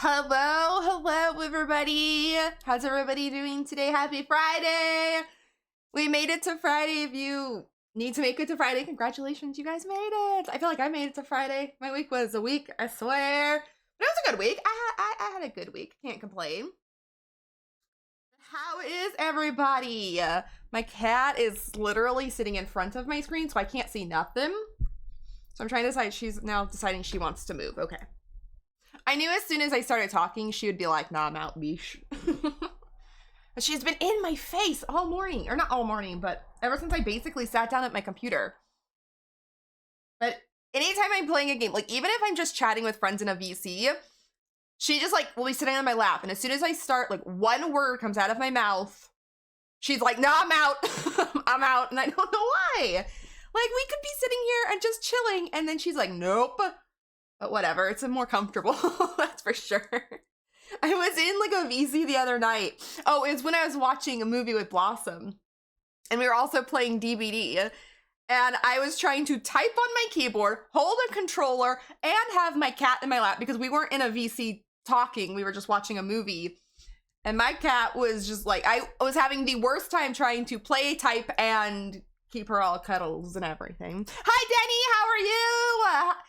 Hello, everybody. How's everybody doing today? Happy Friday. We made it to Friday. If you need to make it to Friday, congratulations, you guys made it. I feel like I made it to Friday. My week was a week, I swear. But it was a good week. I had a good week. Can't complain. How is everybody? My cat is literally sitting in front of my screen, so I can't see nothing. So I'm trying to decide. She's now deciding she wants to move. Okay. I knew as soon as I started talking, she would be like, nah, I'm out, bish. She's been in my face all morning. Or not all morning, but ever since I basically sat down at my computer. But anytime I'm playing a game, like even if I'm just chatting with friends in a VC, she just like will be sitting on my lap. And as soon as I start, like one word comes out of my mouth, she's like, nah, I'm out. I'm out. And I don't know why. Like we could be sitting here and just chilling. And then she's like, nope. But whatever, it's more comfortable, that's for sure. I was in like a VC the other night. Oh, it was when I was watching a movie with Blossom. And we were also playing DVD. And I was trying to type on my keyboard, hold a controller, and have my cat in my lap because we weren't in a VC talking. We were just watching a movie. And my cat was just like, I was having the worst time trying to play, type, and keep her all cuddles and everything. Hi, Denny. How are you?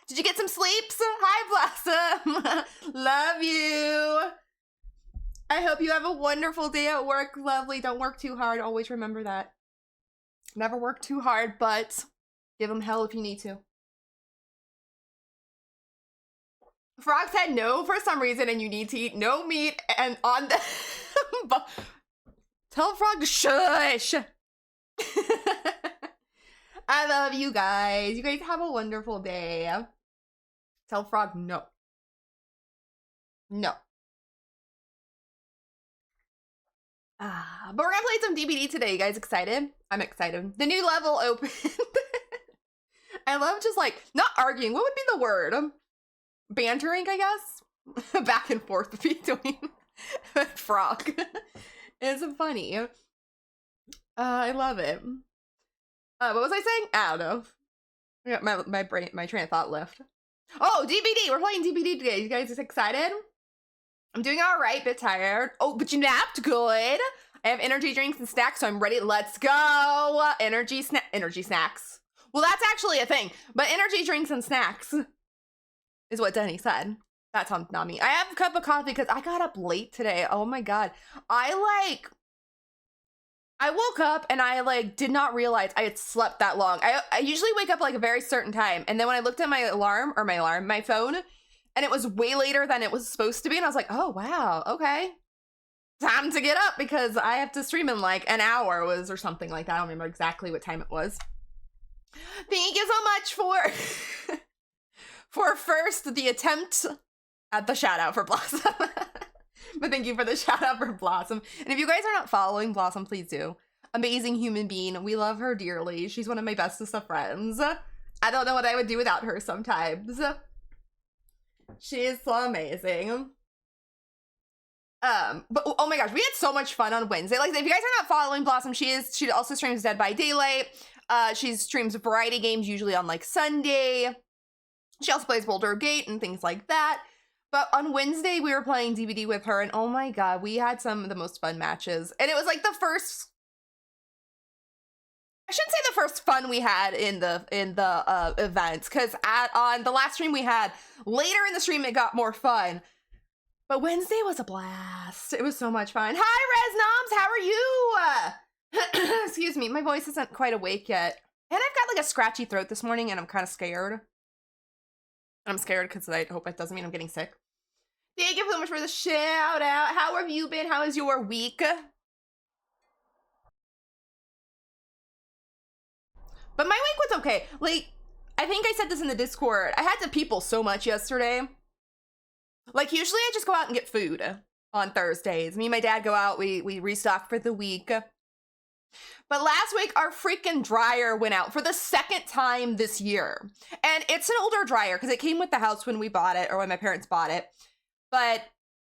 Did you get some sleeps? Hi, Blossom. Love you. I hope you have a wonderful day at work. Lovely. Don't work too hard. Always remember that. Never work too hard, but give them hell if you need to. Frog said no for some reason, and you need to eat no meat. And on the... Tell Frog to shush. I love you guys. You guys have a wonderful day. Tell Frog no. No. But we're gonna play some DBD today. You guys excited? I'm excited. The new level opened. I love just like, not arguing. What would be the word? Bantering, I guess? Back and forth between Frog. It's funny. I love it. What was I saying? I don't know. Yeah, my train of thought left. Oh, DBD! We're playing DBD today. You guys excited? I'm doing all right, bit tired. Oh, but you napped good. I have energy drinks and snacks, so I'm ready. Let's go. Energy snacks. Well, that's actually a thing. But energy drinks and snacks is what Denny said. That sounds not me. I have a cup of coffee because I got up late today. Oh my god. I woke up and I like did not realize I had slept that long. I usually wake up like a very certain time. And then when I looked at my phone, and it was way later than it was supposed to be. And I was like, oh, wow. Okay. Time to get up because I have to stream in like an hour or something like that. I don't remember exactly what time it was. Thank you so much for first the attempt at the shout out for Blossom. But thank you for the shout out for Blossom. And if you guys are not following Blossom, please do. Amazing human being. We love her dearly. She's one of my bestest of friends. I don't know what I would do without her sometimes. She is so amazing. But oh my gosh, we had so much fun on Wednesday. Like if you guys are not following Blossom, she also streams Dead by Daylight. She streams variety games usually on like Sunday. She also plays Boulder Gate and things like that. But on Wednesday, we were playing DBD with her, and oh my god, we had some of the most fun matches. And it was like the first... I shouldn't say the first fun we had in the events, because on the last stream we had, later in the stream it got more fun. But Wednesday was a blast. It was so much fun. Hi, Resnoms! How are you? Excuse me, my voice isn't quite awake yet. And I've got like a scratchy throat this morning, and I'm kind of scared. I'm scared because I hope it doesn't mean I'm getting sick. Thank you so much for the shout out. How have you been? How is your week? But my week was okay. Like, I think I said this in the Discord. I had to people so much yesterday. Like, usually I just go out and get food on Thursdays. Me and my dad go out. We restock for the week. But last week, our freaking dryer went out for the second time this year. And it's an older dryer because it came with the house when we bought it or when my parents bought it. But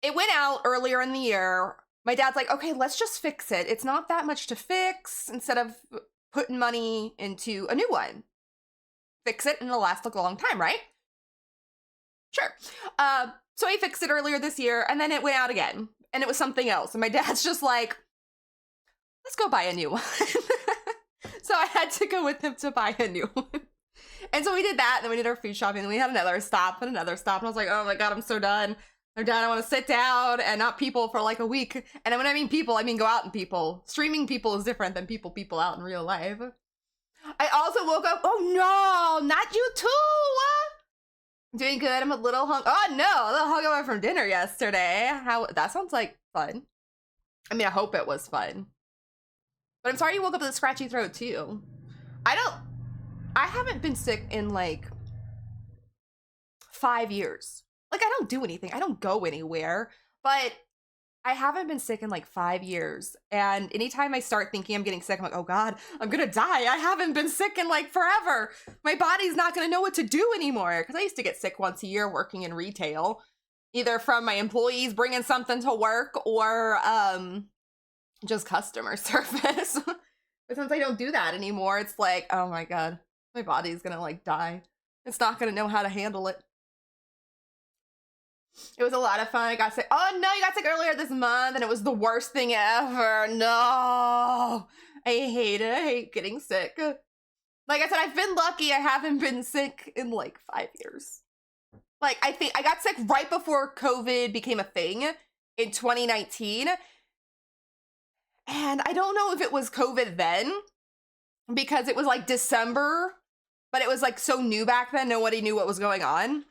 it went out earlier in the year. My dad's like, okay, let's just fix it. It's not that much to fix instead of putting money into a new one. Fix it and it'll last a long time, right? Sure. So I fixed it earlier this year, and then it went out again, and it was something else. And my dad's just like, let's go buy a new one. So I had to go with him to buy a new one. And so we did that, and then we did our food shopping, and we had another stop, and I was like, oh my God, I'm so done. I'm done. I want to sit down and not people for like a week. And when I mean people, I mean go out and people. Streaming people is different than people out in real life. I also woke up, oh no, not you too. I'm doing good. I'm a little oh no, a little hungover from dinner yesterday. That sounds like fun. I mean, I hope it was fun. But I'm sorry you woke up with a scratchy throat too. I haven't been sick in like 5 years. Like, I don't do anything. I don't go anywhere. But I haven't been sick in like 5 years. And anytime I start thinking I'm getting sick, I'm like, oh God, I'm gonna die. I haven't been sick in like forever. My body's not gonna know what to do anymore. Because I used to get sick once a year working in retail. Either from my employees bringing something to work or just customer service. But since I don't do that anymore, it's like, oh my God, my body's gonna like die. It's not gonna know how to handle it. It was a lot of fun. I got sick. Oh no, you got sick earlier this month and it was the worst thing ever. No, I hate it. I hate getting sick. Like I said, I've been lucky. I haven't been sick in like 5 years. Like I think I got sick right before COVID became a thing in 2019. And I don't know if it was COVID then because it was like December, but it was like so new back then. Nobody knew what was going on.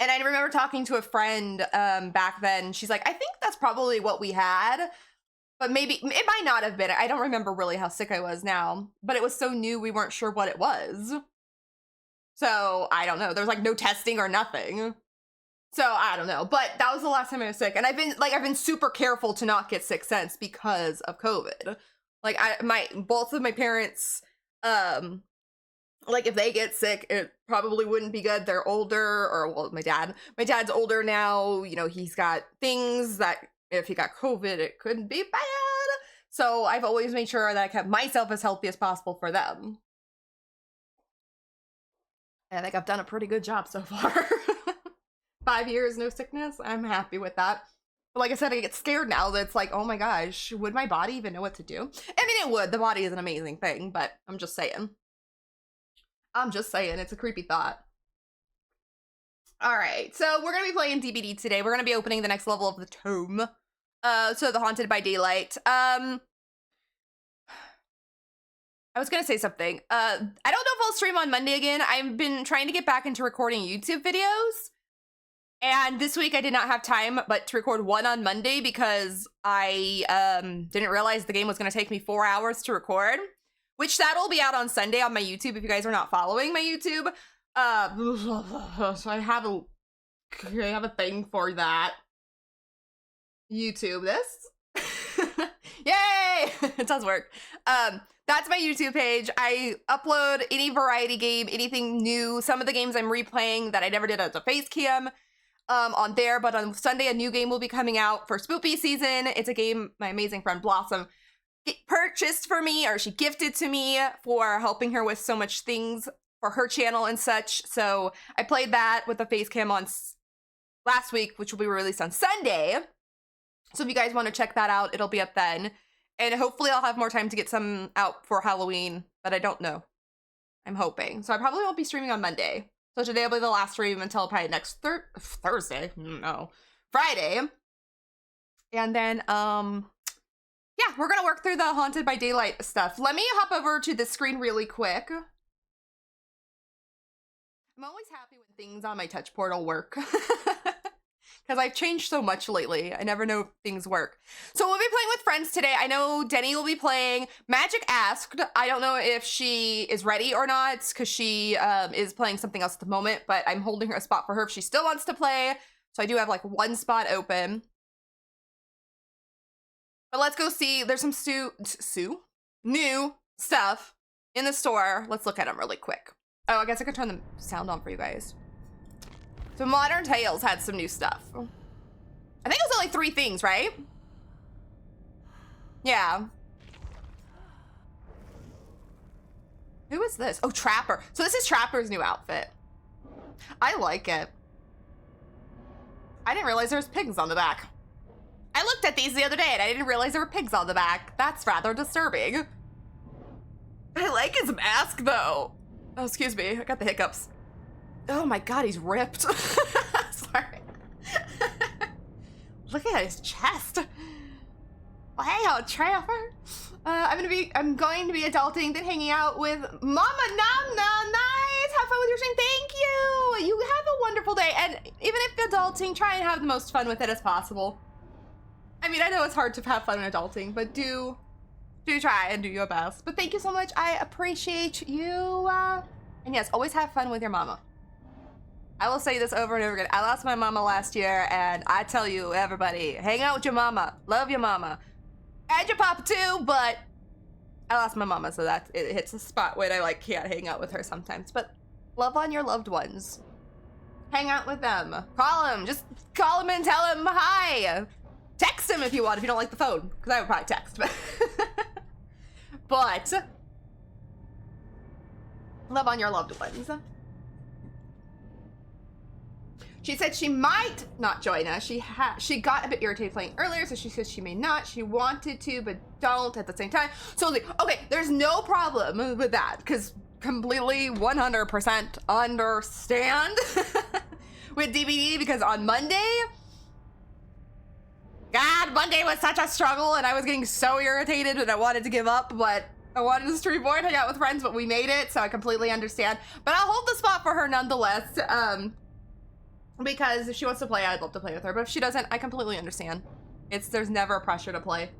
And I remember talking to a friend back then. She's like, I think that's probably what we had, but maybe it might not have been. I don't remember really how sick I was now, but it was so new we weren't sure what it was. So I don't know. There was like no testing or nothing. So I don't know, but that was the last time I was sick. And I've been super careful to not get sick since because of COVID. Like both of my parents, like if they get sick, it probably wouldn't be good. They're older, or well, my dad's older now. You know, he's got things that if he got COVID, it couldn't be bad. So I've always made sure that I kept myself as healthy as possible for them. And I think I've done a pretty good job so far. 5 years, no sickness. I'm happy with that. But like I said, I get scared now that it's like, oh my gosh, would my body even know what to do? I mean, it would. The body is an amazing thing, but I'm just saying. It's a creepy thought. All right, so we're going to be playing DBD today. We're going to be opening the next level of the tome. So the Haunted by Daylight. I was going to say something. I don't know if I'll stream on Monday again. I've been trying to get back into recording YouTube videos. And this week I did not have time but to record one on Monday because I didn't realize the game was going to take me 4 hours to record. Which that'll be out on Sunday on my YouTube if you guys are not following my YouTube. So I have a thing for that. YouTube this. Yay! It does work. That's my YouTube page. I upload any variety game, anything new. Some of the games I'm replaying that I never did as a face cam on there. But on Sunday, a new game will be coming out for Spoopy season. It's a game my amazing friend Blossom purchased for me, or she gifted to me for helping her with so much things for her channel and such. So I played that with a face cam on last week, which will be released on Sunday. So if you guys want to check that out, it'll be up then. And hopefully I'll have more time to get some out for Halloween, but I don't know. I'm hoping. So I probably won't be streaming on Monday. So today will be the last stream until probably next Thursday. No, Friday. And then, yeah, we're gonna work through the Haunted by Daylight stuff. Let me hop over to the screen really quick. I'm always happy when things on my touch portal work. Because I've changed so much lately. I never know if things work. So we'll be playing with friends today. I know Denny will be playing. Magic asked. I don't know if she is ready or not, because she is playing something else at the moment, but I'm holding her a spot for her if she still wants to play. So I do have like one spot open. But let's go see. There's some new stuff in the store. Let's look at them really quick. Oh, I guess I can turn the sound on for you guys. So Modern Tales had some new stuff. I think it was only 3 things, right? Yeah. Who is this? Oh, Trapper. So this is Trapper's new outfit. I like it. I didn't realize there was pigs on the back. I looked at these the other day and I didn't realize there were pigs on the back. That's rather disturbing. I like his mask though. Oh, excuse me, I got the hiccups. Oh my god, he's ripped. Sorry. Look at his chest. Wow, Trevor. I'm going to be adulting, then hanging out with Mama Nana. Nice. Have fun with your stream. Thank you. You have a wonderful day. And even if adulting, try and have the most fun with it as possible. I mean, I know it's hard to have fun in adulting, but do try and do your best. But thank you so much. I appreciate you. And yes, always have fun with your mama. I will say this over and over again. I lost my mama last year, and I tell you, everybody, hang out with your mama. Love your mama. And your papa too, but I lost my mama, so that it hits a spot when I like can't hang out with her sometimes. But love on your loved ones. Hang out with them. Call them. Just call them and tell them hi. Text them if you want, if you don't like the phone, because I would probably text. But love on your loved ones. She said she might not join us. She got a bit irritated playing earlier, so she says she may not. She wanted to, but don't at the same time. So I was like, okay, there's no problem with that, because completely 100% understand with DBD, because on Monday, God, Monday was such a struggle, and I was getting so irritated and I wanted to give up, but I wanted to stream more and hang out with friends, but we made it, so I completely understand. But I'll hold the spot for her nonetheless. Because if she wants to play, I'd love to play with her. But if she doesn't, I completely understand. There's never pressure to play.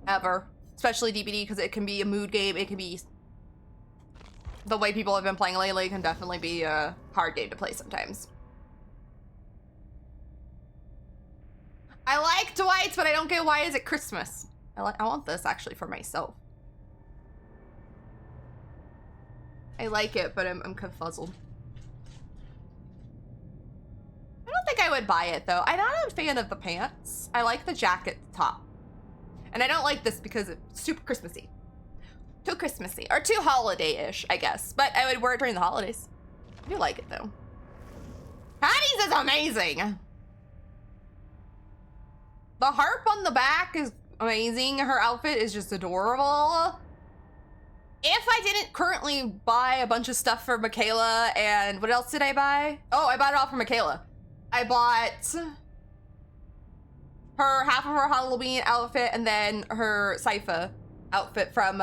Ever. Especially DBD, because it can be a mood game. It can be... The way people have been playing lately can definitely be a hard game to play sometimes. I like Dwight's, but I don't get why is it Christmas. I want this, actually, for myself. I like it, but I'm confuzzled. I don't think I would buy it, though. I'm not a fan of the pants. I like the jacket top. And I don't like this because it's super Christmassy. Too Christmassy. Or too holiday-ish, I guess. But I would wear it during the holidays. I do like it, though. Patty's is amazing! The harp on the back is amazing. Her outfit is just adorable. If I didn't currently buy a bunch of stuff for Michaela, and what else did I buy? Oh, I bought it all for Michaela. I bought her half of her Halloween outfit and then her Sypha outfit from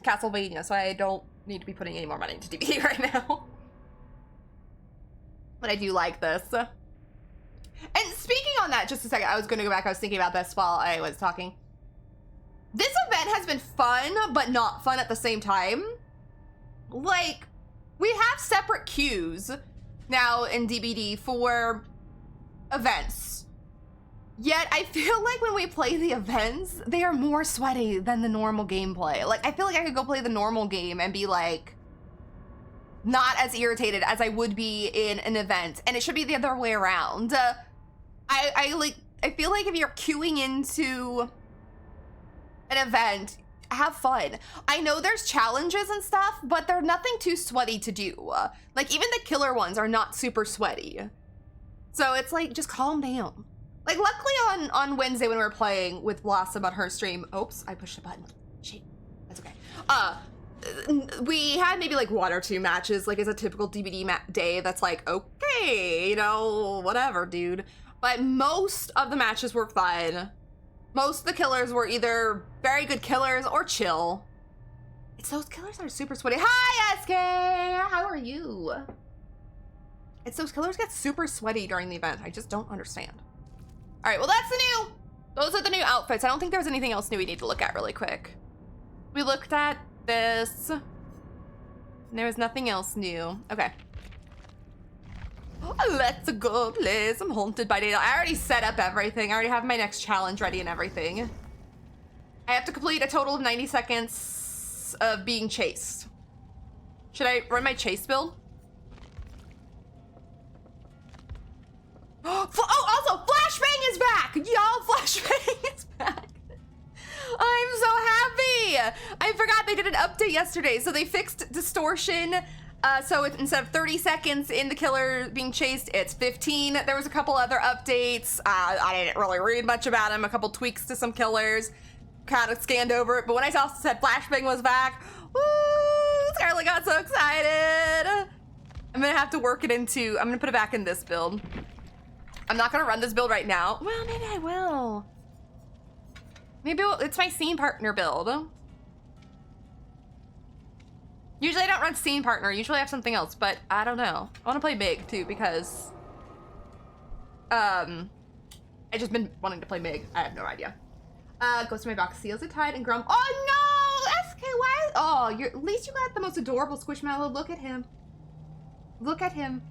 Castlevania, so I don't need to be putting any more money into DVD right now. But I do like this. And speaking on that, just a second, I was going to go back. I was thinking about this while I was talking. This event has been fun, but not fun at the same time. Like, we have separate queues now in DBD for events. Yet, I feel like when we play the events, they are more sweaty than the normal gameplay. Like, I feel like I could go play the normal game and be like, not as irritated as I would be in an event. And it should be the other way around. I feel like if you're queuing into an event, have fun. I know there's challenges and stuff, but they're nothing too sweaty to do. Like, even the killer ones are not super sweaty. So it's like, just calm down. Like, luckily on Wednesday when we were playing with Blossom on her stream, oops, I pushed a button. Shit, that's okay. We had maybe like 1 or 2 matches, like it's a typical DBD day that's like, okay, you know, whatever, dude. But most of the matches were fun. Most of the killers were either very good killers or chill. It's those killers that are super sweaty. Hi, SK! How are you? It's those killers get super sweaty during the event. I just don't understand. All right, well, those are the new outfits. I don't think there's anything else new we need to look at really quick. We looked at this. And there was nothing else new. Okay. Let's go play some Haunted by Daylight. I already set up everything. I already have my next challenge ready and everything. I have to complete a total of 90 seconds of being chased. Should I run my chase build? Oh, also, Flashbang is back! Y'all, Flashbang is back. I'm so happy! I forgot they did an update yesterday, so they fixed distortion So instead of 30 seconds in the killer being chased, it's 15. There was a couple other updates. I didn't really read much about them. A couple tweaks to some killers. Kind of scanned over it. But when I said flashbang was back, woo! Scarlett got so excited. I'm gonna have to work it into, I'm gonna put it back in this build. I'm not gonna run this build right now. Well, maybe I will. Maybe it's my scene partner build. Usually I don't run scene partner, usually I have something else, but I don't know. I wanna play Mig too because I just been wanting to play Mig. I have no idea. Goes to my box, seals it tight and grum. Oh no! SK, why? Oh, at least you got the most adorable Squishmallow. Look at him. Look at him.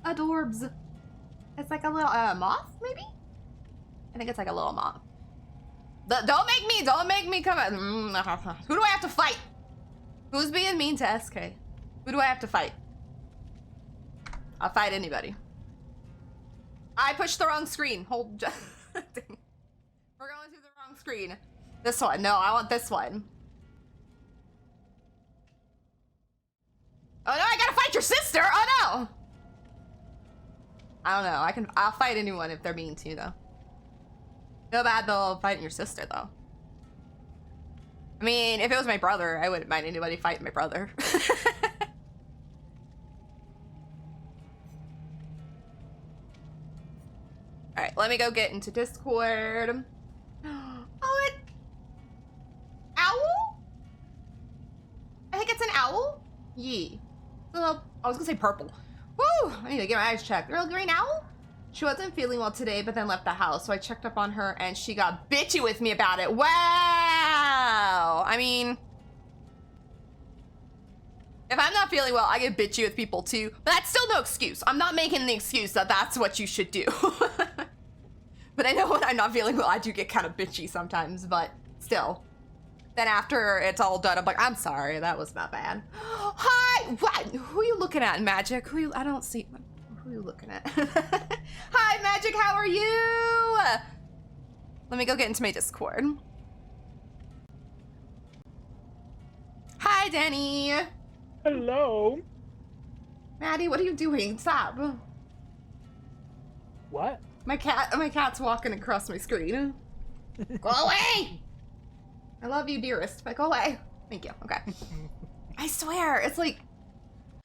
Adorbs. It's like a little moth, maybe? I think it's like a little moth. Don't make me come out. Who do I have to fight? Who's being mean to SK? Who do I have to fight? I'll fight anybody. I pushed the wrong screen. Hold. We're going to the wrong screen. This one. No, I want this one. Oh no, I gotta fight your sister! Oh no! I don't know. I'll fight anyone if they're mean to, though. Feel bad though fighting your sister, though. I mean, if it was my brother, I wouldn't mind anybody fighting my brother. Alright, let me go get into Discord. Oh, it... Owl? I think it's an owl? Yee. Well, I was gonna say purple. Woo! I need to get my eyes checked. Real green owl? She wasn't feeling well today, but then left the house. So I checked up on her and she got bitchy with me about it. Wow! I mean, if I'm not feeling well, I get bitchy with people too. But that's still no excuse. I'm not making the excuse that that's what you should do. But I know when I'm not feeling well, I do get kind of bitchy sometimes, but still. Then after it's all done, I'm like, I'm sorry, that was not bad. Hi! What? Who are you looking at, Magic? I don't see... Who are you looking at? Hi, Magic, how are you? Let me go get into my Discord. Hi, Danny. Hello. Maddie, what are you doing? Stop. What? My cat's walking across my screen. Go away! I love you, dearest, but go away. Thank you. Okay. I swear, it's like,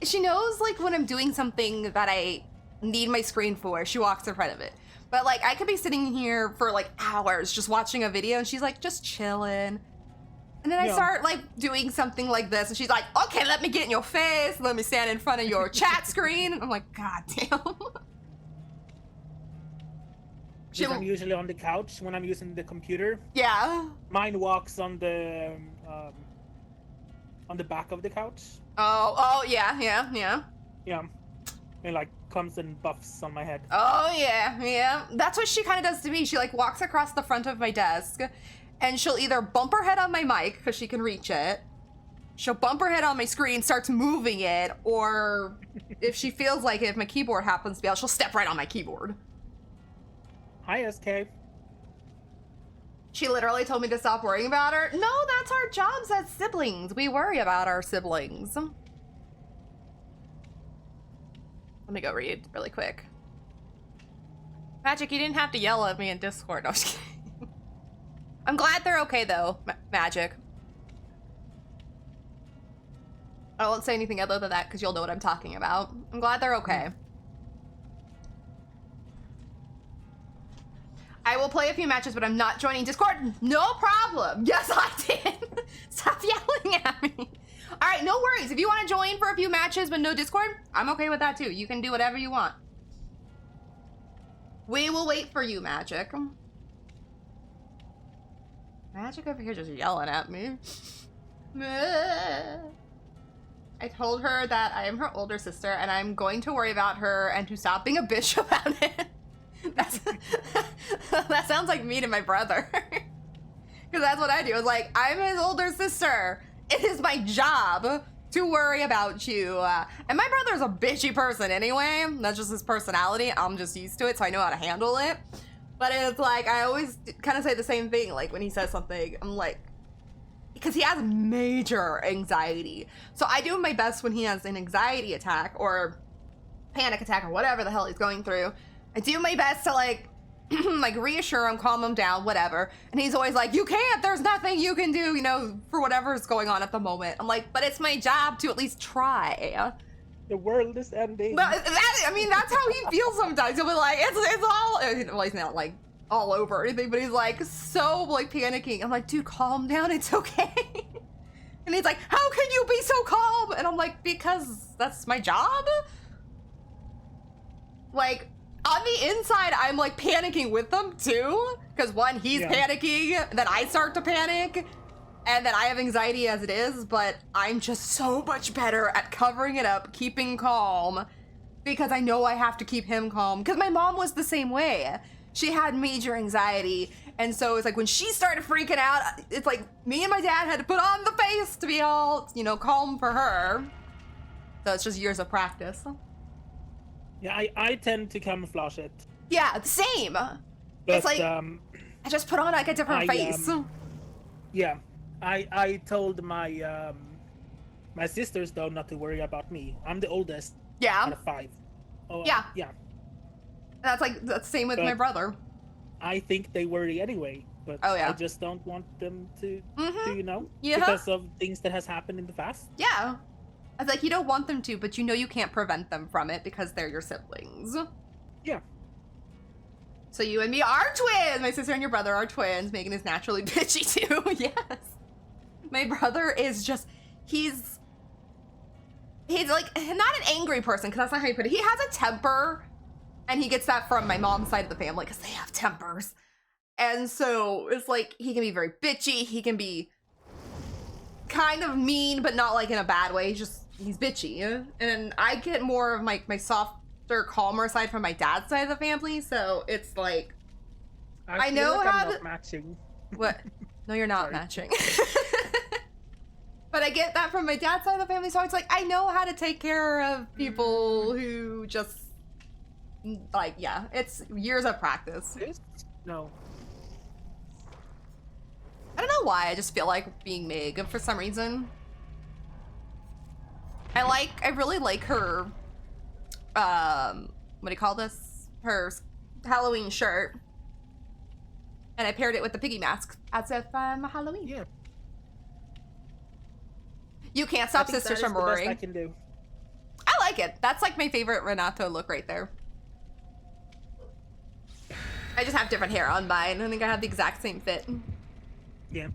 she knows like when I'm doing something that I need my screen for, she walks in front of it. But like, I could be sitting here for like hours just watching a video and she's like, just chilling. And then I start like doing something like this and she's like, okay, let me get in your face. Let me stand in front of your chat screen. And I'm like, God damn. I'm usually on the couch when I'm using the computer. Yeah. Mine walks on the back of the couch. Oh, yeah. Yeah. And like comes and buffs on my head. Oh, yeah. That's what she kind of does to me. She like walks across the front of my desk and she'll either bump her head on my mic because she can reach it. She'll bump her head on my screen, starts moving it, or if she feels like it, if my keyboard happens to be out, she'll step right on my keyboard. Hi, SK. She literally told me to stop worrying about her. No, that's our jobs as siblings. We worry about our siblings. Let me go read really quick. Magic, you didn't have to yell at me in Discord. No, I'm just kidding. I'm glad they're okay though, Magic. I won't say anything other than that because you'll know what I'm talking about. I'm glad they're okay. I will play a few matches, but I'm not joining Discord. No problem. Yes, I did. Stop yelling at me. All right, no worries. If you want to join for a few matches but no Discord, I'm okay with that too. You can do whatever you want. We will wait for you, Magic. Magic over here just yelling at me. I told her that I am her older sister and I'm going to worry about her and to stop being a bitch about it. That sounds like me to my brother. Because that's what I do. It's like, I'm his older sister. It is my job to worry about you. And my brother's a bitchy person anyway. That's just his personality. I'm just used to it, so I know how to handle it. But it's like, I always kind of say the same thing. Like, when he says something, I'm like, because he has major anxiety. So I do my best when he has an anxiety attack or panic attack or whatever the hell he's going through. I do my best to like like reassure him, calm him down, whatever. And he's always like, you can't, there's nothing you can do, you know, for whatever's going on at the moment. I'm like, but it's my job to at least try. The world is ending. But I mean, that's how he feels sometimes. He'll be like, it's all, well, he's not like all over or anything, but he's like so like panicking. I'm like, dude, calm down, it's okay. And he's like, how can you be so calm? And I'm like, because that's my job. Like, on the inside, I'm like panicking with them too. Because one, he's panicking, then I start to panic. And then I have anxiety as it is, but I'm just so much better at covering it up, keeping calm, because I know I have to keep him calm. Because my mom was the same way. She had major anxiety, and so it's like when she started freaking out, it's like me and my dad had to put on the face to be all, you know, calm for her. So it's just years of practice. Yeah, I tend to camouflage it. Yeah, same. But, it's like I just put on like a different face. Yeah. I told my my sisters though not to worry about me. I'm the oldest. Yeah. Out of 5. Oh, yeah. Yeah. That's the same with my brother. I think they worry anyway, but I just don't want them to you know, because of things that has happened in the past. Yeah. I was like, you don't want them to, but you know you can't prevent them from it because they're your siblings. Yeah. So you and me are twins. My sister and your brother are twins. Megan is naturally bitchy too. Yes. My brother is just, he's like, not an angry person, because that's not how you put it. He has a temper, and he gets that from my mom's side of the family, because they have tempers. And so it's like, he can be very bitchy. He can be kind of mean, but not like in a bad way. He's bitchy. And I get more of my softer, calmer side from my dad's side of the family. So it's like, I know like how I'm to... not matching. What? No, you're not matching. But I get that from my dad's side of the family, so it's like, I know how to take care of people who just, like, yeah, it's years of practice. No. I don't know why, I just feel like being Meg for some reason. I really like her, what do you call this? Her Halloween shirt. And I paired it with the piggy mask as if Halloween. Yeah. You can't stop sisters from worrying. I can do. I like it. That's like my favorite Renato look right there. I just have different hair on mine. I think I have the exact same fit. Yeah.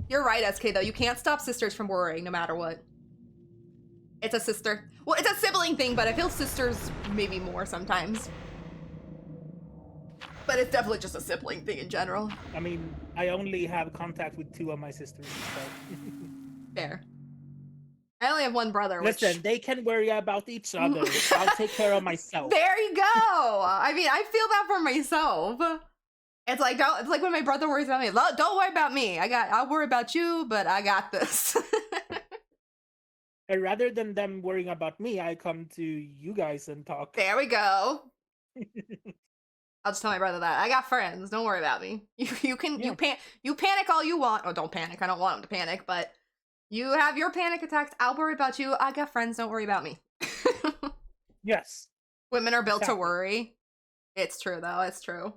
You're right, SK, though. You can't stop sisters from worrying no matter what. It's a sister. Well, it's a sibling thing, but I feel sisters maybe more sometimes. But it's definitely just a sibling thing in general. I mean, I only have contact with 2 of my sisters. So. Fair. I only have one brother. Listen, they can worry about each other. I'll take care of myself. There you go. I mean, I feel that for myself. It's like it's like when my brother worries about me. Don't worry about me. I'll worry about you, but I got this. And rather than them worrying about me, I come to you guys and talk. There we go. I'll just tell my brother that I got friends. Don't worry about me. You panic all you want. Oh, don't panic. I don't want him to panic, but you have your panic attacks. I'll worry about you. I got friends. Don't worry about me. Yes. Women are built to worry. It's true, though. It's true.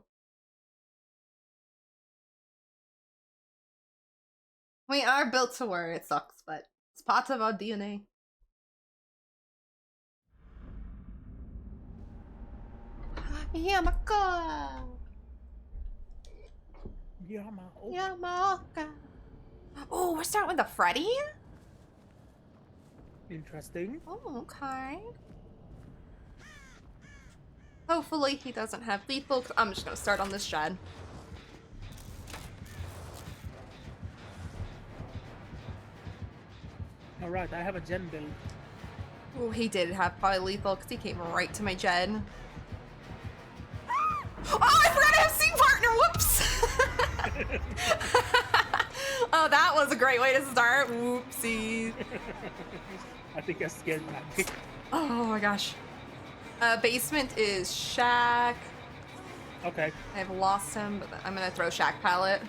We are built to worry. It sucks, but it's part of our DNA. Yamaka. Yamaka. Oh, we're starting with a Freddy? Interesting. Oh, okay. Hopefully he doesn't have lethal. I'm just gonna start on this shed. Alright, I have a gen build. Oh, he did have probably lethal because he came right to my gen. Oh, I forgot I have scene partner! Whoops! Oh, that was a great way to start. Whoopsie. I think I scared Matt. Oh my gosh. Basement is Shaq. Okay. I've lost him, but I'm gonna throw Shaq pallet.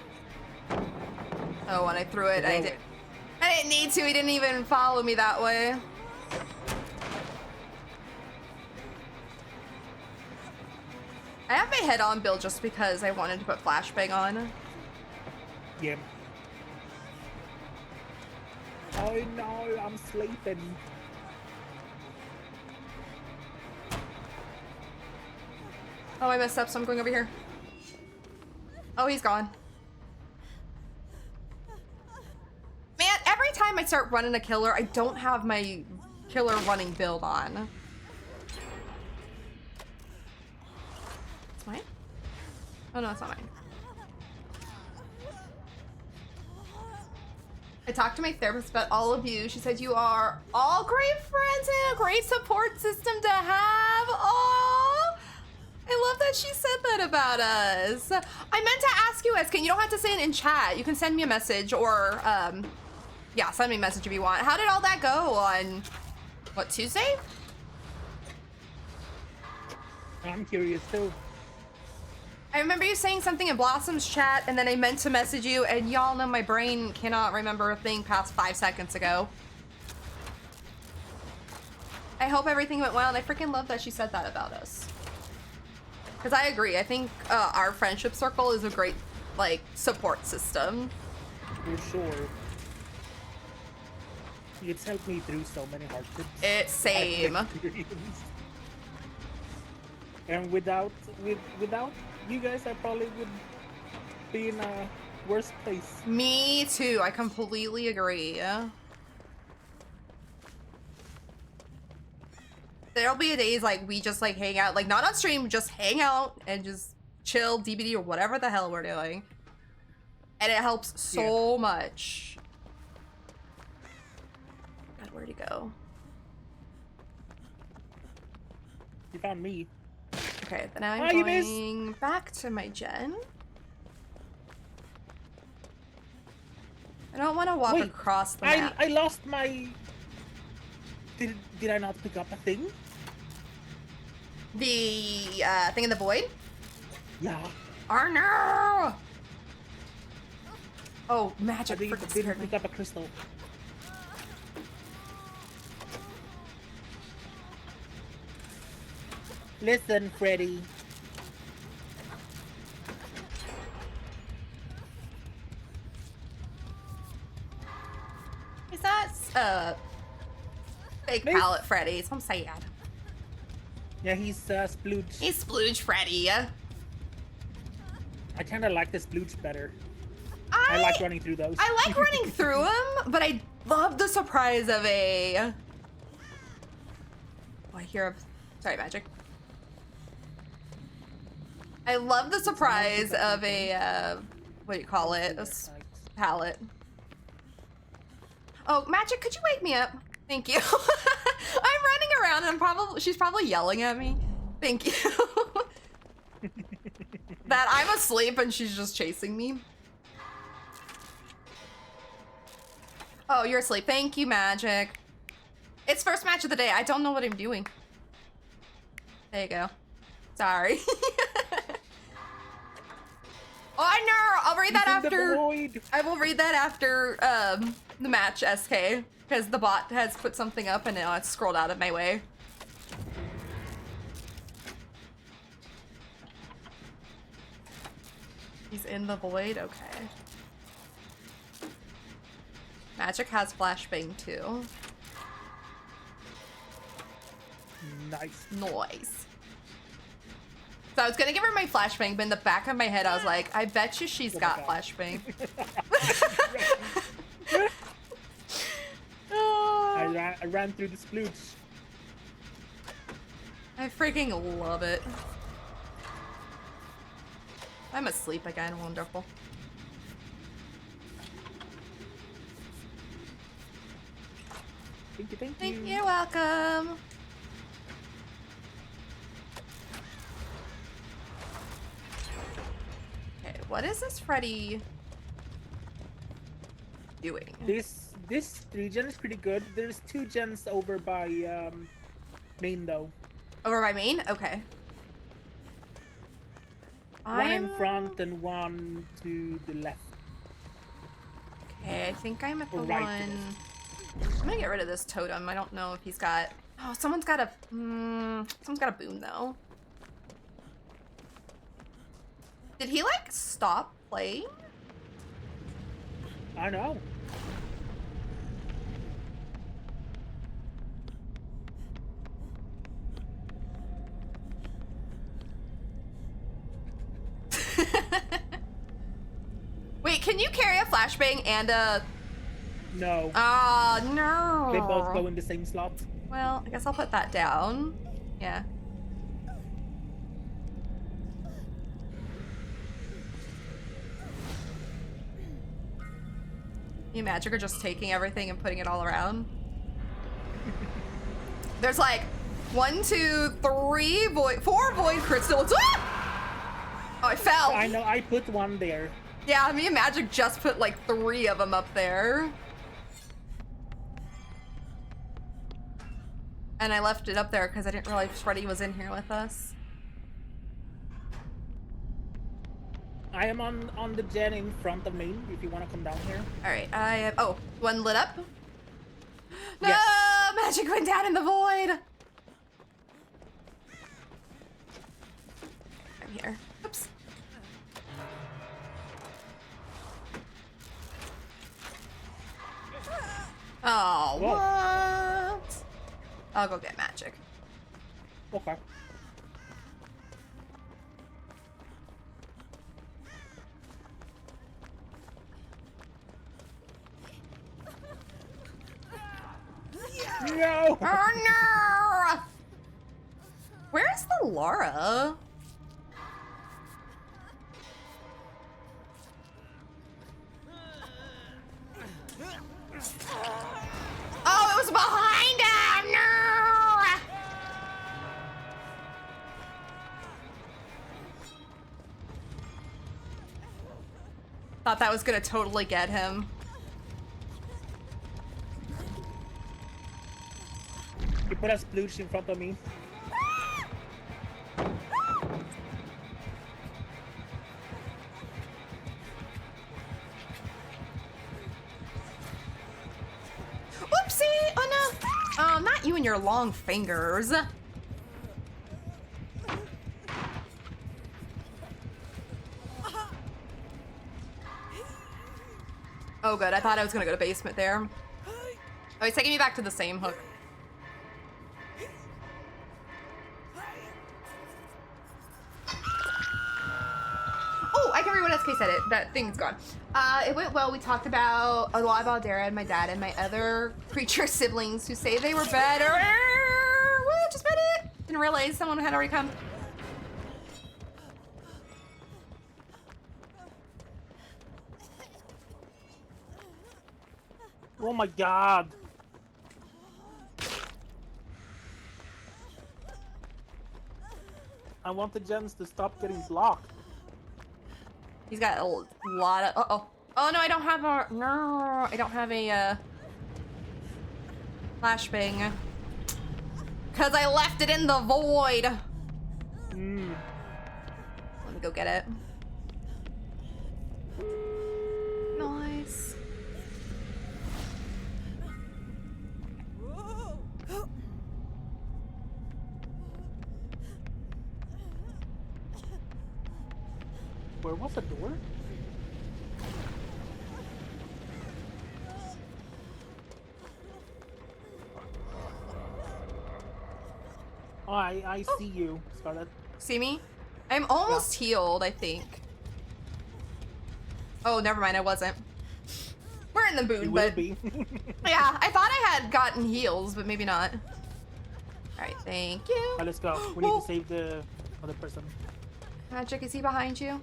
Oh, when I threw it, I didn't need to. He didn't even follow me that way. I have my head on build just because I wanted to put flashbang on. Yeah. Oh no, I'm sleeping. Oh, I messed up, so I'm going over here. Oh, he's gone. Man, every time I start running a killer, I don't have my killer running build on. It's mine? Oh no, it's not mine. I talked to my therapist about all of you. She said you are all great friends and a great support system to have. Oh, I love that she said that about us. I meant to ask you, Eskin, you don't have to say it in chat. You can send me a message or, yeah, send me a message if you want. How did all that go on, what, Tuesday? I'm curious too. I remember you saying something in Blossom's chat, and then I meant to message you, and y'all know my brain cannot remember a thing past 5 seconds ago. I hope everything went well, and I freaking love that she said that about us. Because I agree, I think our friendship circle is a great, like, support system. For sure. It's helped me through so many hardships. It's same. And without you guys, I probably would be in a worse place. Me too, I completely agree. There'll be days like we just like hang out, like not on stream, just hang out and just chill, DBD or whatever the hell we're doing. And it helps so much. God, where'd he go? You found me. Okay, then I'm going back to my gen. I don't want to walk across the map. I lost my... Did I not pick up a thing? The thing in the void? Yeah. Arno! Oh, magic. I didn't pick up a crystal. Listen, Freddy. Is that fake palette Freddy? So I'm sad. Yeah, he's Splooge. He's Splooge Freddy. I kind of like the Splooge better. I like running through those. I like running through them, but I love the surprise of a... Oh, I hear a... Sorry, magic. I love the surprise of a, what do you call it? A palette. Oh, magic, could you wake me up? Thank you. I'm running around and she's probably yelling at me. Thank you. That I'm asleep and she's just chasing me. Oh, you're asleep. Thank you, magic. It's first match of the day. I don't know what I'm doing. There you go. Sorry. Oh, I know. I'll read that after. I will read that after the match, SK, because the bot has put something up and now it's scrolled out of my way. He's in the void. Okay. Magic has flashbang too. Nice. Noise. So I was gonna give her my flashbang, but in the back of my head I was like, I bet you she's got flashbang. I ran through the splooge. I freaking love it. I'm asleep again, wonderful. Thank you. You're welcome. Okay, what is this Freddy doing? This 3-gen is pretty good. There's 2 gens over by main though. Over by main? Okay. One in front and one to the left. Okay, I think I'm at the one. I'm gonna get rid of this totem. I don't know if he's got. Oh, someone's got a. Someone's got a boom though. Did he like stop playing? I know. Wait, can you carry a flashbang and a... No. Ah, no. They both go in the same slot. Well, I guess I'll put that down. Yeah. You magic are just taking everything and putting it all around. There's like 1, 2, 3 void, 4 void crystals. Ah! Oh, I fell. I know. I put one there. Yeah, me and Magic just put like 3 of them up there. And I left it up there because I didn't realize Freddy was in here with us. I am on the gen in front of me, if you want to come down here. Alright, I have... Oh, one lit up? No! Yes. Magic went down in the void! I'm here. Oops. Oh, whoa. What? I'll go get Magic. Okay. No! Oh no! Where's the Laura? Oh, it was behind him! No! Thought that was gonna totally get him. You put a sploosh in front of me. Whoopsie! Oh no! Oh, not you and your long fingers. Oh good, I thought I was gonna go to basement there. Oh, he's taking me back to the same hook. Oh, I can read what SK said it. That thing's gone. It went well. We talked about a lot about Dara and my dad and my other creature siblings who say they were better. Woo, just read it. Didn't realize someone had already come. Oh my god. I want the gens to stop getting blocked. He's got a lot of... Uh-oh. Oh, no, I don't have a... No, I don't have a, flashbang. Because I left it in the void. Let me go get it. Nice. Where was the door? Oh, I see you, Scarlet. See me? I'm almost healed, I think. Oh, never mind, I wasn't. We're in the mood, but... be. Yeah, I thought I had gotten heals, but maybe not. Alright, thank you. Right, let's go. We need to save the other person. Magic, is he behind you?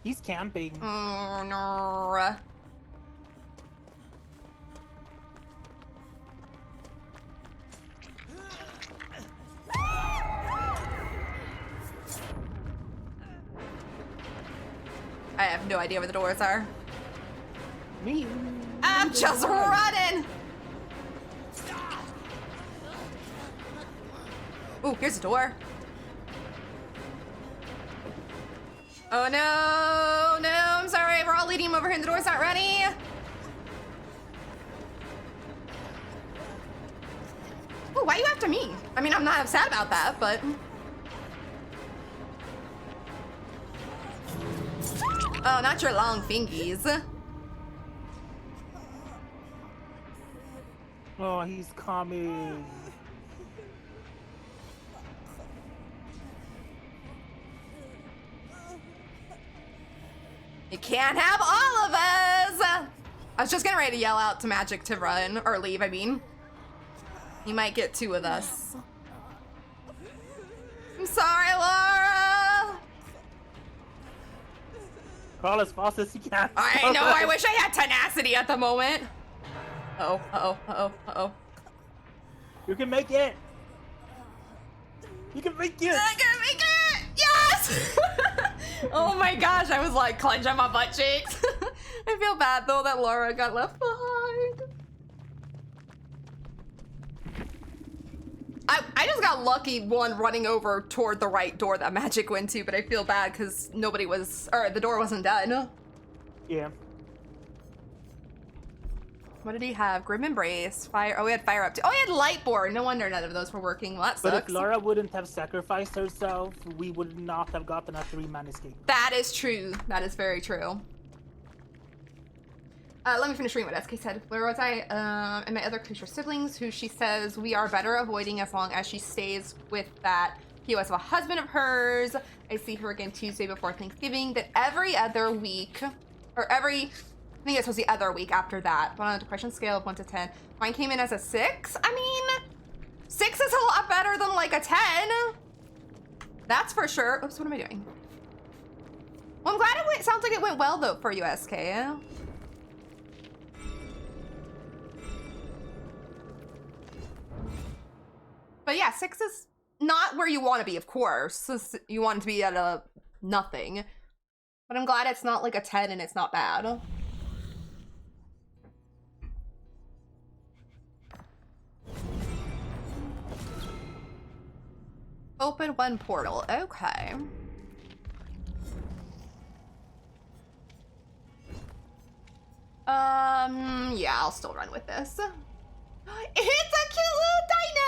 He's camping. Oh, no. I have no idea where the doors are. Me? I'm just running! Ooh, here's a door. Oh no, no, I'm sorry, we're leading him over here and the door's not ready. Oh, why are you after me? I mean, I'm not upset about that, but... Oh, not your long fingies. Oh, he's coming. You can't have all of us! I was just getting ready to yell out to Magic to run, or leave, I mean. You might get 2 of us. I'm sorry, Laura! Crawl as fast as you can. I know, I wish I had tenacity at the moment. Uh-oh, uh-oh, uh-oh, uh-oh. You can make it! You can make it! I can make it! Yes! Oh my gosh, I was like clenching my butt cheeks. I feel bad though that Laura got left behind. I just got lucky one running over toward the right door that Magic went to, but I feel bad because nobody was, or the door wasn't done. Yeah. What did he have? Grim Embrace, Fire. Oh, he had Fire Up too. Oh, he had Lightborn. No wonder none of those were working. Well, that sucks. But if Laura wouldn't have sacrificed herself, we would not have gotten a 3-man escape. That is true. That is very true. Let me finish reading what SK said. Where was I? And my other creature siblings, who she says we are better avoiding as long as she stays with that POS of a husband of hers. I see her again Tuesday before Thanksgiving. That every other week, or every... I think it was the other week after that. But on a depression scale of 1 to 10, mine came in as a 6. I mean, 6 is a lot better than like a 10. That's for sure. Oops, what am I doing? Well, I'm glad it went. Sounds like it went well though for you, SK. But yeah, 6 is not where you want to be, of course. You want it to be at a nothing. But I'm glad it's not like a 10 and it's not bad. Open 1 portal. Okay. Yeah, I'll still run with this. It's a cute little dino!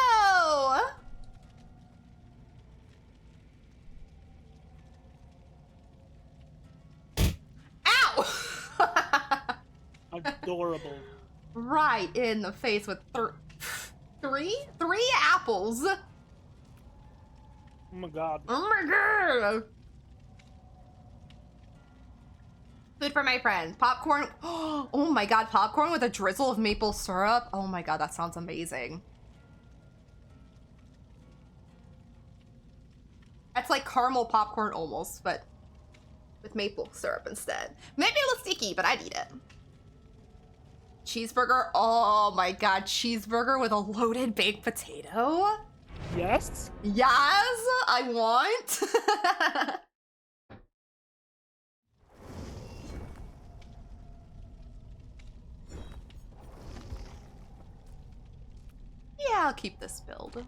Ow! Adorable. Right in the face with three apples. Oh my god. Oh my god. Food for my friends. Popcorn. Oh my god, popcorn with a drizzle of maple syrup. Oh my god, that sounds amazing. That's like caramel popcorn almost, but with maple syrup instead. Maybe a little sticky, but I'd eat it. Cheeseburger. Oh my god, cheeseburger with a loaded baked potato. Yes? Yes, I want. Yeah, I'll keep this build.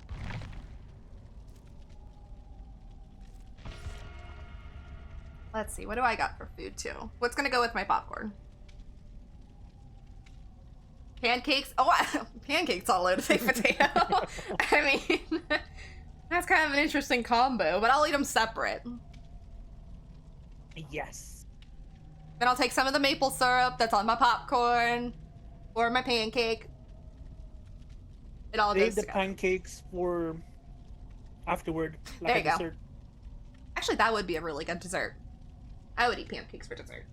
Let's see, what do I got for food too? What's gonna go with my popcorn? Pancakes? Oh, pancakes all loaded baked potato. I mean, that's kind of an interesting combo, but I'll eat them separate. Yes. Then I'll take some of the maple syrup that's on my popcorn or my pancake. It all goes Save the together. pancakes for afterward, like there you a dessert. Go. Actually, that would be a really good dessert. I would eat pancakes for dessert.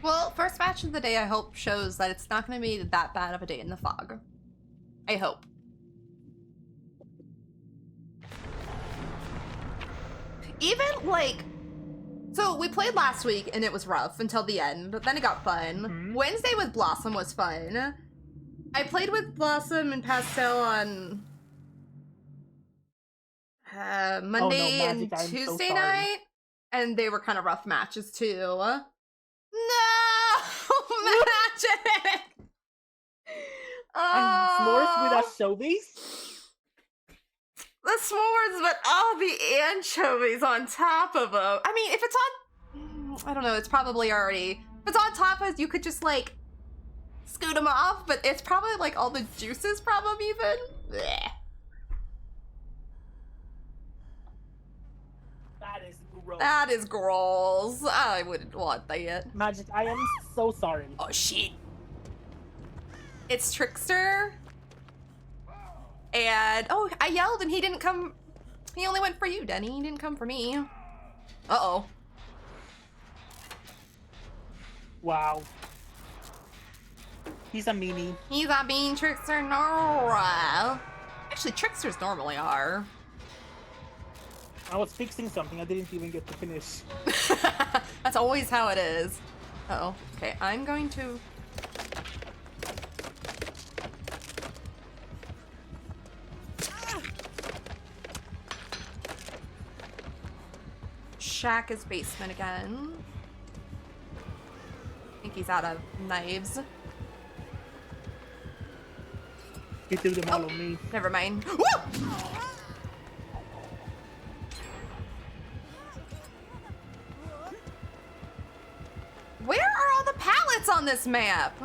Well, first match of the day, I hope shows that it's not going to be that bad of a day in the fog. I hope. Even, like... So, we played last week, and it was rough until the end, but then it got fun. Mm-hmm. Wednesday with Blossom was fun. I played with Blossom and Pastel on... Monday and Tuesday night, and they were kind of rough matches, too. magic! And s'mores with anchovies? The s'mores, but all the anchovies on top of them. I mean, if it's on... I don't know, it's probably already... If it's on top of, you could just, like, scoot them off, but it's probably, like, all the juices from even. Blech. That is gross. That is gross. I wouldn't want that. Magic, I am so sorry. Oh, shit. It's Trickster. And, oh, I yelled and he didn't come. He only went for you, Denny. He didn't come for me. Uh-oh. Wow. He's a meanie. He's a mean Trickster. No. Actually, Tricksters normally are. I was fixing something. I didn't even get to finish. That's always how it is. Uh-oh. Okay, I'm going to... Shack his basement again. I think he's out of knives. He threw them all on me. Never mind. Woo! Where are all the pallets on this map?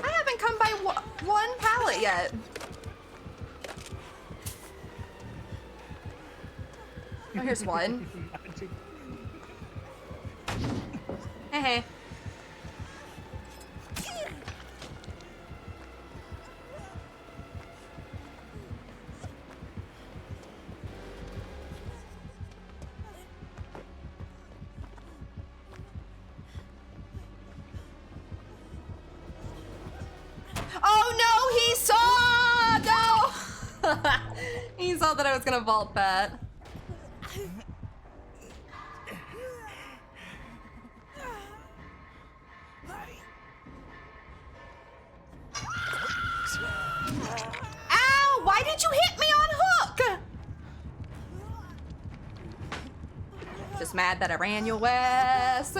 I haven't come by one pallet yet. Oh, here's one. Hey. Oh no, he saw! No! He saw that I was gonna vault that. Ow! Why did you hit me on hook? Just mad that I ran your ass.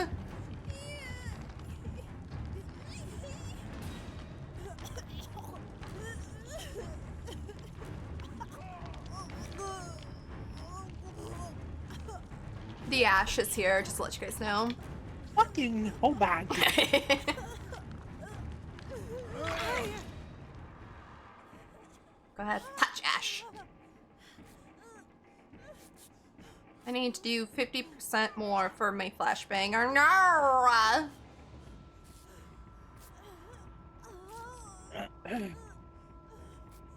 The Ash is here, just to let you guys know. Fucking hold back. Go ahead, touch Ash. I need to do 50% more for my flashbang. Or no!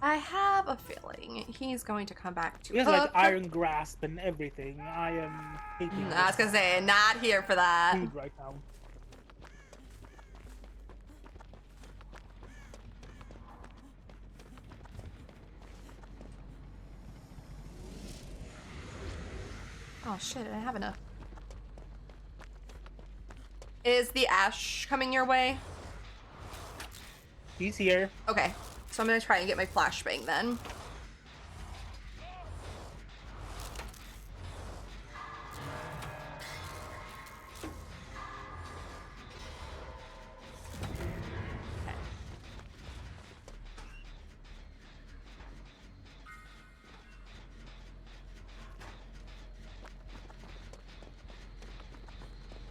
I have a feeling he's going to come back to He has like iron grasp and everything. I am hating I was gonna say, not here for that. Food right now. Oh shit, I don't have enough. Is the Ash coming your way? He's here. Okay, so I'm gonna try and get my flashbang then.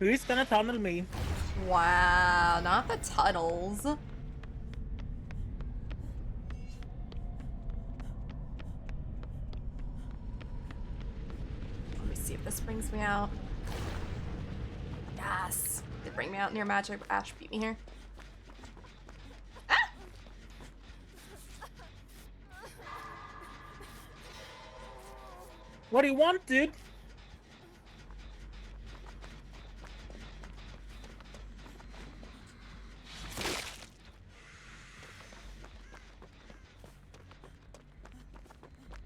Who's gonna tunnel me? Wow, not the tunnels. Let me see if this brings me out. Yes, it bring me out near magic. Ash beat me here. Ah! What do you want, dude?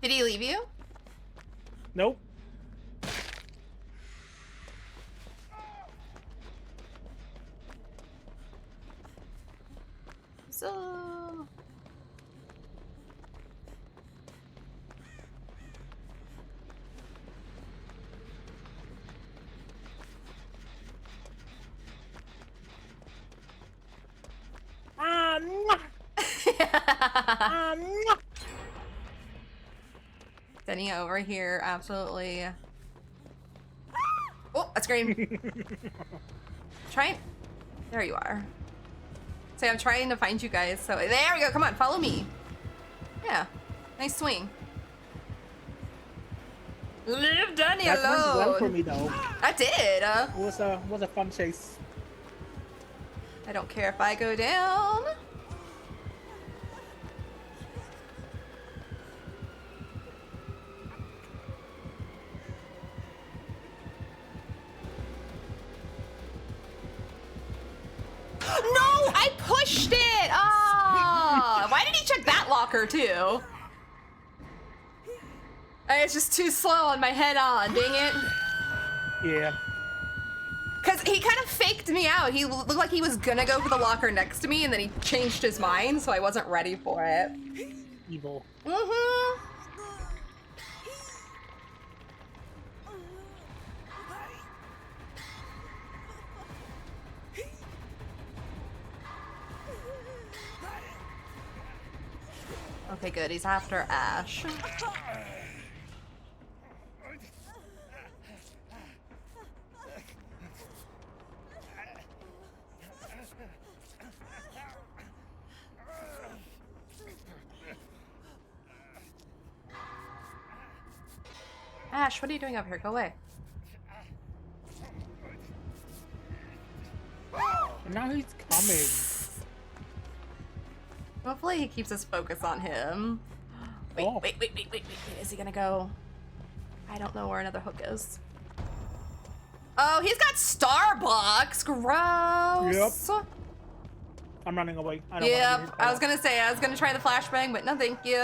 Did he leave you? Nope. So... Sending it over here, absolutely. Oh, I screamed. There you are. So I'm trying to find you guys. So there we go. Come on, follow me. Yeah, nice swing. Leave Danny alone. That went well for me though. I did. It was a fun chase. I don't care if I go down. No, I pushed it. Oh, why did he check that locker too? It's just too slow on my head on, dang it. Yeah. Because he kind of faked me out. He looked like he was gonna go for the locker next to me, and then he changed his mind, so I wasn't ready for it. Evil. Mm-hmm. Okay, good. He's after Ash. Ash, what are you doing over here? Go away. Now he's coming. Hopefully he keeps his focus on him. Wait. Is he gonna go? I don't know where another hook is. Oh, he's got Starbucks. Gross. Yep. I'm running away. I don't Yep. I was gonna say I was gonna try the flashbang, but no, thank you.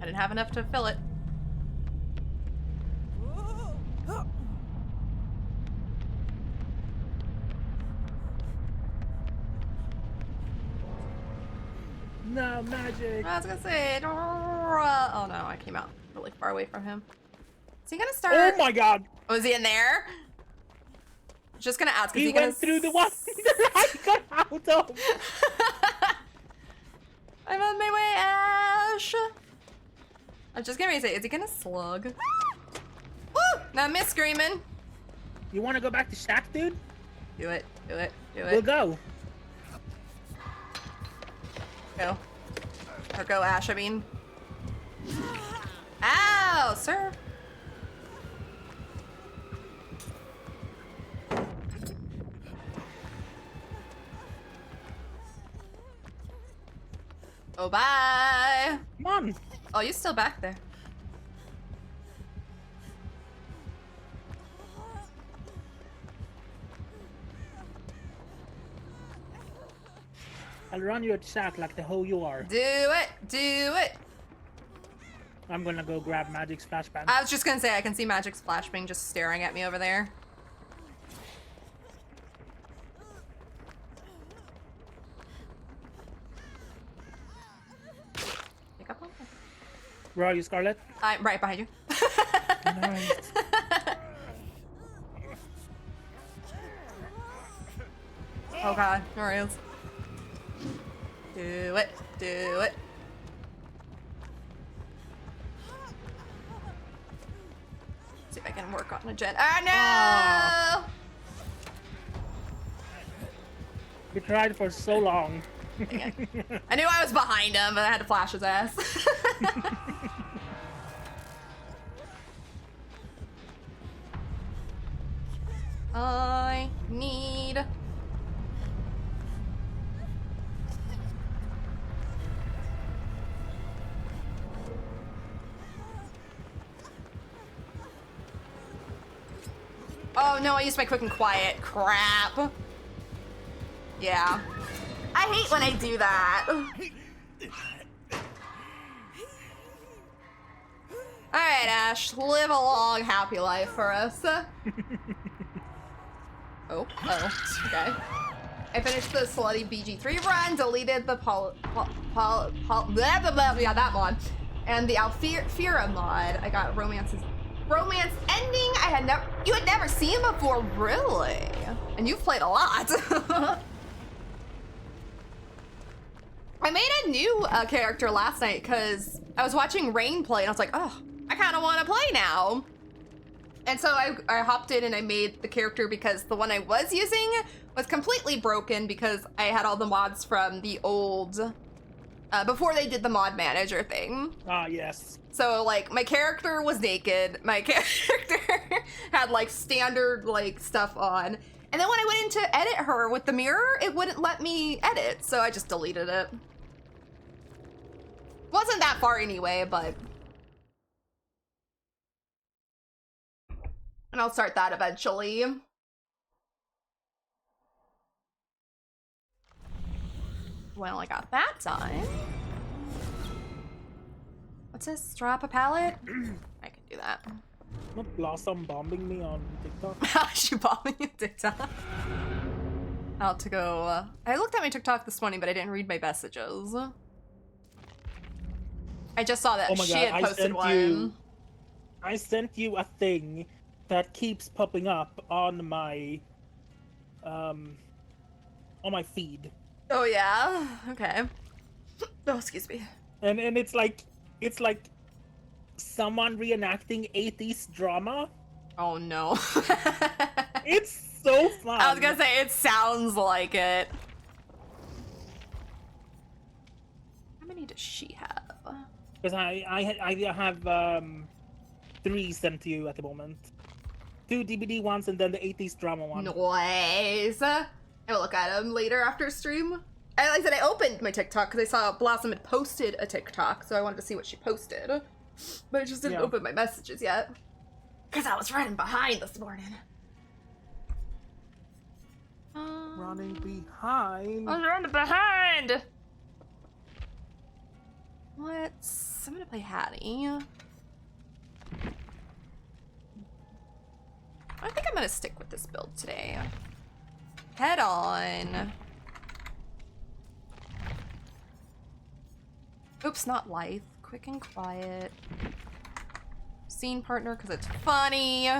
I didn't have enough to fill it. No, magic. I was gonna say, oh no, I came out really far away from him. Is he gonna start? Oh my god. Oh, is he in there? Just gonna ask. He went through the one I got out of. I'm on my way, Ash. I'm just gonna say, is he gonna slug? Woo! Now miss screaming. You wanna go back to Shack, dude? Do it. We'll go. Go. Or go, Ash, I mean. Ow, sir. Oh, bye. Come on. Oh, you're still back there. I'll run you at Shack like the hoe you are. Do it. I'm gonna go grab Magic's flashbang. I was just gonna say, I can see Magic's flashbang just staring at me over there. Pick up on me. Where are you, Scarlet? I'm right behind you. Nice. Oh god, there he is. Do it. See if I can work on a gen. Oh no! We tried for so long. I knew I was behind him, but I had to flash his ass. I need... Oh no, I used my quick and quiet. Crap. Yeah. I hate when I do that. Alright, Ash. Live a long, happy life for us. Oh, okay. I finished the Slutty BG3 run, deleted the yeah, that mod, and the Alfira mod. I got romance ending. You had never seen before, really? And you've played a lot. I made a new character last night because I was watching Rain play and I was like, oh, I kind of want to play now. And so I hopped in and I made the character because the one I was using was completely broken because I had all the mods from the old, before they did the mod manager thing. Ah, yes. So, like, my character was naked. My character had, like, standard, like, stuff on. And then when I went in to edit her with the mirror, it wouldn't let me edit. So I just deleted it. Wasn't that far anyway, but... And I'll start that eventually. Well, I got that done. What's this? Drop a pallet? I can do that. Not Blossom bombing me on TikTok. She bombing you on TikTok? Out to go. I looked at my TikTok this morning, but I didn't read my messages. I just saw that she had posted one. I sent you a thing that keeps popping up on my feed. Oh yeah? Okay. Oh, excuse me. And it's like someone reenacting 80s drama. Oh no. It's so fun. I was gonna say, it sounds like it. How many does she have? Because I have 3 sent to you at the moment. 2 DVD ones and then the 80s drama one. Nice. I will look at them later after stream. And like I said, I opened my TikTok because I saw Blossom had posted a TikTok, so I wanted to see what she posted. But I just didn't open my messages yet. Because I was running behind this morning. Running behind? I was running behind! I'm gonna play Hattie. I think I'm gonna stick with this build today. Head on. Oops, not life. Quick and quiet. Scene partner because it's funny.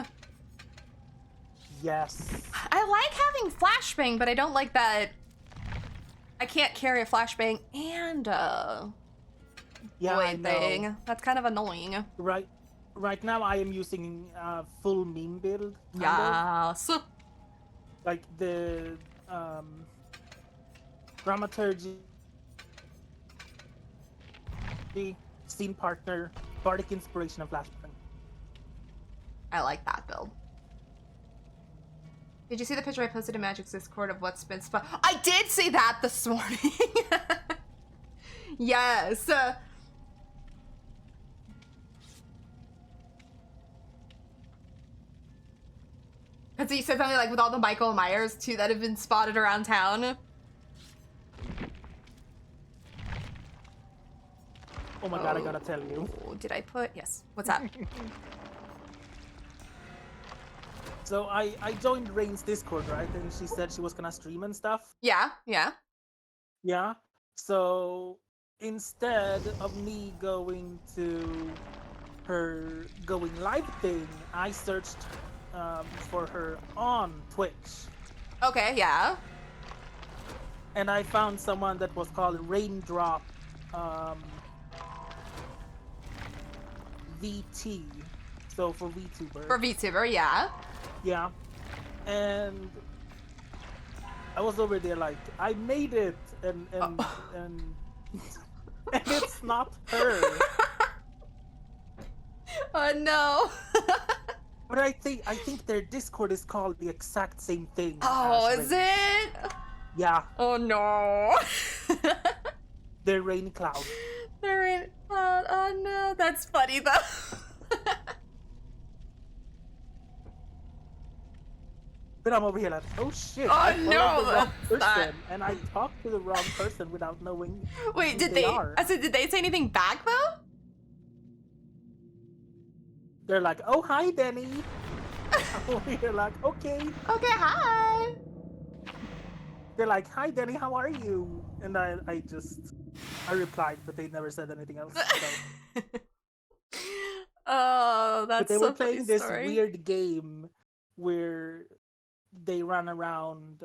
Yes. I like having flashbang, but I don't like that I can't carry a flashbang and void thing. That's kind of annoying. Right now I am using full meme build. Yes. Like the dramaturgy, scene partner, bardic inspiration, and flashbang. I like that build. Did you see the picture I posted in Magic's Discord of what's been spot? I did see that this morning. Yes. Because he said something like with all the Michael Myers too that have been spotted around town. Oh my god, I gotta tell you. Did I put? Yes. What's up? So I joined Rain's Discord, right? And she said she was gonna stream and stuff. Yeah. Yeah. So instead of me going to her going live thing, I searched for her on Twitch. Okay, yeah. And I found someone that was called Raindrop VT. So for VTuber. For VTuber, yeah. Yeah. And I was over there like, I made it, and and it's not her. Oh no. But I think their Discord is called the exact same thing. Oh, is it? Yeah. Oh no. They're Rain Cloud. They're Rain Cloud. Oh no, that's funny though. But I'm over here like, oh shit! Oh I no, the wrong person, and I talked to the wrong person without knowing. Wait, who they are. I said, did they say anything back though? they're like, "Oh, hi, Denny." We're like, "Okay." Okay, hi. They're like, "Hi, Denny, how are you?" And I replied, but they never said anything else. So. Oh, But that's they so were funny playing this story. weird game where they run around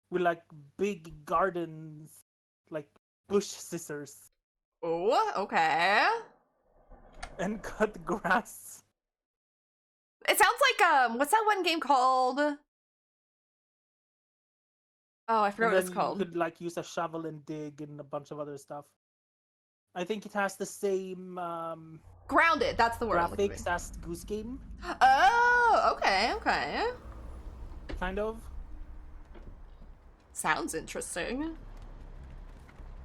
with like big gardens, like bush scissors, Oh, okay. and cut grass. It sounds like what's that one game called? Oh, I forgot And what it's then you called. could like use a shovel and dig and a bunch of other stuff. I think it has the same Grounded, that's the word I'm looking graphics for. as Goose Game, Oh, okay, okay. kind of. Sounds interesting.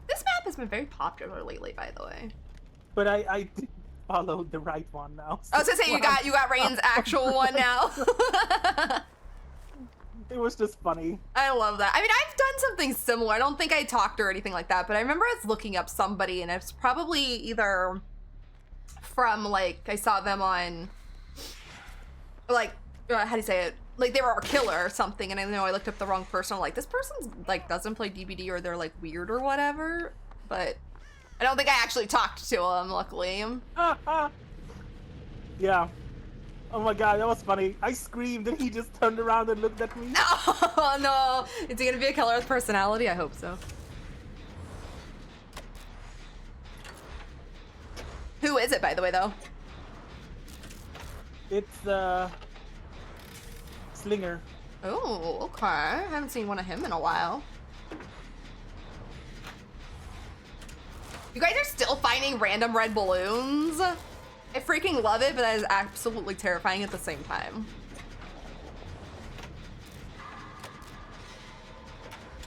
This map has been very popular lately, by the way. But I did follow the right one now. I was gonna say you got Rain's actual one now. It was just funny. I love that. I mean, I've done something similar. I don't think I talked or anything like that, but I remember I was looking up somebody, and it's probably either from like I saw them on like how do you say it? Like they were a killer or something, and I know I looked up the wrong person. I'm like, this person's like doesn't play DBD or they're like weird or whatever. But I don't think I actually talked to him. Luckily. Yeah. Oh my god, that was funny. I screamed and he just turned around and looked at me. Oh no! Is he gonna be a killer with personality? I hope so. Who is it, by the way, though? It's Slinger. Oh, okay. I haven't seen one of him in a while. You guys are still finding random red balloons? I freaking love it, but that is absolutely terrifying at the same time.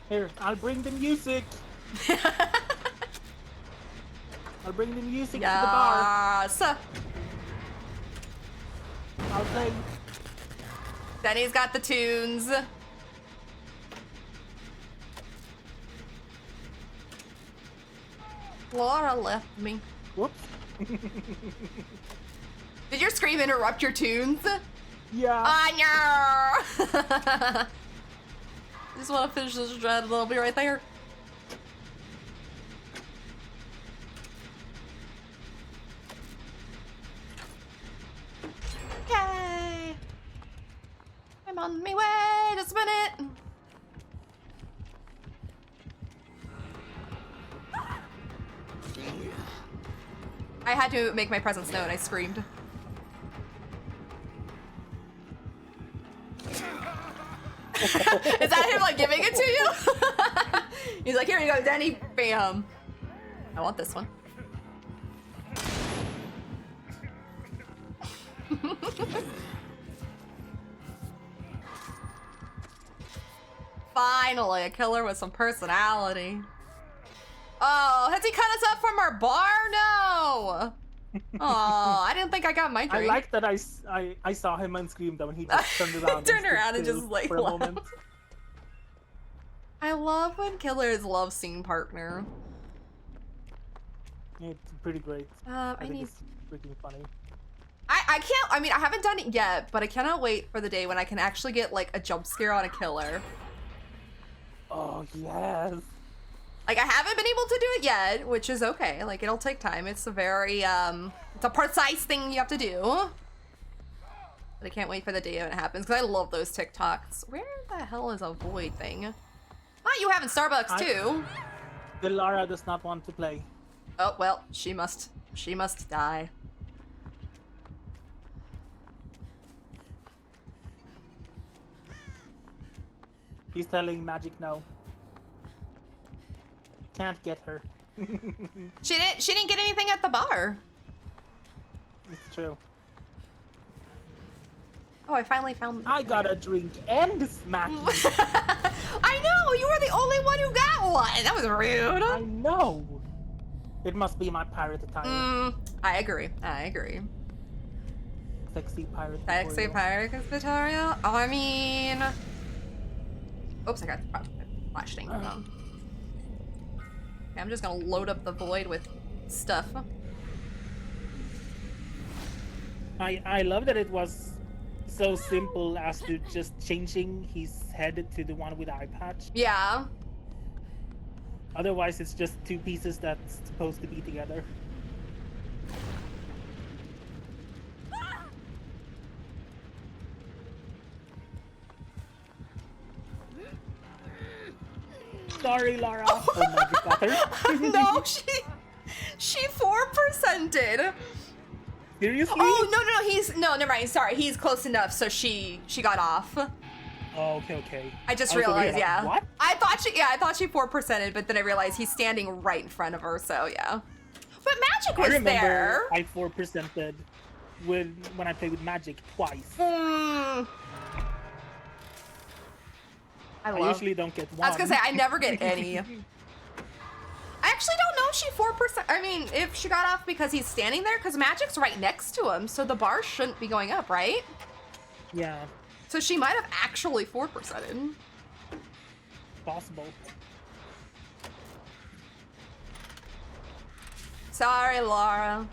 Here, I'll bring the music. I'll bring the music to the bar. Yes. I'll play. Denny's got the tunes. Laura left me. Whoops. Did your scream interrupt your tunes? Yeah. I know. Just want to finish this dread and I'll be right there. Okay. I'm on my way. Just a minute. I had to make my presence known. I screamed. Is that him like giving it to you? He's like, here you go, Denny. Bam. I want this one. Finally, a killer with some personality. Oh, has he cut us up from our bar? No. Oh, I didn't think I got my drink. I like that I saw him and screamed when he just turned around. Turned around and just like for a moment. I love when killers love scene partner. It's pretty great. I think need. it's freaking funny. I can't. I mean, I haven't done it yet, but I cannot wait for the day when I can actually get like a jump scare on a killer. Oh yes. Like, I haven't been able to do it yet, which is okay. Like, it'll take time. It's a very, it's a precise thing you have to do. But I can't wait for the day when it happens, because I love those TikToks. Where the hell is a void thing? Ah, you having Starbucks, too. The Lara does not want to play. Oh, well, she must die. He's telling Magic no. Can't get her. She didn't get anything at the bar. It's true. Oh, I finally found. I got a drink and smack you. I know, you were the only one who got one. That was rude. I know. It must be my pirate attire. I agree. I agree. Sexy pirate. Sexy pirate tutorial. Oh, I mean. Oops, I got the flash thing. Okay, I'm just gonna load up the void with stuff. I love that it was so simple as to just changing his head to the one with the eye patch. Yeah. Otherwise, it's just two pieces that's supposed to be together. Sorry, Laura. Oh, magic got her. No, she 4%ed. Seriously? Oh no, never mind. Sorry, he's close enough, so she got off. Oh, okay. I just was over realized, here like, yeah. what? I thought she 4%ed, but then I realized he's standing right in front of her, so yeah. But Magic was I remember there. I 4%ed when I played with Magic twice. I usually don't get one. I was gonna say I never get any. I actually don't know if she 4%. I mean, if she got off because he's standing there, because Magic's right next to him, so the bar shouldn't be going up, right? Yeah. So she might have actually 4%ed. Possible. Sorry, Laura.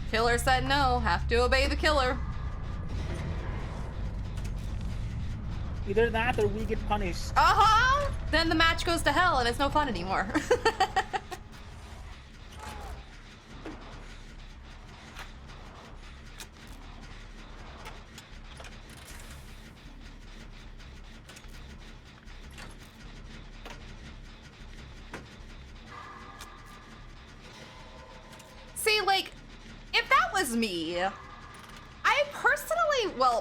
Killer said no. Have to obey the killer. Either that or we get punished. Uh-huh! Then the match goes to hell and it's no fun anymore. See, like, if that was me,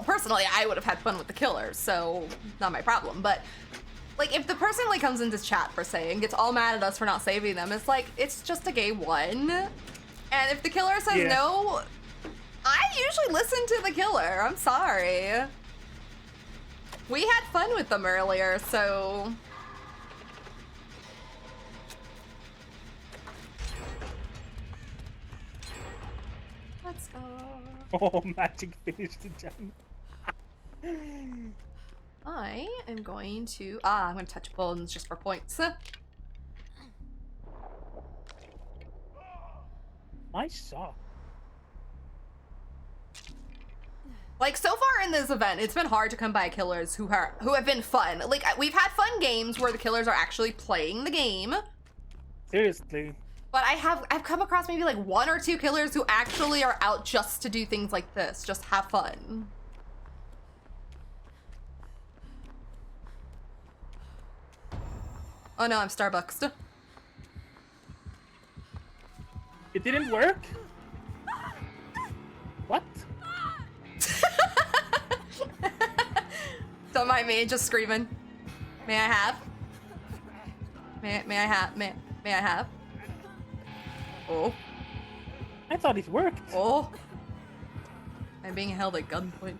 personally, I would have had fun with the killer, so not my problem. But, like, if the person, like, comes into chat, per se, and gets all mad at us for not saving them, it's like, it's just a game one. And if the killer says no, I usually listen to the killer. I'm sorry. We had fun with them earlier, so... Let's go. Oh, Magic finished the gem. I am going to... I'm going to touch bones just for points. Nice shot. Like, so far in this event, it's been hard to come by killers who have been fun. Like, we've had fun games where the killers are actually playing the game. Seriously. But I've come across maybe like 1 or 2 killers who actually are out just to do things like this, just have fun. Oh no, I'm Starbucksed. It didn't work? What? Don't mind me, just screaming. May I have? May I have? May I have? Oh. I thought it worked. Oh. I'm being held at gunpoint.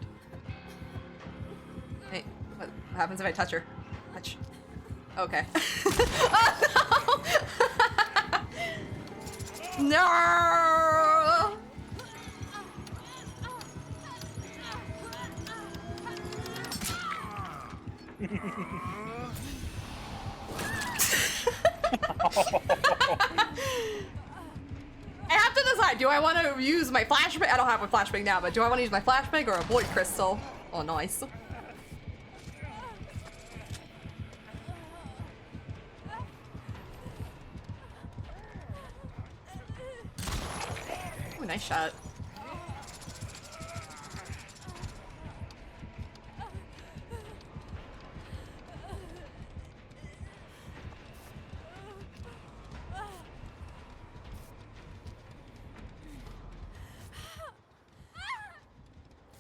Hey, what happens if I touch her? Touch. Okay. Oh no! No! I have to decide, do I want to use my flashbang? I don't have a flashbang now, but do I want to use my flashbang or a void crystal? Oh, nice. Ooh, nice shot.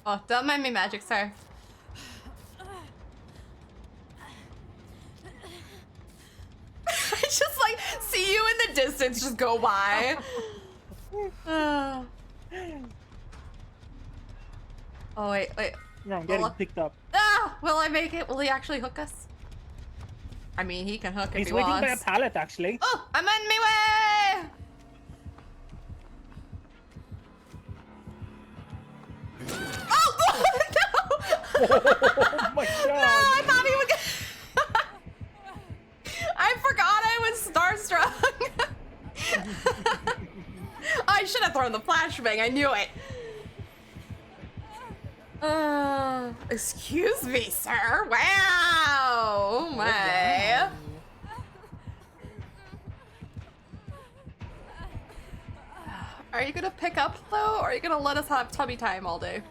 Oh, don't mind me, Magic, sir. I just like see you in the distance just go by. Oh wait. No, I'm getting picked up. Ah, will I make it? Will he actually hook us? I mean, he can hook if He's he waiting wants. by a pallet, actually. Oh, I'm on my way. Oh no! Oh my god! No, I thought he would get... I forgot I was starstruck. I should have thrown the flashbang. I knew it. Excuse me, sir. Wow. Oh my. Are you gonna pick up though, or are you gonna let us have tummy time all day?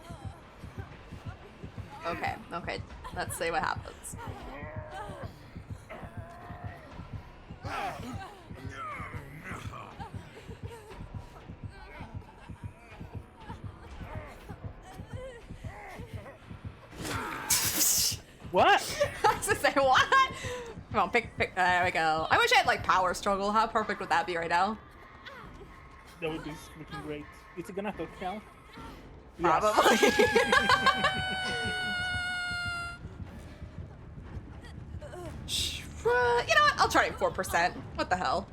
Okay, okay. Let's see what happens. What? I was gonna say, what? Come on, pick. There we go. I wish I had like power struggle. How perfect would that be right now? That would be freaking great. Is it gonna hook now? Probably. You know what? I'll try it 4%. What the hell?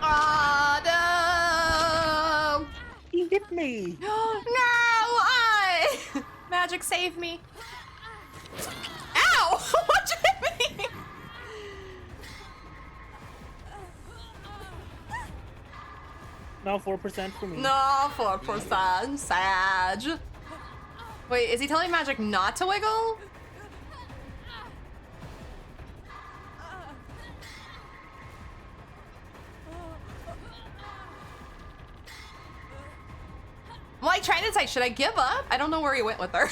Oh no! He hit me! No! I! Magic, save me! Ow! What'd you hit me? Now 4% for me. No, 4%. Sag. Wait, is he telling Magic not to wiggle? I'm like trying to decide, should I give up? I don't know where he went with her.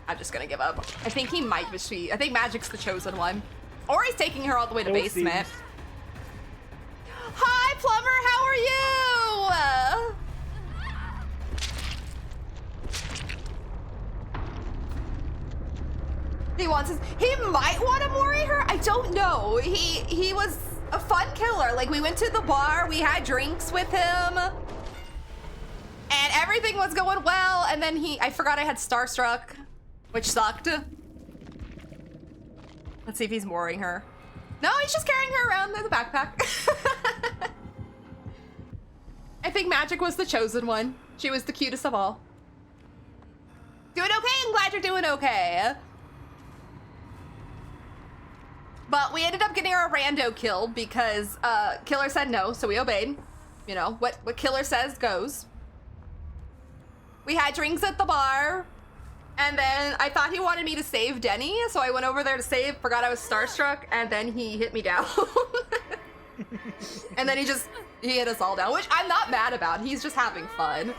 I'm just gonna give up. I think he might be. I think Magic's the chosen one. Or he's taking her all the way to basement. Hi, Plumber, how are you? He wants his, he might want to worry her. I don't know. He was a fun killer. Like, we went to the bar, we had drinks with him, and everything was going well. And then I forgot I had Starstruck, which sucked. Let's see if he's mooring her. No, he's just carrying her around in the backpack. I think Magic was the chosen one. She was the cutest of all. Doing okay? I'm glad you're doing okay. But we ended up getting our rando killed because Killer said no, so we obeyed. You know, what Killer says goes. We had drinks at the bar. And then I thought he wanted me to save Denny, so I went over there to save, forgot I was starstruck, and then he hit me down. And then he hit us all down, which I'm not mad about. He's just having fun.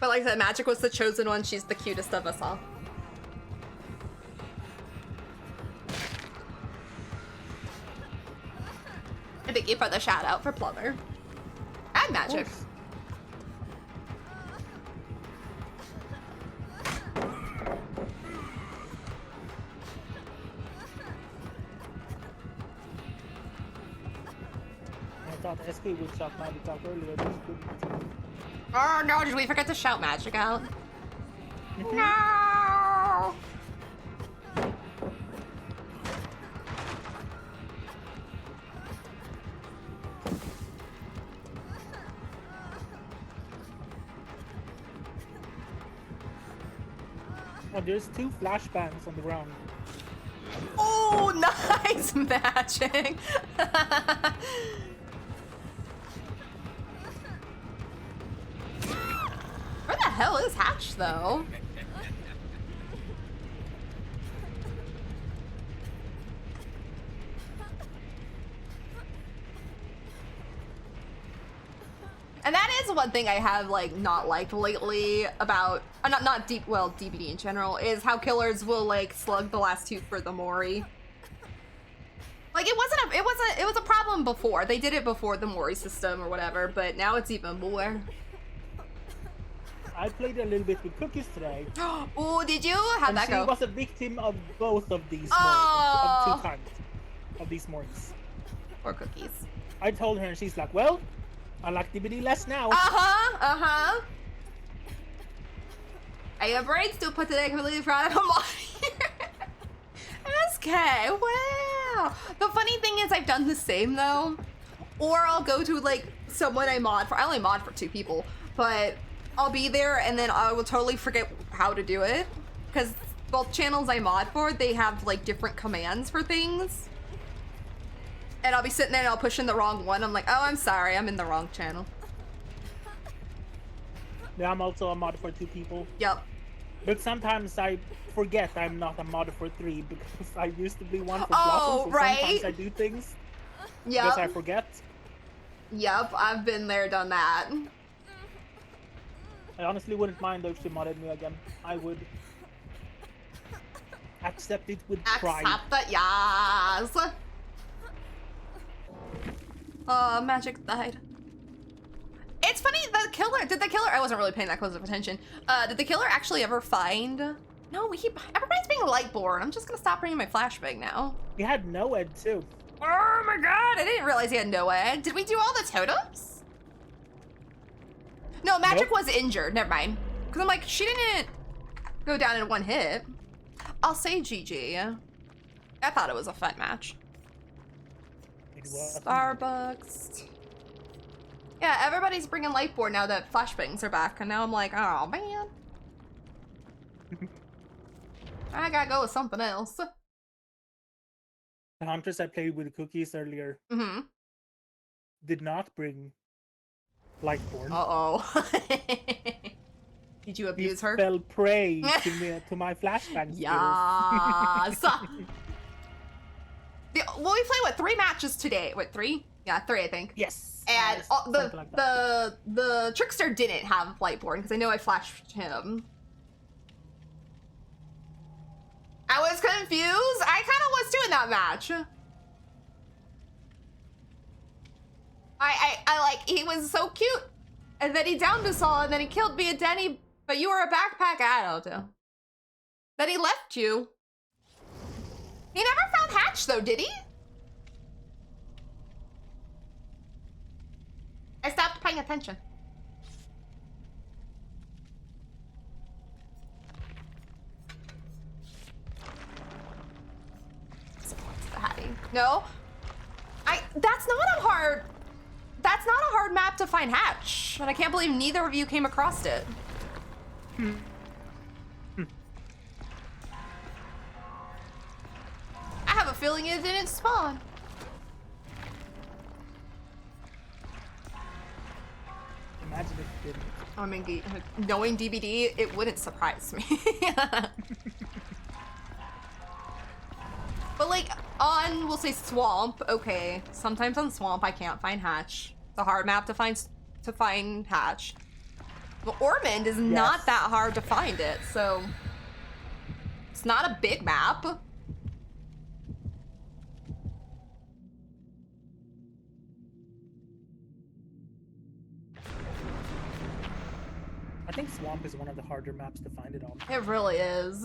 But like I said, Magic was the chosen one. She's the cutest of us all. And thank you for the shout out for Plumber. And Magic. I thought SK would shout Magic out earlier. Oh no, did we forget to shout Magic out? No! Oh, there's 2 flashbangs on the ground. Oh, nice Magic! Where the hell is Hatch, though? And that is one thing I have, like, not liked lately about, not DBD in general, is how killers will, like, slug the last 2 for the Mori. Like, it was a problem before. They did it before the Mori system or whatever, but now it's even more. I played a little bit with Cookies today. Oh, did you? How'd that go? She was a victim of both of these Oh. Mornings. Of 2 times. Of these mornings. Or Cookies. I told her and she's like, well, I like DBD less now. Uh-huh. I have brains to put today, completely proud of them. SK, wow. The funny thing is I've done the same though. Or I'll go to like someone I mod for. I only mod for 2 people, but I'll be there and then I will totally forget how to do it. Because both channels I mod for, they have like different commands for things. And I'll be sitting there and I'll push in the wrong one. I'm like, oh, I'm sorry, I'm in the wrong channel. Yeah, I'm also a mod for 2 people. Yep. But sometimes I forget I'm not a mod for 3 because I used to be one for Oh, Blossom, so right. sometimes I do things Yep. because I forget. Yep, I've been there, done that. I honestly wouldn't mind if she modded me again. I would accept it with pride. Accept it, yes. Magic died. It's funny, did the killer, I wasn't really paying that close of attention. Did the killer actually ever find? No, everybody's being Lightborn. I'm just gonna stop bringing my flashbang now. He had no ed too. Oh my god, I didn't realize he had no egg. Did we do all the totems? No, Magic was injured, never mind. Cause I'm like, she didn't go down in one hit. I'll say GG. I thought it was a fun match. It was. Starbucks. Yeah, everybody's bringing Lightboard now that flashbangs are back, and now I'm like, oh man. I gotta go with something else. The hunters I played with cookies earlier did not bring Lightborn. Uh-oh. Did you abuse her? Fell prey to my flashbang skills. Yes. Well, we played, what, 3 matches today? What, 3? Yeah, 3, I think. Yes. And something like that. the Trickster didn't have Lightborn, because I know I flashed him. I was confused. I kind of was too in that match. I like, he was so cute. And then he downed us all, and then he killed me and Denny, but you were a backpack. I don't know. Then he left you. He never found Hatch, though, did he? I stopped paying attention. No, that's not a hard map to find Hatch, and I can't believe neither of you came across it. I have a feeling it didn't spawn. Imagine if it didn't. I mean, knowing DBD, it wouldn't surprise me. But like on, we'll say Swamp, okay. Sometimes on Swamp I can't find Hatch. It's a hard map to find Hatch. But Ormond is not that hard to find it, so it's not a big map. I think Swamp is one of the harder maps to find it on. It really is.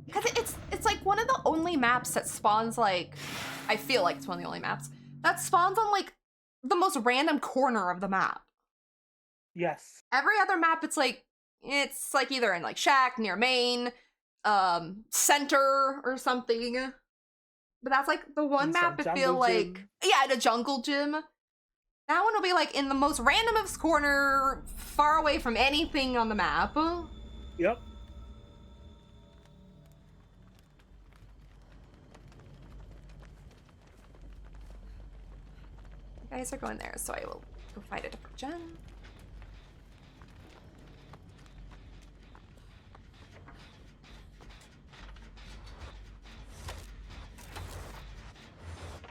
Because it's like one of the only maps that spawns like, I feel like it's one of the only maps that spawns on like the most random corner of the map. Yes. Every other map it's like either in like Shack, near main, center or something. But that's like the one map I feel like, yeah, in a jungle gym. That one will be like in the most randomest corner, far away from anything on the map. Yep. You guys are going there, so I will go find a different gem.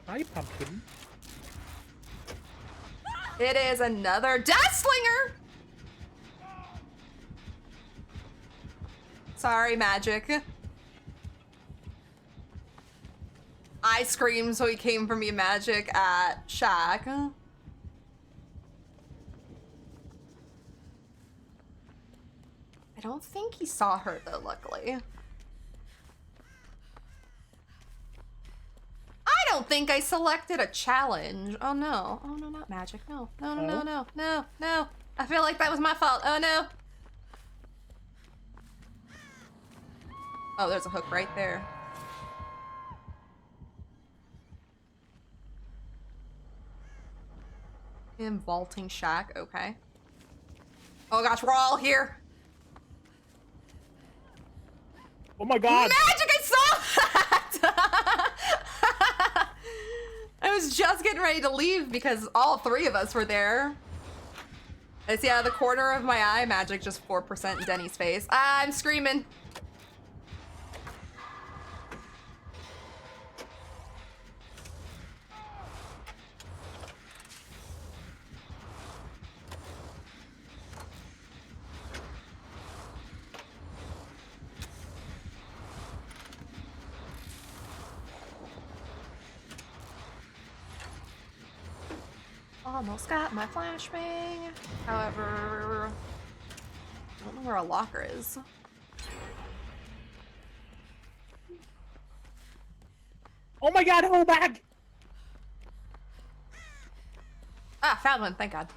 Hi, pumpkin. It is another Death Slinger! Sorry, Magic. I screamed, so he came for me, Magic, at Shack. I don't think he saw her, though, luckily. I don't think I selected a challenge. Oh, no. Oh, no, not Magic. No. No, no, no, no, no, no. I feel like that was my fault. Oh, no. Oh, there's a hook right there. In vaulting Shack, okay. Oh gosh, we're all here. Oh my god! Magic, I saw that! I was just getting ready to leave because all three of us were there. I see out of the corner of my eye, Magic just 4% in Denny's face. I'm screaming. Almost got my flashbang. However, I don't know where a locker is. Oh my god, hold back! Ah, found one, thank God.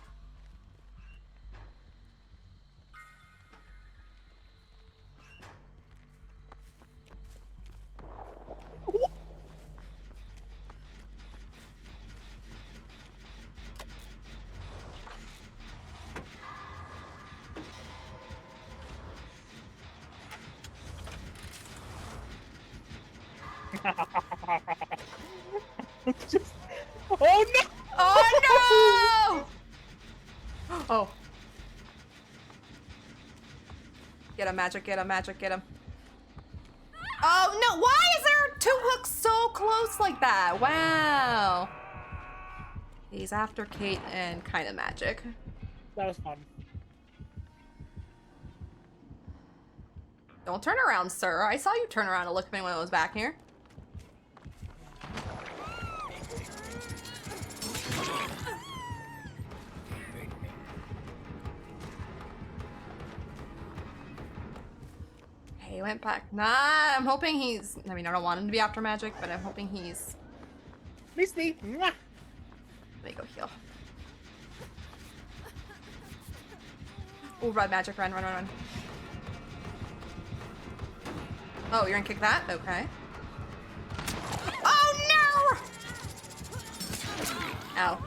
Just... Oh no! Oh no! Oh. Get him, Magic, get him, Magic, get him. Oh no, why is there two hooks so close like that? Wow. He's after Kate and kind of Magic. That was fun. Don't turn around, sir. I saw you turn around and look at me when I was back here. He went back. Nah, I'm hoping he's... I mean, I don't want him to be after Magic, but I'm hoping he's... Miss me. Mwah. Let me go heal. Oh, run, Magic, run, run, run, run. Oh, you're gonna kick that? Okay. Oh, no! Ow.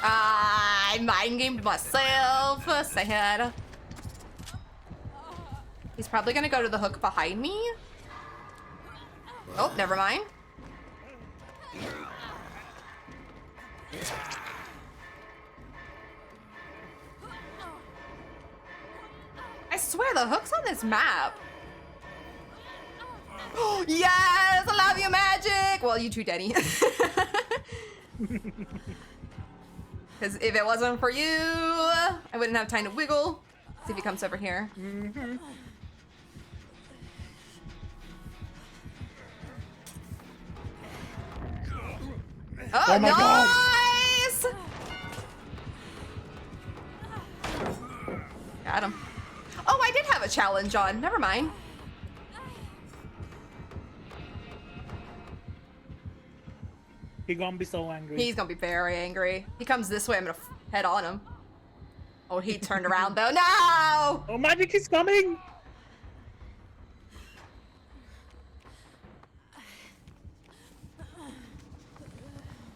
Ah! I mind-gamed myself. Sad. He's probably gonna go to the hook behind me. Oh, never mind. I swear the hook's on this map. Oh, yes! I love you, Magic! Well, you too, Denny. Because if it wasn't for you, I wouldn't have time to wiggle. See if he comes over here. Mm-hmm. Oh, my nice! Got him. Oh, I did have a challenge on. Never mind. He gonna be so angry. He's gonna be very angry. He comes this way, I'm gonna head on him. Oh, he turned around though. No! Oh, Magic is coming!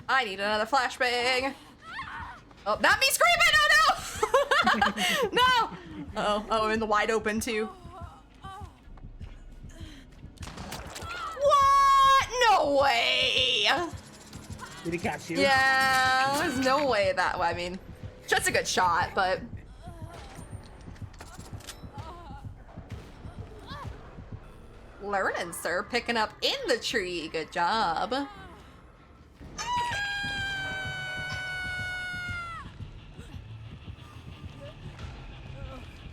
I need another flashbang. Oh, not me screaming! Oh no! No! Uh-oh. Oh, I'm in the wide open too. What? No way! Did he catch you? Yeah, there's no way that way. I mean, just a good shot, but... Learning, sir. Picking up in the tree. Good job.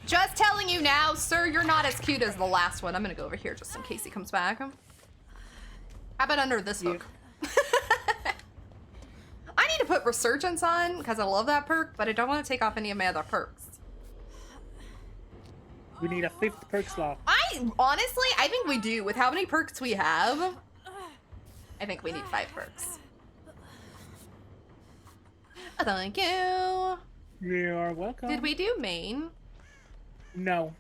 Just telling you now, sir, you're not as cute as the last one. I'm gonna go over here just in case he comes back. How about under this hook? I need to put Resurgence on because I love that perk, but I don't want to take off any of my other perks. We need a 5th perk slot. Honestly, I think we do. With how many perks we have, I think we need 5 perks. Thank you. You are welcome. Did we do main? No.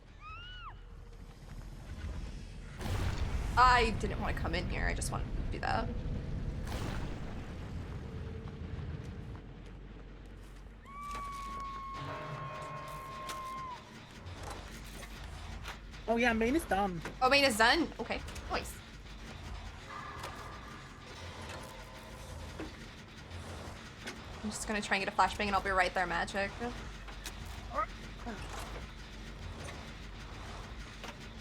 I didn't want to come in here. I just wanted to do that. Oh yeah, main is done. Oh, main is done? Okay, nice. I'm just gonna try and get a flashbang and I'll be right there, Magic.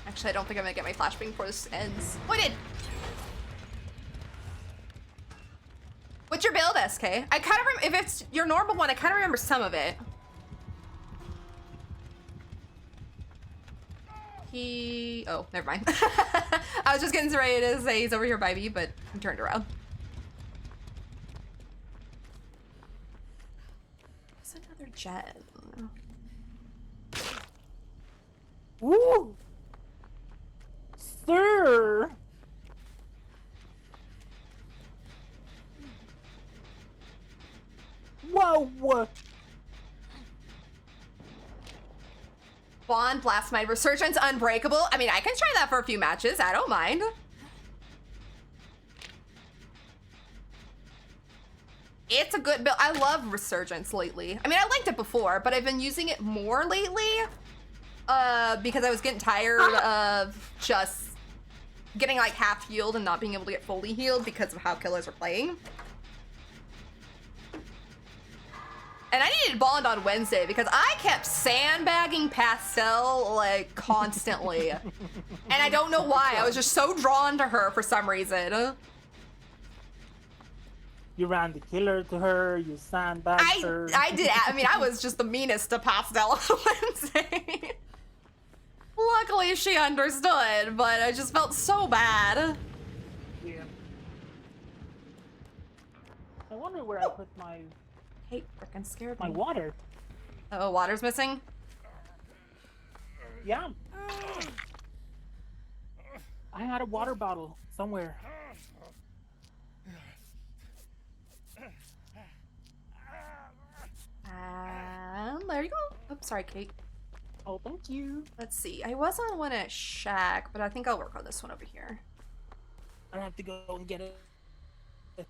Actually, I don't think I'm gonna get my flashbang before this ends. Oh, I did! What's your build, SK? I kind of remember, if it's your normal one, I kind of remember some of it. Oh, never mind. I was just getting ready to say he's over here by me, but I turned around. What's another jet? Woo! Sir! Whoa! Bond, Blastmide, Resurgence, Unbreakable. I mean, I can try that for a few matches. I don't mind. It's a good build. I love Resurgence lately. I mean, I liked it before, but I've been using it more lately because I was getting tired of just getting like half healed and not being able to get fully healed because of how killers are playing. And I needed Bond on Wednesday because I kept sandbagging Pastel like constantly. And I don't know why. I was just so drawn to her for some reason. You ran the killer to her, you sandbagged her. I did. I mean, I was just the meanest to Pastel on Wednesday. Luckily, she understood, but I just felt so bad. Yeah. I wonder where I put my... Hey, frickin' scared my me. water. Oh, water's missing? Yeah. I had a water bottle somewhere. There you go. Oops, sorry, Kate. Oh, thank you. Let's see. I was on one at Shack, but I think I'll work on this one over here. I don't have to go and get it. We'll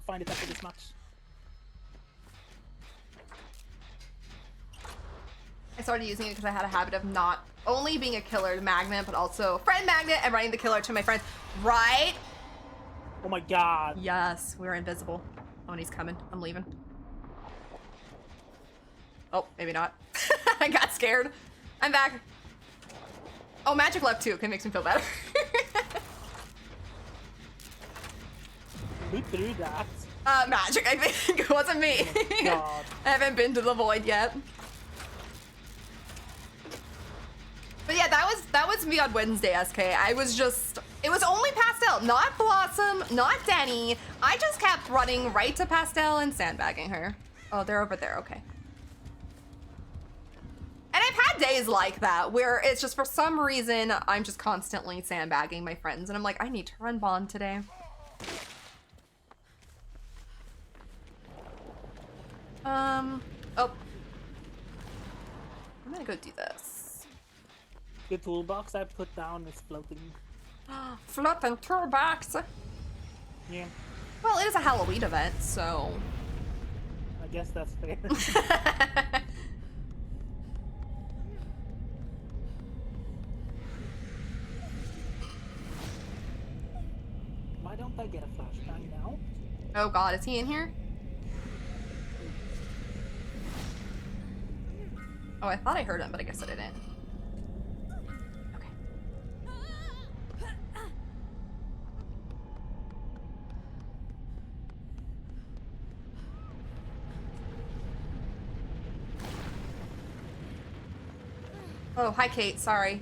find it after this match. I started using it because I had a habit of not only being a killer magnet, but also friend magnet and running the killer to my friends. Right? Oh my god. Yes, we were invisible. Oh, and he's coming. I'm leaving. Oh, maybe not. I got scared. I'm back. Oh, Magic left too. Okay, makes me feel better. Who threw that? Magic, I think. It wasn't me. Oh god. I haven't been to the void yet. But yeah, that was me on Wednesday, SK. I was just, it was only Pastel, not Blossom, not Denny. I just kept running right to Pastel and sandbagging her. Oh, they're over there, okay. And I've had days like that where it's just for some reason, I'm just constantly sandbagging my friends and I'm like, I need to run Bond today. Oh. I'm gonna go do this. The toolbox I put down is floating. Floating toolbox. Yeah. Well, it is a Halloween event, so. I guess that's fair. Why don't I get a flashbang now? Oh god, is he in here? Oh, I thought I heard him, but I guess I didn't. Okay. Oh, hi Kate, sorry.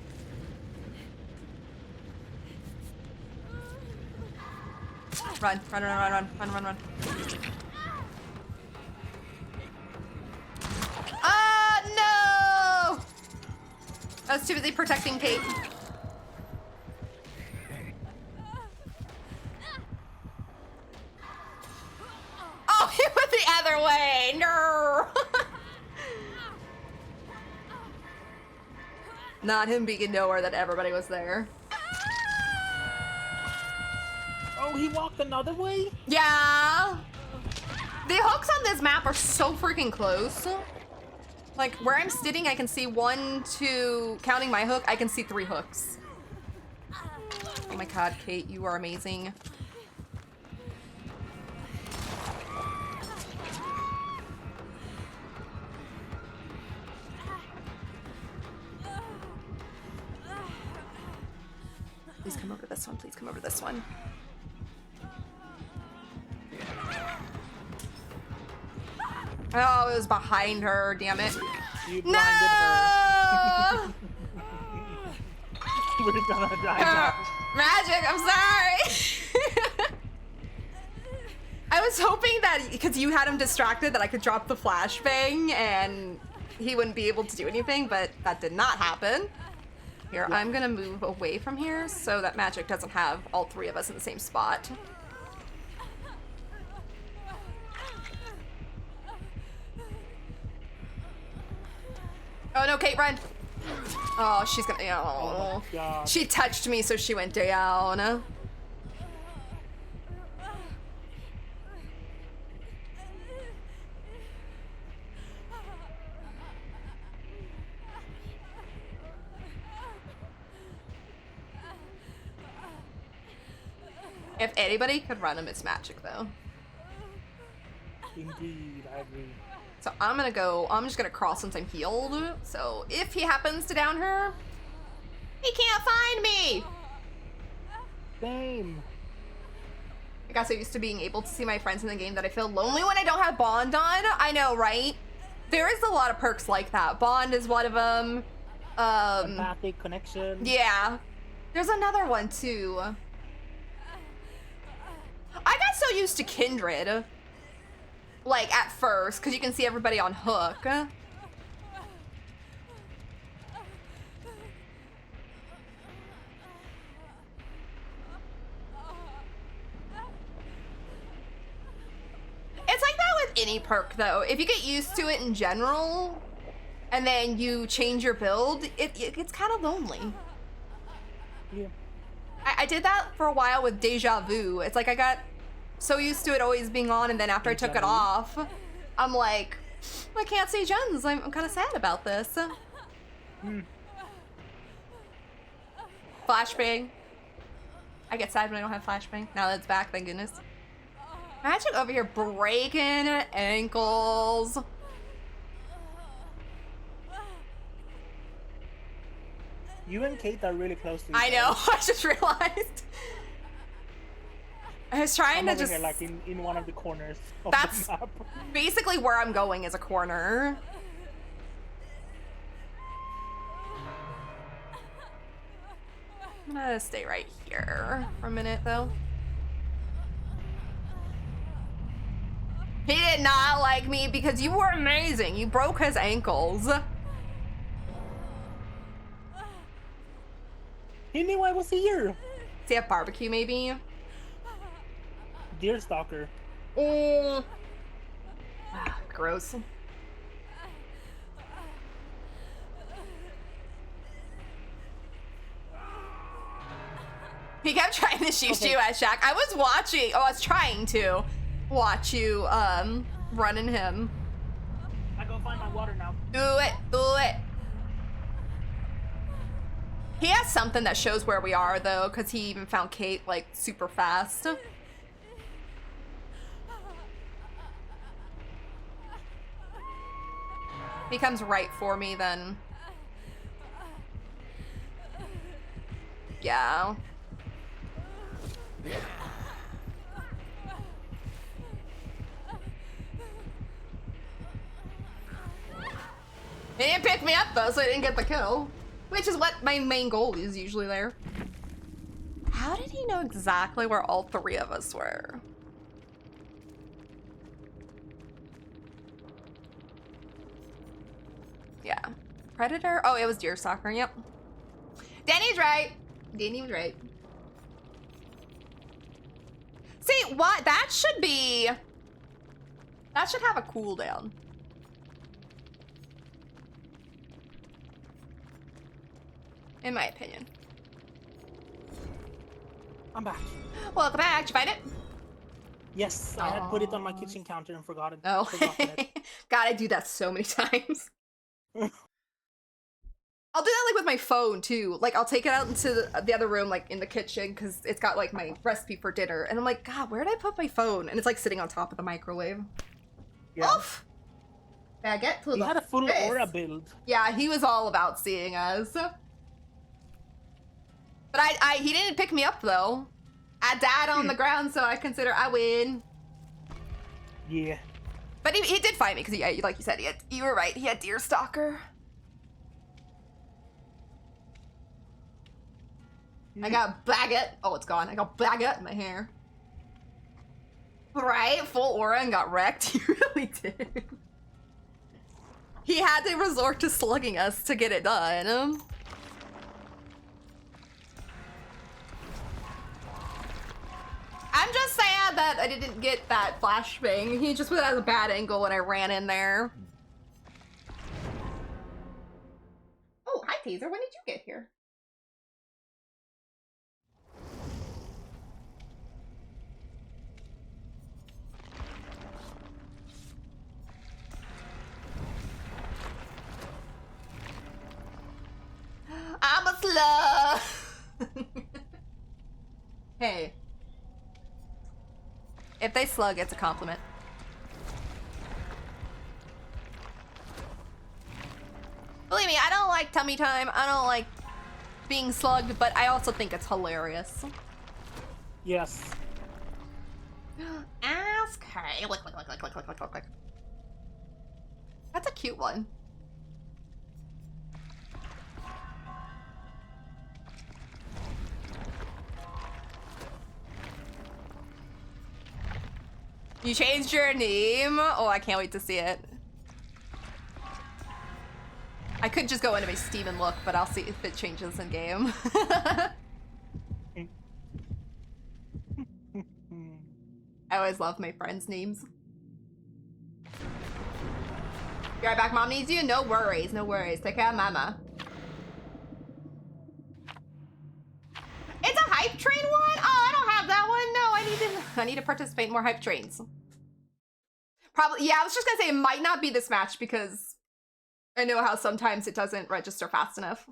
Run, run, run, run, run, run, run, run. No! I was too busy protecting Kate. Oh, he went the other way! No! Not him being nowhere that everybody was there. Oh, he walked another way? Yeah. The hooks on this map are so freaking close. Like, where I'm sitting, I can see 1, 2, counting my hook, I can see 3 hooks. Oh my god, Kate, you are amazing. Please come over this one, please come over this one. Oh, it was behind her, damn it. You blinded No! We're gonna die now. Magic, I'm sorry. I was hoping that, because you had him distracted, that I could drop the flashbang and he wouldn't be able to do anything, but that did not happen. Here, I'm gonna move away from here so that Magic doesn't have all 3 of us in the same spot. Oh no, Kate, run! Oh, she's gonna. Oh, God. she touched me, so she went down. If anybody could run him, it's Magic, though. Indeed, I agree. So I'm just gonna cross since I'm healed. So if he happens to down her, he can't find me! Same. I got so used to being able to see my friends in the game that I feel lonely when I don't have Bond on. I know, right? There is a lot of perks like that. Bond is one of them. Empathic connection. Yeah. There's another one, too. I got so used to Kindred. Like, at first, because you can see everybody on hook. It's like that with any perk, though. If you get used to it in general, and then you change your build, it gets kind of lonely. Yeah. I did that for a while with Deja Vu. It's like I got so used to it always being on, and then after I took it off, I'm like, I can't see gens. I'm kind of sad about this. Flashbang. I get sad when I don't have flashbang. Now that it's back, thank goodness. Magic over here breaking ankles. You and Kate are really close to each I other. know. I just realized. I was trying I'm to over just. here, like in one of the corners of That's the map. basically where I'm going, is a corner. I'm gonna stay right here for a minute, though. He did not like me because you were amazing. You broke his ankles. He knew I was here. Does he have barbecue, maybe? Deer stalker. Oh. Gross. He kept trying to shoot you at Shaq. I was trying to watch you, running him. I go find my water now. Do it. He has something that shows where we are, though, because he even found Kate, like, super fast. He comes right for me, then. Yeah. He didn't pick me up, though, so I didn't get the kill. Which is what my main goal is usually there. How did he know exactly where all 3 of us were? Yeah. Predator? Oh, it was Deerstalker, yep. Danny's right. Danny was right. See, what? That should be... That should have a cooldown. In my opinion. I'm back. Welcome back. Did you find it? Yes, I had put it on my kitchen counter and forgot it. Oh. Forgotten it. God, I do that so many times. I'll do that like with my phone too. Like I'll take it out into the other room, like in the kitchen, because it's got like my recipe for dinner. And I'm like, God, where did I put my phone? And it's like sitting on top of the microwave. Yeah. Oof! Baguette to He the had a full face. aura build. Yeah, he was all about seeing us. But he didn't pick me up though. I died on the ground, so I consider I win. Yeah. But he did fight me because he, like you said, you were right. He had Deer Stalker. I got baguette. Oh, it's gone. I got baguette in my hair. Right? Full aura and got wrecked. He really did. He had to resort to slugging us to get it done. I'm just sad that I didn't get that flashbang. He just was at a bad angle when I ran in there. Oh, hi, Taser. When did you get here? I'm a slug. Hey. If they slug, it's a compliment. Believe me, I don't like tummy time. I don't like being slugged, but I also think it's hilarious. Yes. Ask her. Look. That's a cute one. You changed your name? Oh, I can't wait to see it. I could just go into my Steam and look, but I'll see if it changes in game. I always love my friends' names. Be right back, Mom needs you? No worries, no worries. Take care of Mama. It's a hype train one? Oh, I don't have that one. No, I need to participate in more hype trains. Probably, yeah, I was just gonna say it might not be this match because I know how sometimes it doesn't register fast enough.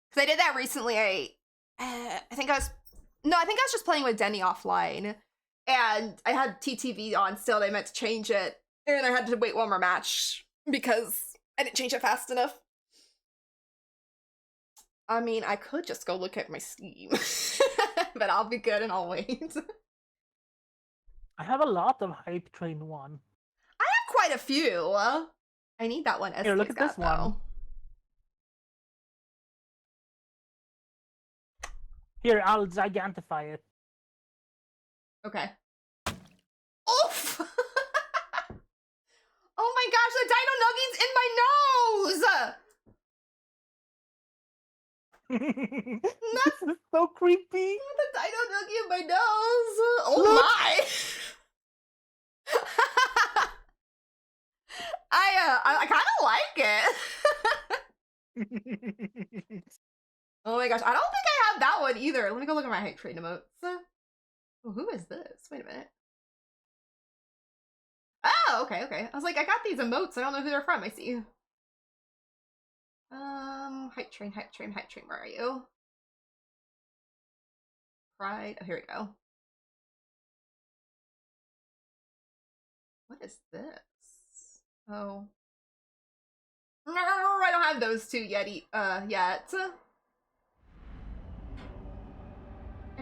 Because I did that recently. I think I was just playing with Denny offline, and I had TTV on still. And I meant to change it, and I had to wait one more match because I didn't change it fast enough. I mean, I could just go look at my Steam, but I'll be good and I'll wait. I have a lot of Hype Train 1. I have quite a few. I need that one. Here, look at this one. Here, I'll gigantify it. Okay. Oof! Oh my gosh, the Dino Nuggies in my nose! This is so creepy. The Dino Nuggie in my nose! Oh Look. my! I kind of like it. Oh my gosh, I don't think I have that one either. Let me go look at my hype train emotes. Oh, who is this? Wait a minute. Oh, okay. I was like, I got these emotes. I don't know who they're from. I see. Hype train, where are you? Pride. Oh, here we go. What is this? Oh. No, I don't have those two yet. I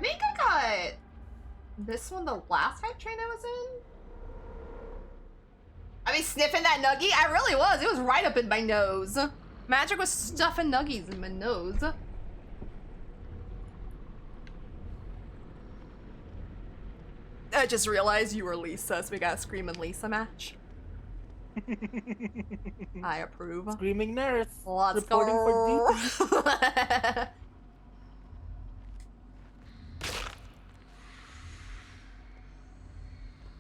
think I got this one the last hype train I was in. I mean, sniffing that nuggie? I really was. It was right up in my nose. Magic was stuffing nuggies in my nose. I just realized you were Lisa, so we got a Screamin' Lisa match. I approve. Screaming nurse. Let's reporting go. for duty.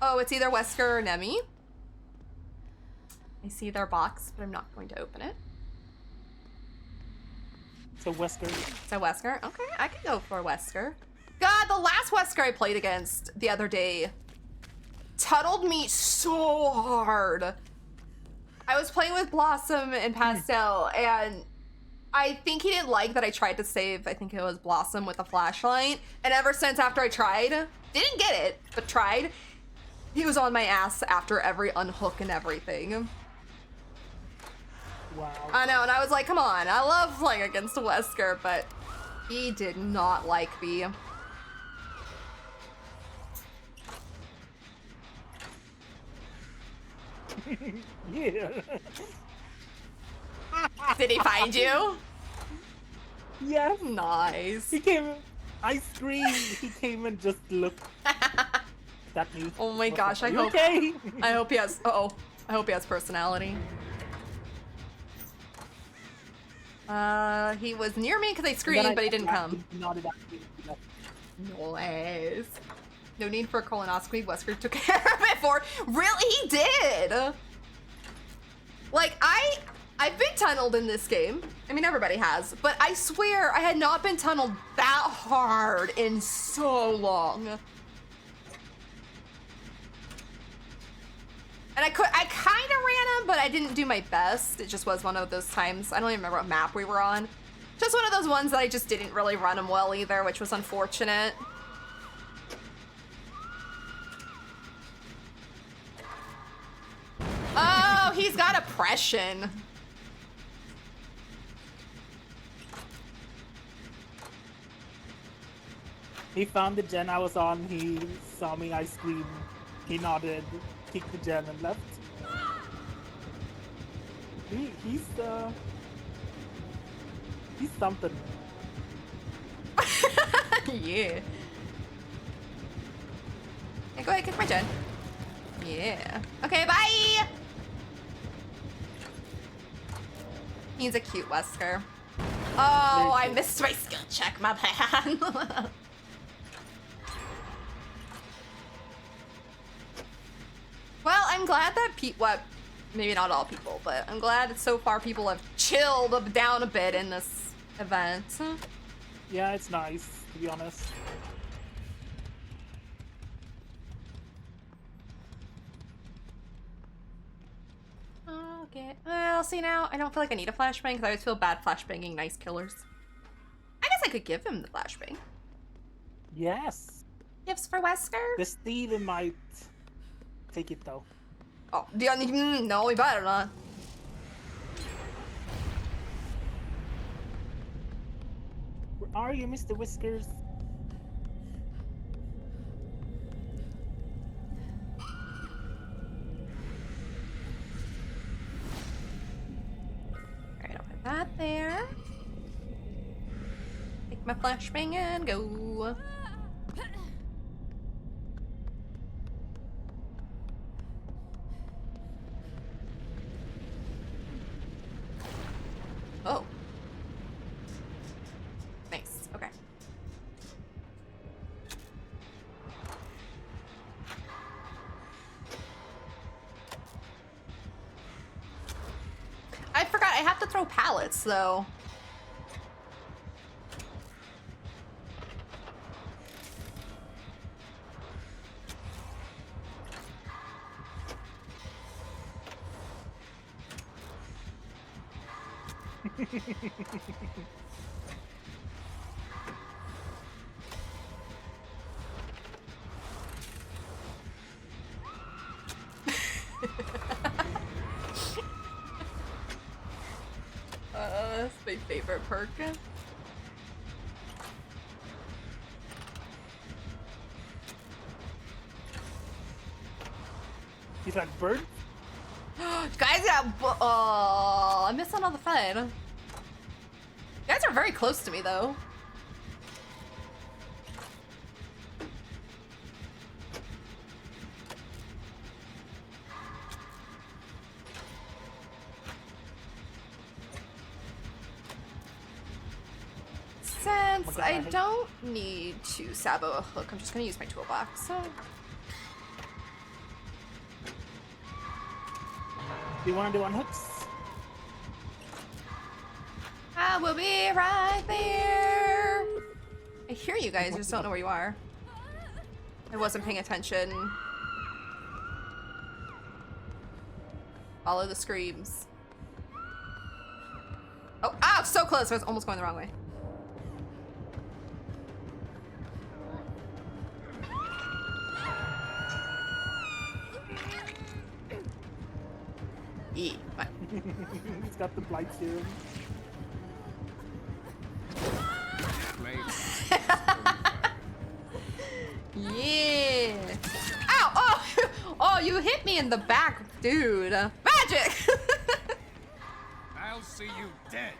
Oh, it's either Wesker or Nemi. I see their box, but I'm not going to open it. So Wesker. So Wesker? Okay, I can go for Wesker. God, the last Wesker I played against the other day tunneled me so hard. I was playing with Blossom and Pastel, and I think he didn't like that I tried to save, I think it was Blossom with a flashlight. And ever since after I tried, didn't get it, but tried, he was on my ass after every unhook and everything. Wow. I know, and I was like, come on, I love playing against Wesker, but he did not like me. Yeah. Did he find you? Yes. Nice. He came. I screamed. He came and just looked at me. Oh my gosh, I hope. Okay. I hope he has, uh-oh. I hope he has personality. He was near me because I screamed, but he didn't come. Nodded at me. Nice. No need for a colonoscopy. Wesker took care of it for. Really, he did. Like I've been tunneled in this game. I mean, everybody has, but I swear I had not been tunneled that hard in so long. And I kind of ran him, but I didn't do my best. It just was one of those times. I don't even remember what map we were on. Just one of those ones that I just didn't really run him well either, which was unfortunate. Oh, he's got oppression. He found the gen I was on. He saw me. I screamed. He nodded, kicked the gen, and left. He's something. Yeah. Yeah, go ahead, kick my gen. Yeah. Okay, bye! He's a cute Wesker. Oh, I missed my skill check, my bad. Well, I'm glad that maybe not all people, but I'm glad that so far people have chilled down a bit in this event. Yeah, it's nice, to be honest. Okay. Well, see now, I don't feel like I need a flashbang because I always feel bad flashbanging nice killers. I guess I could give him the flashbang. Yes. Gifts for Wesker? The Steven might take it though. Oh, no, we better not. Where are you, Mr. Whiskers? Alright, I'll put that there. Take my flashbang and go. Oh. Nice. Okay. I forgot I have to throw pallets though. That's my favorite perk. He's like, bird? Guys got. Oh, I missed on all the fun. You guys are very close to me though. Since I don't need to sabo a hook, I'm just gonna use my toolbox. Do you want to do unhooks? I will be right there. I hear you guys, I just don't know where you are. I wasn't paying attention. Follow the screams. Oh, ah, so close. I was almost going the wrong way. E. He's got the blight serum. Yeah. Ow! Oh! Oh, you hit me in the back, dude. Magic! I'll see you dead.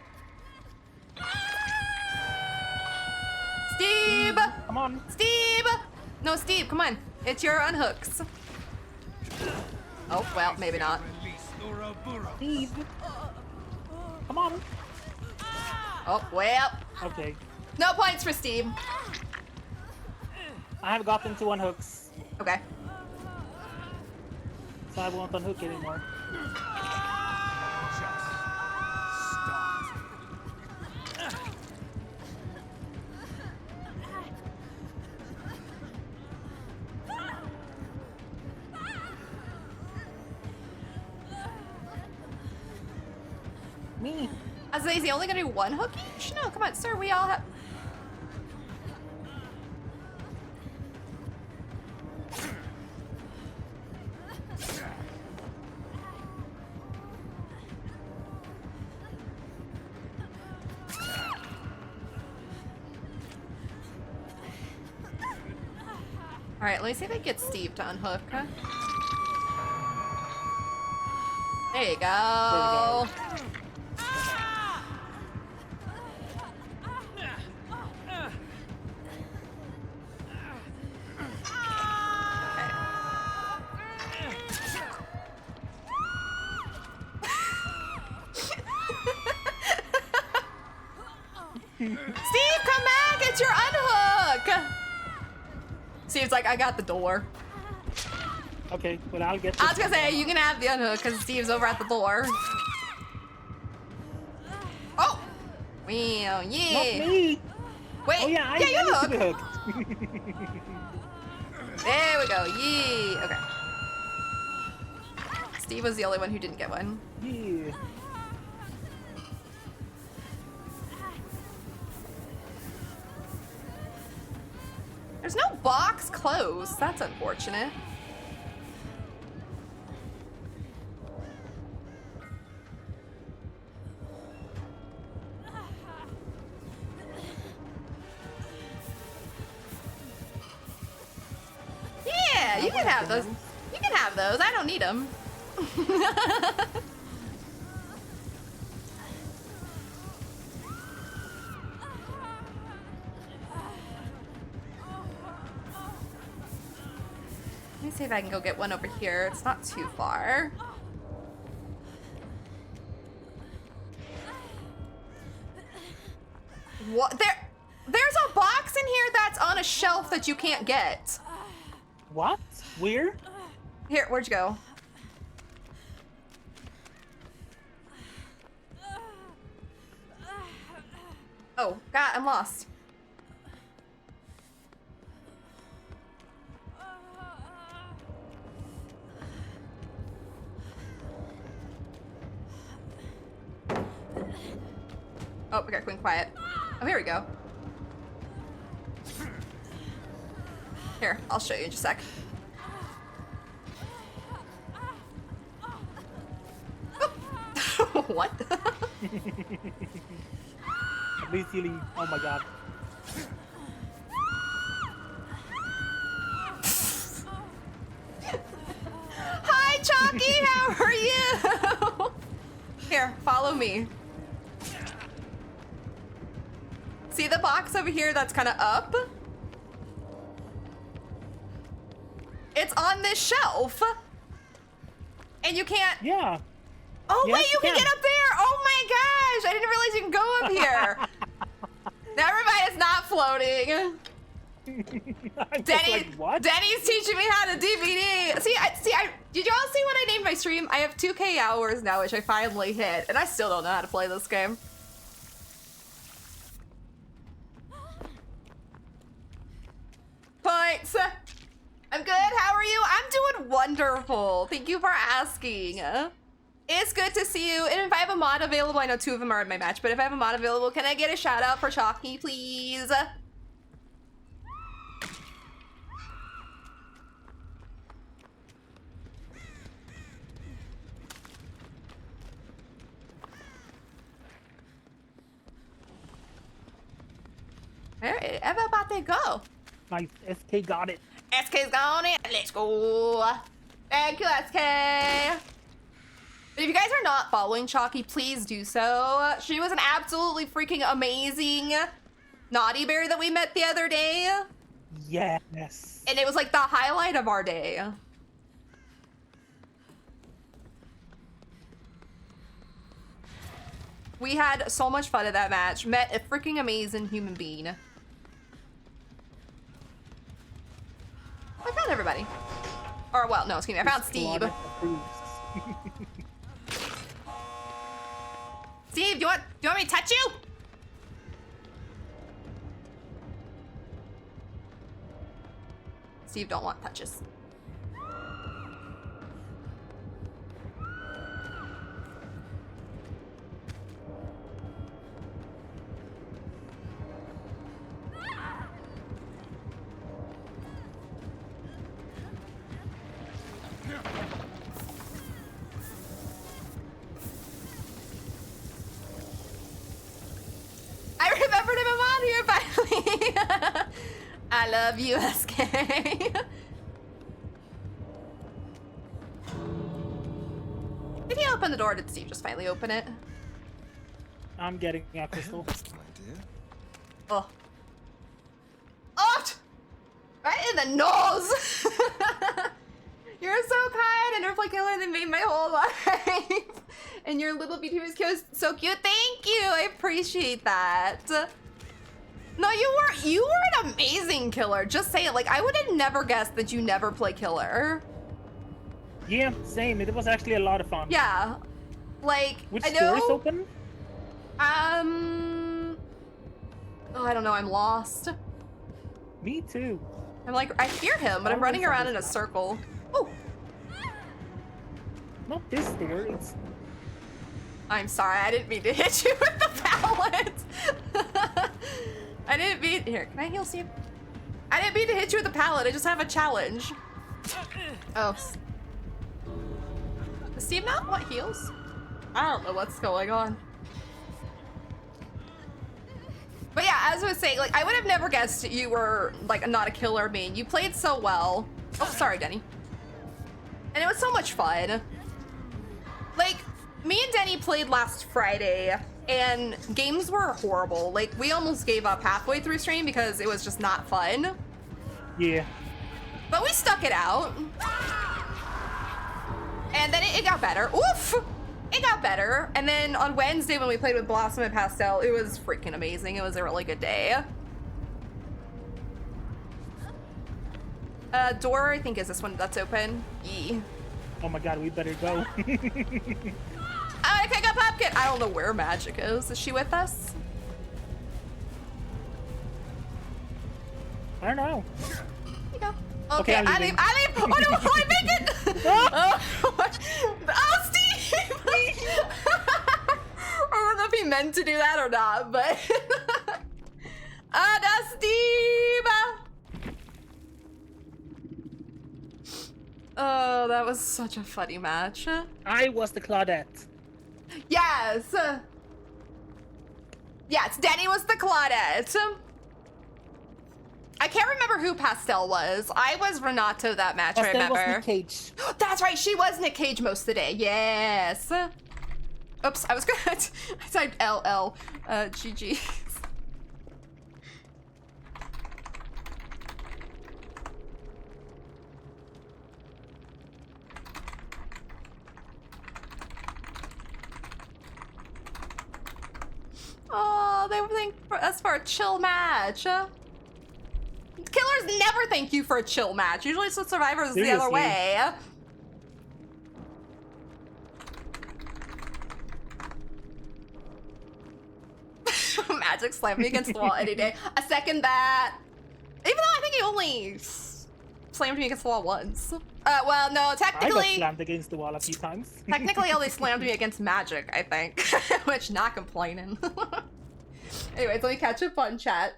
Steve! Come on. Steve! No, Steve, come on. It's your unhooks. Oh, well, maybe not. Steve. Come on. Oh, well. Okay. No points for Steve. I have gotten to unhooks, Okay. so I won't unhook anymore. Me. I was like, is he only gonna do one hook each? No, come on, sir, we all have... Alright, let me see if I can get Steve to unhook. There you go. Steve, come back! It's your unhook! Steve's like, I got the door. Okay, but I'll get. I was gonna say, you can have the unhook because Steve's over at the door. Oh! Wow, yeah! Not me! Wait, Oh yeah, yeah, I you need to hook! be hooked. There we go, yee! Okay. Steve was the only one who didn't get one. Yeah. There's no box closed. That's unfortunate. Yeah, you can have those. You can have those. I don't need them. Let me see if I can go get one over here. It's not too far. What? There's a box in here that's on a shelf that you can't get. What? Where? Here, where'd you go? Oh, God, I'm lost. Oh, we got Queen Quiet. Oh, here we go. Here, I'll show you in just a sec. Oh. What? Basically, oh my god. Hi, Chalky, how are you? Here, follow me. See the box over here that's kind of up? It's on this shelf. And you can't... Yeah. Oh, Yes, wait, you can you get can. up there. Oh my gosh, I didn't realize you can go up here. Never mind, it's not floating. I'm just Denny, like, what? Denny's teaching me how to DVD. See, did y'all see what I named my stream? I have 2K hours now, which I finally hit, and I still don't know how to play this game. Points. I'm good. How are you? I'm doing wonderful. Thank you for asking. It's good to see you. And if I have a mod available, I know 2 of them are in my match, but if I have a mod available, can I get a shout out for Chalky, please? Alright, everybody go. Nice. SK got it. SK's gone in. Let's go. Thank you, SK. But if you guys are not following Chalky, please do so. She was an absolutely freaking amazing naughty bear that we met the other day. Yes. And it was like the highlight of our day. We had so much fun at that match. Met a freaking amazing human being. I found everybody. Or, well, no, excuse me. I found Steve. Steve, do you want me to touch you? Steve don't want touches. I remembered him on here finally. I love you, SK. Did he open the door? Did Steve just finally open it? I'm getting a crystal. Oh. Oh! Right in the nose! You're so kind and a killer that made my whole life. And your little BT was so cute. Thank you. I appreciate that. No, you were an amazing killer. Just say it. Like, I would have never guessed that you never play killer. Yeah, same. It was actually a lot of fun. Yeah. Like, which I know. store is open? Oh, I don't know. I'm lost. Me too. I'm like, I hear him, but I'm running around in a circle. Oh. Not this stair. It's. I'm sorry. I didn't mean to hit you with the pallet. I didn't mean. Here, can I heal Steve? I didn't mean to hit you with the pallet. I just have a challenge. Oh. Does Steve not want heals? I don't know what's going on. But yeah, as I was saying, like, I would have never guessed you were, like, not a killer main. You played so well. Oh, sorry, Denny. And it was so much fun. Like, me and Denny played last Friday, and games were horrible. Like, we almost gave up halfway through stream because it was just not fun. Yeah. But we stuck it out. And then it got better. Oof! It got better. And then on Wednesday when we played with Blossom and Pastel, it was freaking amazing. It was a really good day. Door, I think, is this one that's open. Yee. Oh my god, we better go. I pick up Pumpkin. I don't know where Magic is. Is she with us? I don't know. Here you go. Okay, I leave. Oh no, I make it! Oh, Steve! I don't know if he meant to do that or not, but... that's Steve! Oh, that was such a funny match. I was the Claudette. Yes! Yes, Denny was the Claudette. I can't remember who Pastel was. I was Renato that match, I remember. Was Nick Cage. That's right, she was Nick Cage most of the day. Yes. Oops, I was gonna... I typed LL. GG. Oh, they would thank us for a chill match. Killers never thank you for a chill match. Usually it's the survivors the other way. Magic slammed me against the wall any day. I second that. Even though I think he only slammed me against the wall once. Well, no, I got technically, slammed against the wall a few times. technically, only slammed me against magic, I think, which not complaining. Anyways, let me catch up on chat.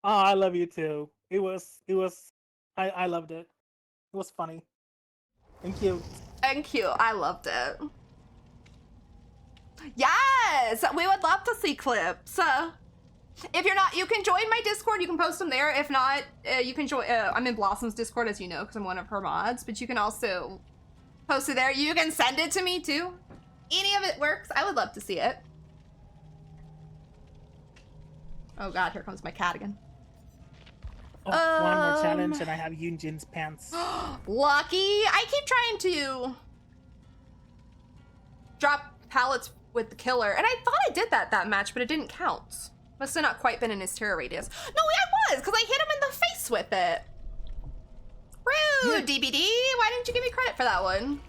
Oh, I love you too. I loved it. It was funny and cute. And cute. I loved it. Yes, we would love to see clips. If you're not, you can join my Discord. You can post them there. If not, you can join. I'm in Blossom's Discord, as you know, because I'm one of her mods. But you can also post it there. You can send it to me too. Any of it works. I would love to see it. Oh God, here comes my cat again. Oh, one more challenge, and I have Yunjin's pants. Lucky. I keep trying to drop pallets with the killer, and I thought I did that match, but it didn't count. Must have not quite been in his terror radius. No, I was, because I hit him in the face with it. Rude, Yeah. DBD. Why didn't you give me credit for that one?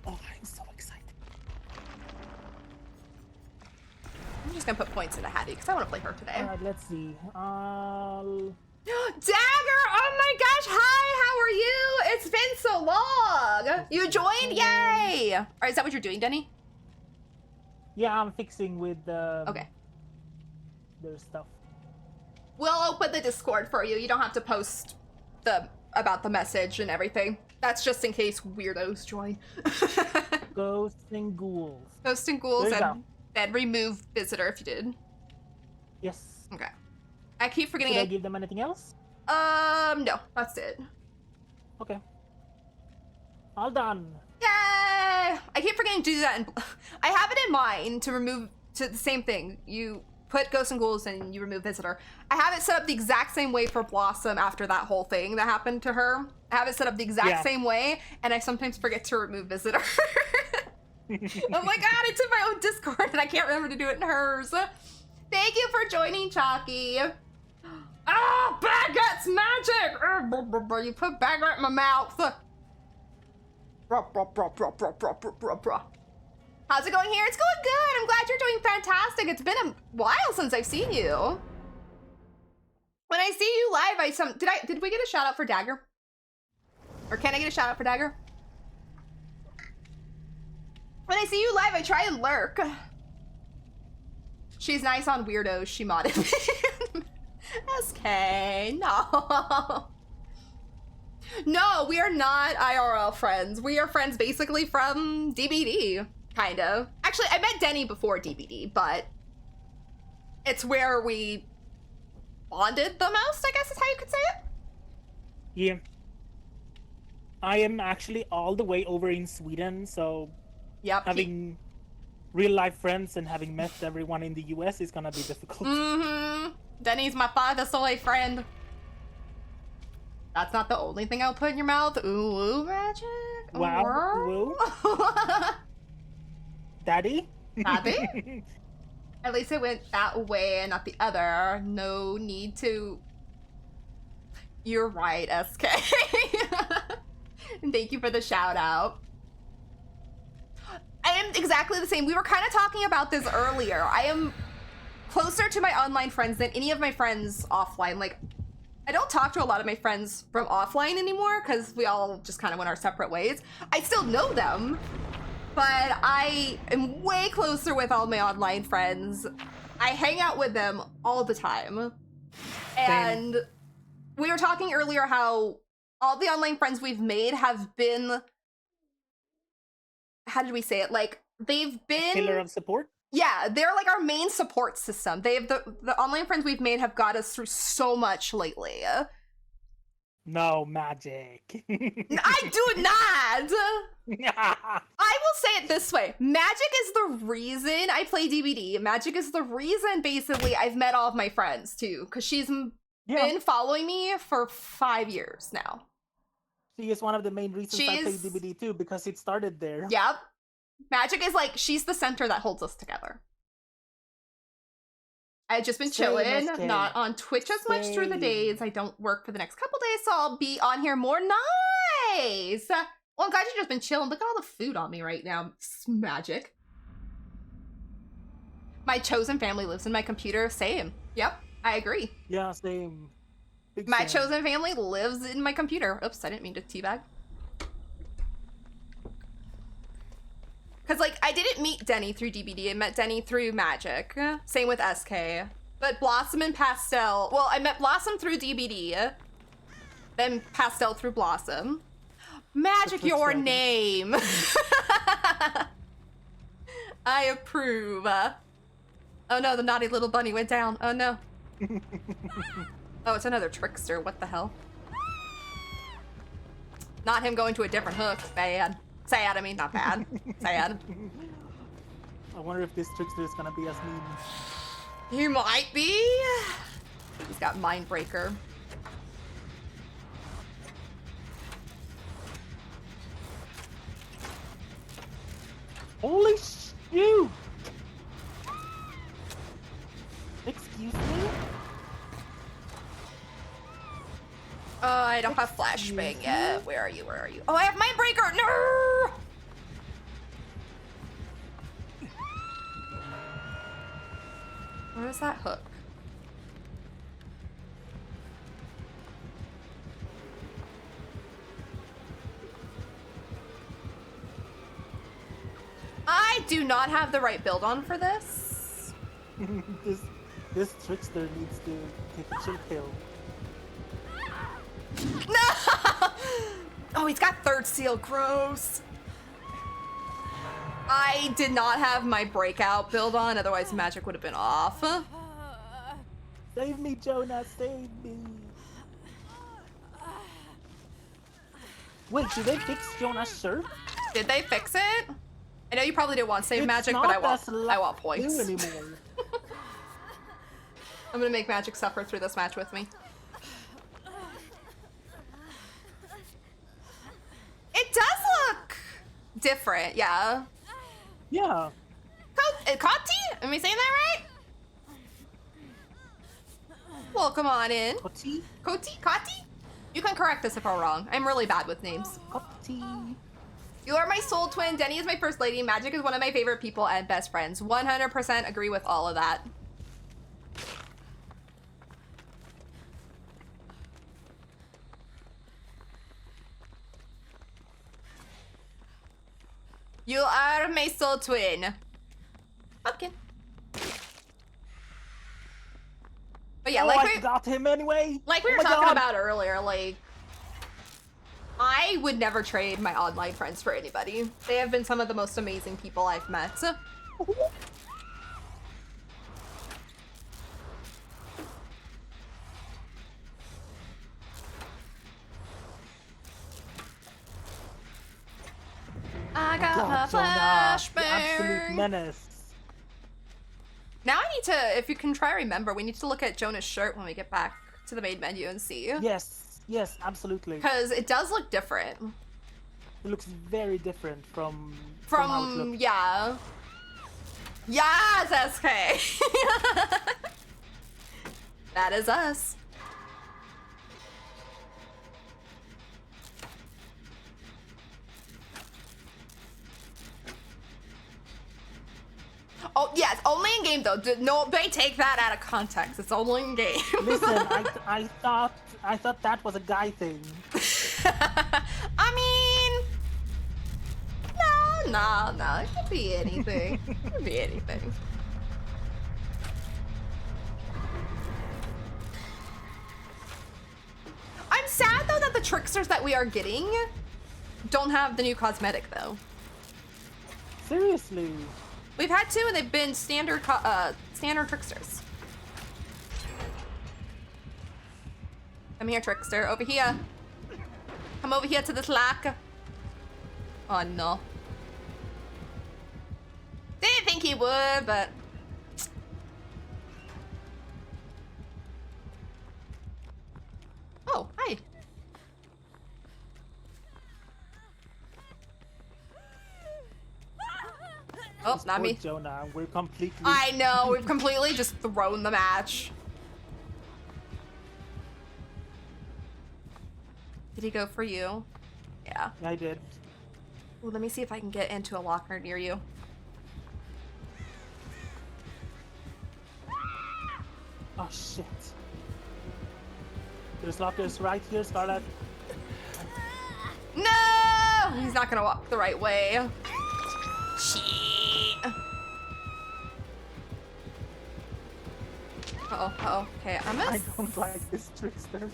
Oh, I'm so excited. I'm just gonna put points into Hattie, because I want to play her today. Let's see. Dagger! Oh my gosh, hi, how are you? It's been so long. You joined? Yay! All right, is that what you're doing, Denny? Yeah, I'm fixing with Okay. their stuff. We'll open the Discord for you. You don't have to post about the message and everything. That's just in case weirdos join. Ghosts and ghouls. Ghost and ghouls, There you and then remove visitor if you did. Yes. Okay. I keep forgetting Should I it. give them anything else? No, that's it. Okay. All done. Yay! I keep forgetting to do that. I have it in mind to remove to the same thing. You put ghosts and ghouls and you remove visitor. I have it set up the exact same way for Blossom after that whole thing that happened to her. I have it set up the exact same way, and I sometimes forget to remove visitor. Oh my God, it's in my own Discord and I can't remember to do it in hers. Thank you for joining, Chalky. Oh, baguette's magic! You put baguette in my mouth. How's it going here? It's going good. I'm glad you're doing fantastic. It's been a while since I've seen you. When I see you live, did we get a shout out for Dagger? Or can I get a shout out for Dagger? When I see you live, I try and lurk. She's nice on weirdos. She modded me. SK, no. No, we are not IRL friends. We are friends basically from DBD, kind of. Actually, I met Denny before DBD, but it's where we bonded the most, I guess is how you could say it. Yeah. I am actually all the way over in Sweden, so Yep. having real life friends and having met everyone in the US is gonna be difficult. Denny's my father soy friend. That's not the only thing I'll put in your mouth. Ooh, magic. Wow. Woo. Daddy? Daddy? At least it went that way and not the other. No need to. You're right, SK. And thank you for the shout out. I am exactly the same. We were kind of talking about this earlier. I am closer to my online friends than any of my friends offline. Like, I don't talk to a lot of my friends from offline anymore because we all just kind of went our separate ways. I still know them, but I am way closer with all my online friends. I hang out with them all the time. And we were talking earlier how all the online friends we've made have been, how did we say it? Like, they've been Pillar of support? Yeah, they're like our main support system. They have the online friends we've made have got us through so much lately. No magic. I do not! I will say it this way. Magic is the reason I play DBD. Magic is the reason, basically, I've met all of my friends, too. Because she's been following me for 5 years now. She is one of the main reasons I play DBD, too, because it started there. Yep. Magic is like, she's the center that holds us together. I've just been chilling, not on Twitch as much through the days. I don't work for the next couple days, so I'll be on here more. Nice! Well, I'm glad you've just been chilling. Look at all the food on me right now. It's magic. My chosen family lives in my computer. Same. Yep, I agree. Yeah, same. Big My fan. chosen family lives in my computer. Oops, I didn't mean to teabag. Because, like, I didn't meet Denny through DBD. I met Denny through Magic. Same with SK. But Blossom and Pastel... Well, I met Blossom through DBD. Then Pastel through Blossom. Magic, your name! I approve. Oh no, the naughty little bunny went down. Oh no. Oh, it's another trickster. What the hell? Not him going to a different hook. Bad. Sad, I mean, not bad. Sad. I wonder if this trickster is gonna be as mean. He might be. He's got Mindbreaker. Holy shoot! Excuse me? I don't have flashbang yet. Where are you? Where are you? Oh, I have Mindbreaker! No! Where is that hook? I do not have the right build on for this. this trickster needs to take a chill pill. No! Oh, he's got third seal. Gross. I did not have my breakout build on, otherwise magic would have been off. Save me, Jonah, save me. Wait, did they fix Jonah's shirt? Did they fix it? I know you probably didn't want save It's magic, not but I as want points. blue anymore. I'm gonna make magic suffer through this match with me. It does look different, yeah. Yeah. Kati? Am I saying that right? Well, come on in. Koti? Kati? You can correct us if I'm wrong. I'm really bad with names. Koti. You are my soul twin. Denny is my first lady. Magic is one of my favorite people and best friends. 100% agree with all of that. You are my soul twin. Pumpkin. But yeah, Oh, like I got him anyway. Like we Oh were my talking God. about earlier, like, I would never trade my online friends for anybody. They have been some of the most amazing people I've met. I got God, my Jonah, the absolute flashbang. menace. Now I need to, if you can try remember, we need to look at Jonah's shirt when we get back to the main menu and see. Yes, absolutely. Because it does look different. It looks very different from how it looks. Yeah. Yes, SK! That is us. Oh, yes, only in game though. No, they take that out of context. It's only in game. Listen, I thought that was a guy thing. I mean, no, it could be anything. It could be anything. I'm sad though that the tricksters that we are getting don't have the new cosmetic though. Seriously. We've had two and they've been standard standard tricksters. Come here, trickster. Over here. Come over here to this lock. Oh no. Didn't think he would, but oh, hi. Oh, not Poor me. Jonah, we're completely. I know, we've completely just thrown the match. Did he go for you? Yeah. I did. Ooh, let me see if I can get into a locker near you. Oh shit. There's lockers right here, Scarlet. No! He's not gonna walk the right way. Shit. Uh-oh, okay, I'm gonna... I don't like this trickster.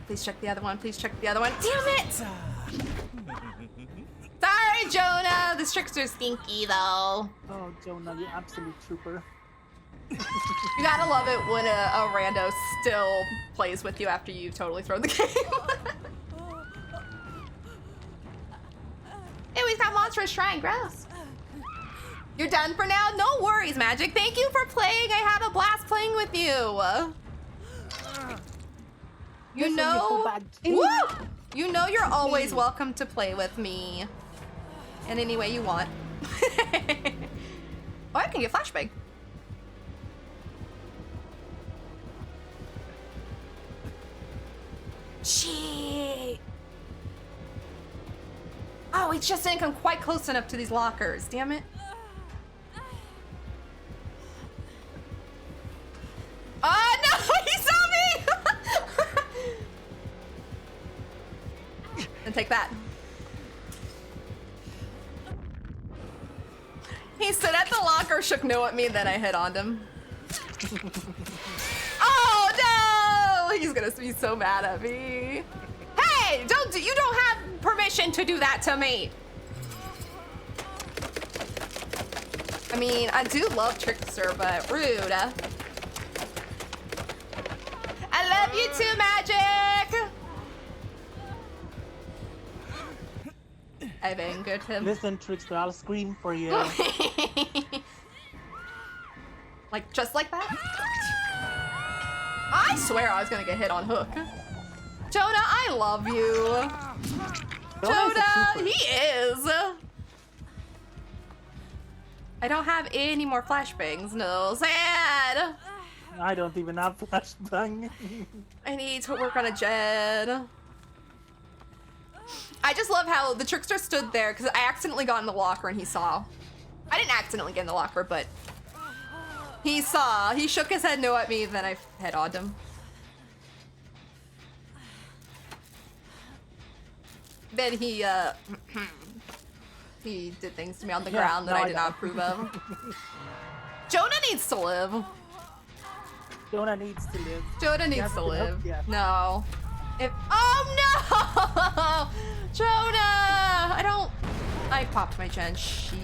Please check the other one, please check the other one. Damn it! Sorry, Jonah! This trickster's stinky, though. Oh, Jonah, you absolute trooper. You gotta love it when a rando still plays with you after you've totally thrown the game. Hey, we've got monstrous shrine, gross. You're done for now? No worries, Magic. Thank you for playing. I had a blast playing with you. You know, woo! You know you're always welcome to play with me in any way you want. Oh, I can get flashbang. Shit. Oh, he just didn't come quite close enough to these lockers. Damn it. Oh no, he saw me! And take that. He stood at the locker, shook no at me, then I hit on him. Oh no! He's gonna be so mad at me. Hey, you don't have permission to do that to me. I mean, I do love Trickster, but rude. I love you too, Magic. I've angered him. Listen, Trickster, I'll scream for you. Like, just like that? I swear I was gonna get hit on hook. Jonah, I love you. Jonah, he is. I don't have any more flashbangs. No, sad. I don't even have flashbang. I need to work on a gen. I just love how the trickster stood there because I accidentally got in the locker and he saw. I didn't accidentally get in the locker, but he saw. He shook his head no at me, then I head-oned him. Then he did things to me on the ground that I did not approve of. Jonah needs to live. Jonah needs to live. Jonah needs to live. No. Oh no! Jonah! I popped my gen sheet.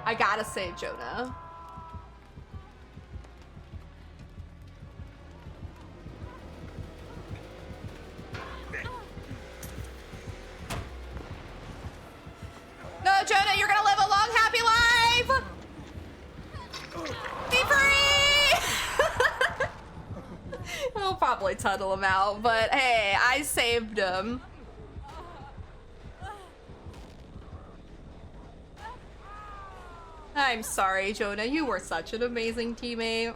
I gotta save Jonah. No, Jonah, you're gonna live a long, happy life! Be free! I'll probably tunnel him out, but hey, I saved him. I'm sorry, Jonah. You were such an amazing teammate.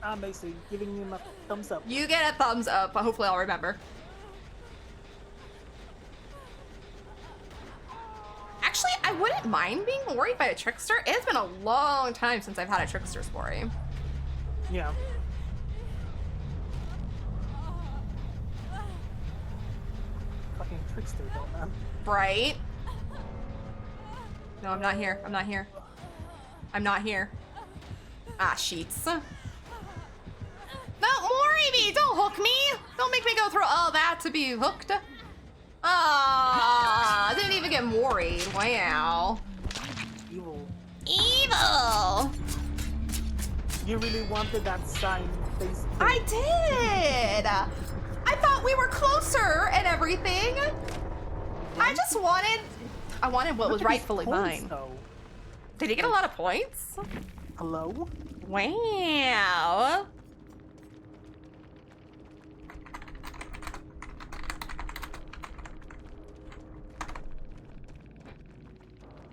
Amazing. Giving him a thumbs up. You get a thumbs up. Hopefully I'll remember. Actually, I wouldn't mind being worried by a trickster. It's been a long time since I've had a trickster story. Yeah. Fucking trickster, though, man. Right? No, I'm not here. I'm not here. I'm not here. Ah, sheets. Don't worry me! Don't hook me! Don't make me go through all that to be hooked. Ah, I didn't even get worried. Wow. Evil. Evil! You really wanted that sign face. I did! I thought we were closer and everything. I wanted what was rightfully mine. Though. Did he get a lot of points? Hello? Wow.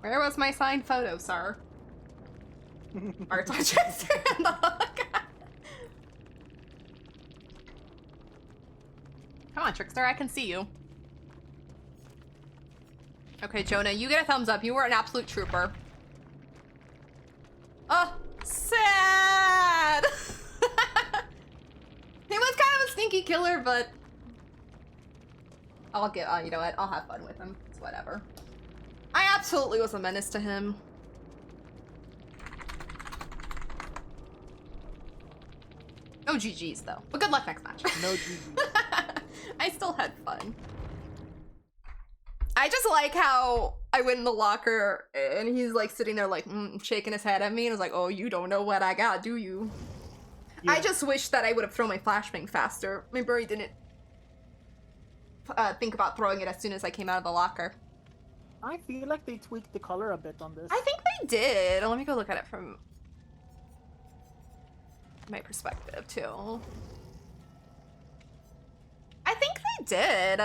Where was my signed photo, sir? Untitled Chapter in the hook. Come on, Trickster, I can see you. Okay, Jonah, you get a thumbs up. You were an absolute trooper. Oh, sad! He was kind of a sneaky killer, but I'll get, you know what? I'll have fun with him. It's whatever. I absolutely was a menace to him. No GGs though, but good luck next match. No GGs. I still had fun. I just like how I went in the locker and he's like sitting there like shaking his head at me and I was like, oh, you don't know what I got, do you? Yeah. I just wish that I would have thrown my flashbang faster. My brain didn't think about throwing it as soon as I came out of the locker. I feel like they tweaked the color a bit on this. I think they did. Let me go look at it from my perspective too. I think they did.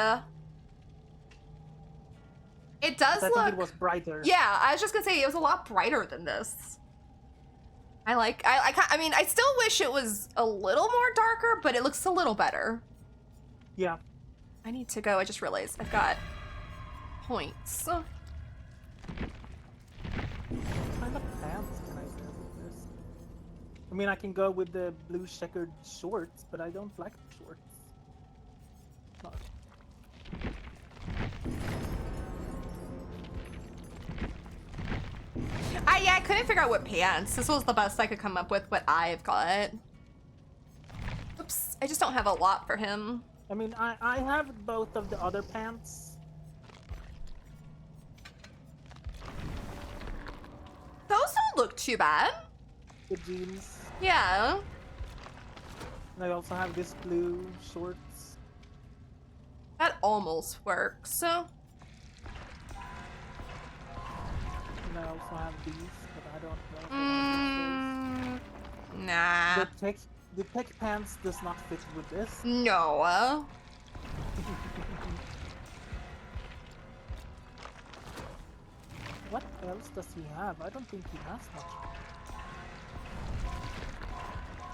It does look. I think it was brighter. Yeah, I was just gonna say it was a lot brighter than this. I mean, I still wish it was a little more darker, but it looks a little better. Yeah. I need to go. I just realized I've got points. What kind of pants can I wear with this? I mean, I can go with the blue checkered shorts, but I don't like the shorts. No. Yeah, I couldn't figure out what pants. This was the best I could come up with, what I've got. Oops, I just don't have a lot for him. I mean, I have both of the other pants. Those don't look too bad. The jeans. Yeah. And I also have this blue shorts. That almost works, so. And I also have these, but I don't know if nah. The tech pants does not fit with this. No. What else does he have? I don't think he has much.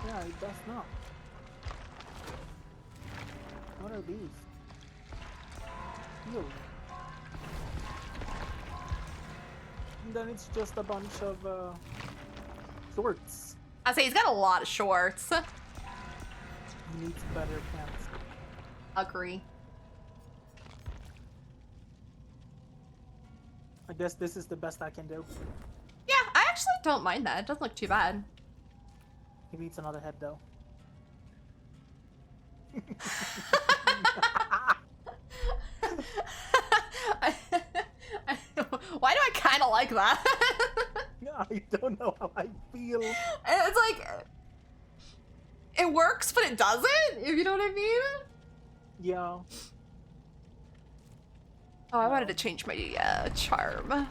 Yeah, he does not. What are these? Ew. And then it's just a bunch of shorts. I say he's got a lot of shorts. He needs better pants. Agree. I guess this is the best I can do. Yeah, I actually don't mind that. It doesn't look too bad. He needs another head though. Why do I kind of like that? I don't know how I feel. It's like it works, but it doesn't. If you know what I mean? Yeah. Oh, I wanted to change my charm.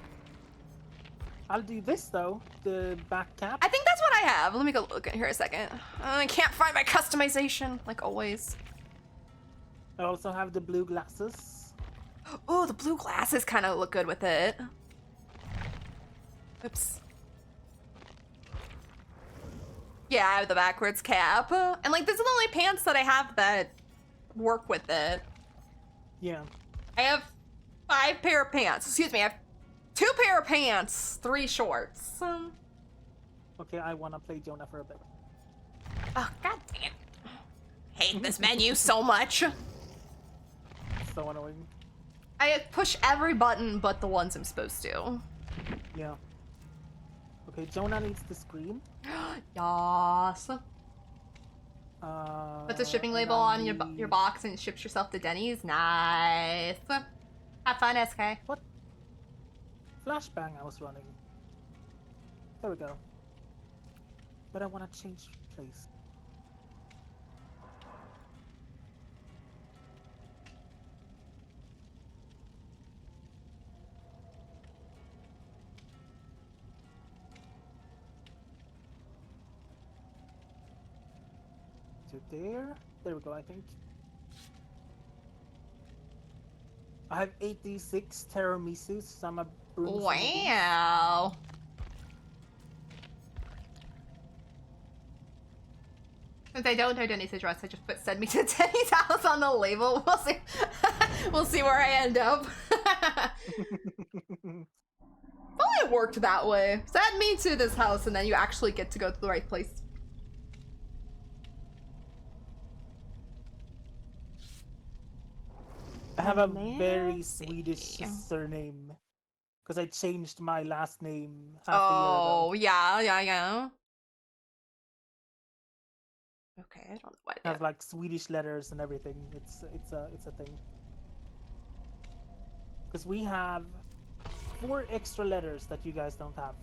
I'll do this though. The back cap. I think that's what I have. Let me go look in here a second. I can't find my customization, like always. I also have the blue glasses. Oh, the blue glasses kind of look good with it. Oops. Yeah, I have the backwards cap. And like, these are the only pants that I have that work with it. Yeah. I have 5 pair of pants. Excuse me, I have 2 pair of pants, 3 shorts. Okay, I want to play Jonah for a bit. Oh, god dang it. Hate this menu so much. So annoying. I push every button but the ones I'm supposed to. Yeah. Okay, Jonah needs to scream. Yas. Puts a shipping label on your box and ships yourself to Denny's. Nice. Have fun, SK. What? Flashbang I was running. There we go. But I want to change place. To there. There we go, I think. I have 86 tiramisus, so I'm Wow. Since I don't know Denny's address, I just put send me to Denny's house on the label. We'll see. We'll see where I end up. Well, it worked that way. Send me to this house and then you actually get to go to the right place. I have a very Swedish surname because I changed my last name half a year ago. Oh, yeah. Okay, I don't know what It has like Swedish letters and everything. It's a thing. Because we have 4 extra letters that you guys don't have.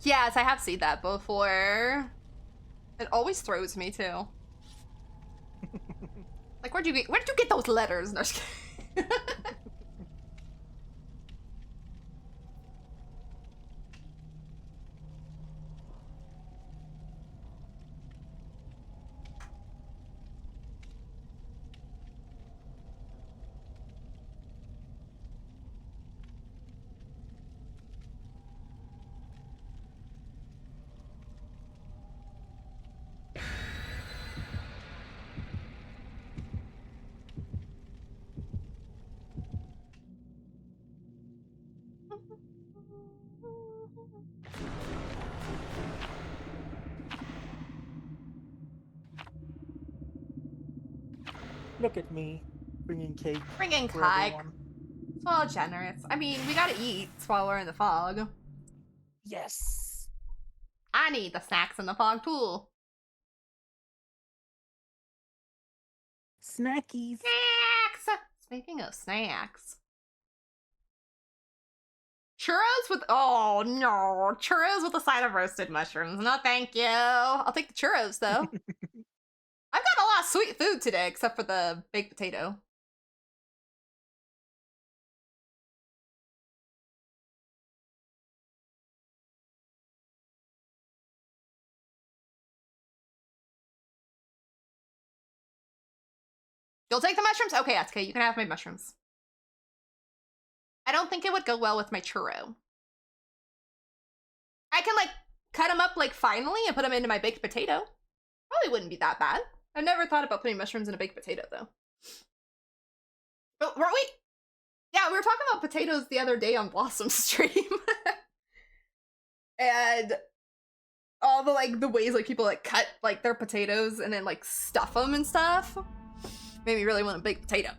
Yes, I have seen that before. It always throws me too. Like, where'd you get those letters? No, just kidding. Look at me, bringing cake. Bringing for cake. everyone. It's all generous. I mean, we gotta eat while we're in the fog. Yes. I need the snacks in the fog too. Snackies. Snacks! Speaking of snacks. Churros with, oh no, churros with a side of roasted mushrooms. No thank you. I'll take the churros though. I've got a lot of sweet food today except for the baked potato. You'll take the mushrooms? Okay, that's okay. You can have my mushrooms. I don't think it would go well with my churro. I can, like, cut them up, like, finely and put them into my baked potato. Probably wouldn't be that bad. I've never thought about putting mushrooms in a baked potato, though. But weren't we? Yeah, we were talking about potatoes the other day on Blossom's stream. And all the, like, the ways, like, people, like, cut, like, their potatoes and then, like, stuff them and stuff. Made me really want a baked potato.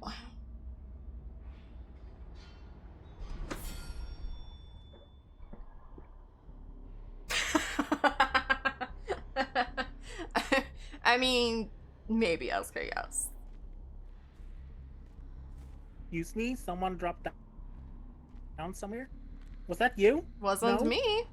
I mean, maybe I'll say yes. Excuse me, someone dropped down somewhere? Was that you? Wasn't me.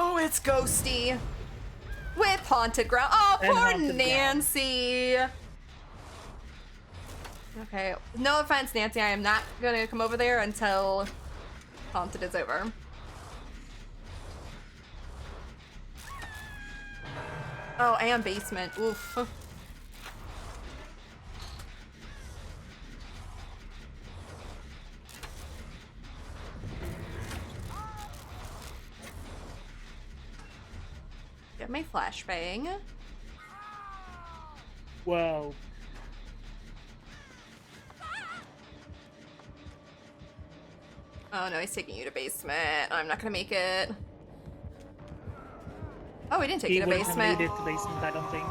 Oh, it's Ghosty. With Haunted Ground. Oh, And poor Haunted Nancy. Okay, no offense, Nancy. I am not gonna come over there until Haunted is over. Oh, and basement. Oof. Get my flashbang. Whoa. Oh no, he's taking you to basement. I'm not gonna make it. Oh, we didn't take you to wouldn't have basement. made it to basement, I don't think.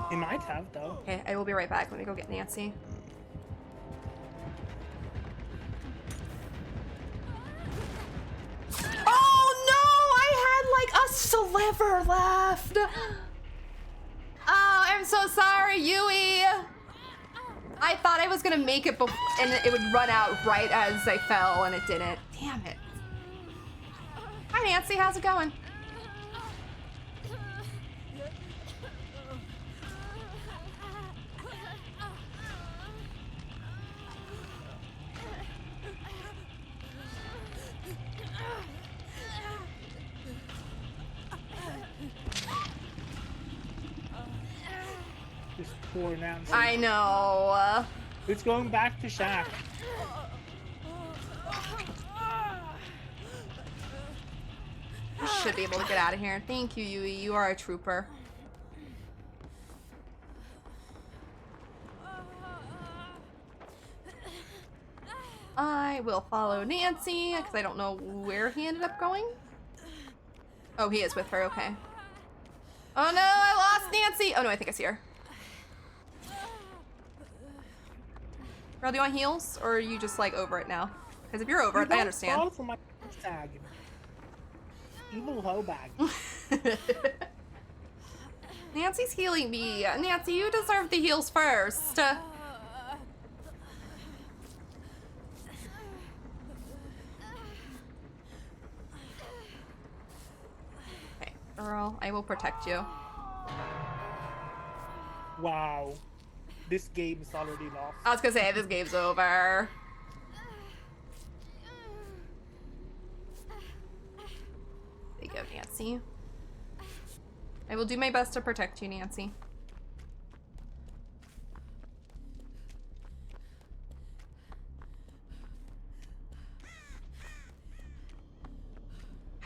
He might have, though. Okay, I will be right back. Let me go get Nancy. Oh no! I had like a sliver left! Oh, I'm so sorry, Yui! I thought I was gonna make it and it would run out right as I fell, and it didn't. Damn it. Hi, Nancy. How's it going? poor Nancy. I know. It's going back to Shack. You should be able to get out of here. Thank you, Yui. You are a trooper. I will follow Nancy, because I don't know where he ended up going. Oh, he is with her, okay. Oh no, I lost Nancy! Oh no, I think I see her. Girl, do you want heals? Or are you just like over it now? Because if you're over it, I understand. Fall for my tag. Evil hoe bag. Nancy's healing me. Nancy, you deserve the heals first. Okay, girl, I will protect you. Wow. This game is already lost. I was gonna say, this game's over. There you go, Nancy. I will do my best to protect you, Nancy.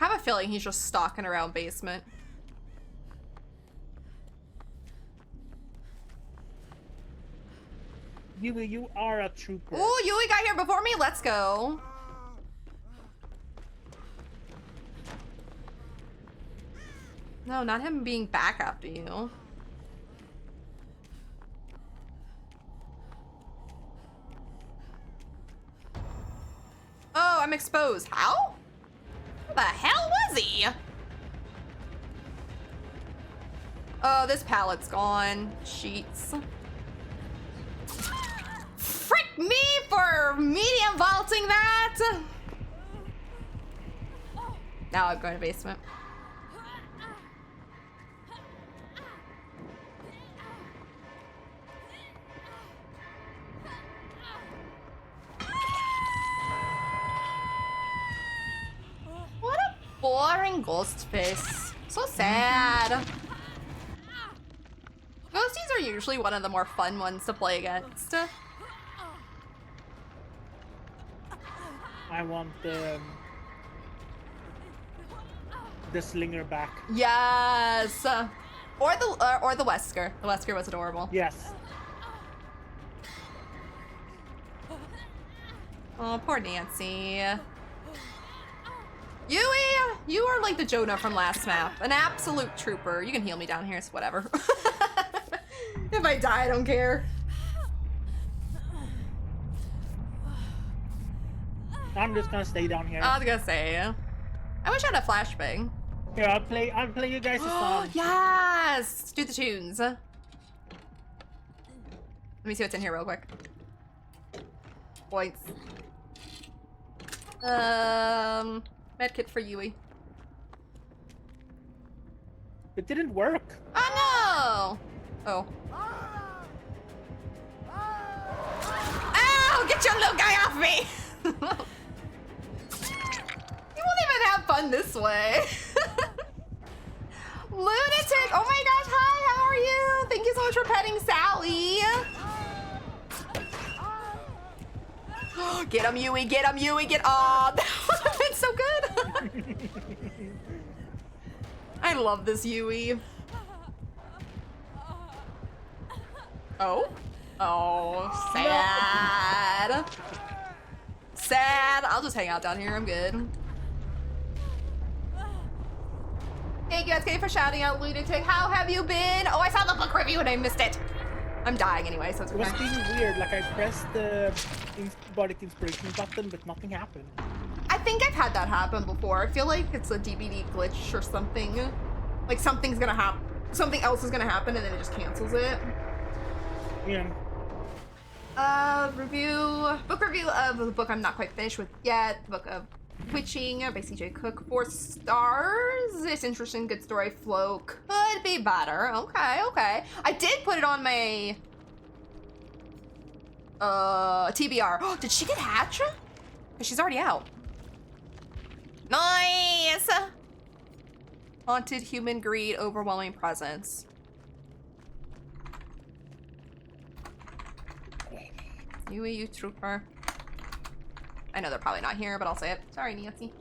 I have a feeling he's just stalking around basement. Yui, you are a trooper. Ooh, Yui got here before me. Let's go. No, not him being back after you. Oh, I'm exposed. How? Where the hell was he? Oh, this pallet's gone. Sheets. Frick me for medium vaulting that! Now I'm going to basement. What a boring ghost face. So sad. Ghosties are usually one of the more fun ones to play against. I want the slinger back. Yes. Or the Wesker. The Wesker was adorable. Yes. Oh, poor Nancy. Yui, you are like the Jonah from last map. An absolute trooper. You can heal me down here, so whatever. If I die, I don't care. I'm just gonna stay down here. I was gonna say, I wish I had a flashbang. Here, I'll play you guys a song. Yes! Do the tunes. Let me see what's in here real quick. Points. Medkit for Yui. It didn't work. Oh no! Oh. Ow! Get your little guy off me! You won't even have fun this way. Lunatic! Oh my gosh, hi, how are you? Thank you so much for petting Sally. Get him, Yui, get him, Yui, get. Aw, that would have been so good. I love this Yui. Oh? Oh, sad. Sad. I'll just hang out down here. I'm good. Thank you, SK, for shouting out, Lunatic. How have you been? Oh, I saw the book review and I missed it. I'm dying anyway, so it's It was okay. being weird. Like I pressed the bardic inspiration button, but nothing happened. I think I've had that happen before. I feel like it's a DVD glitch or something. Like something's gonna happen. Something else is gonna happen and then it just cancels it. Yeah. Book review of the book I'm not quite finished with yet. The book of Witching by CJ Cook. 4 stars. It's interesting, good story flow. Could be better. Okay, okay. I did put it on my TBR. Did she get hatched? Because she's already out. Nice. Haunted human greed, overwhelming presence. You trooper. I know they're probably not here, but I'll say it. Sorry, Nancy.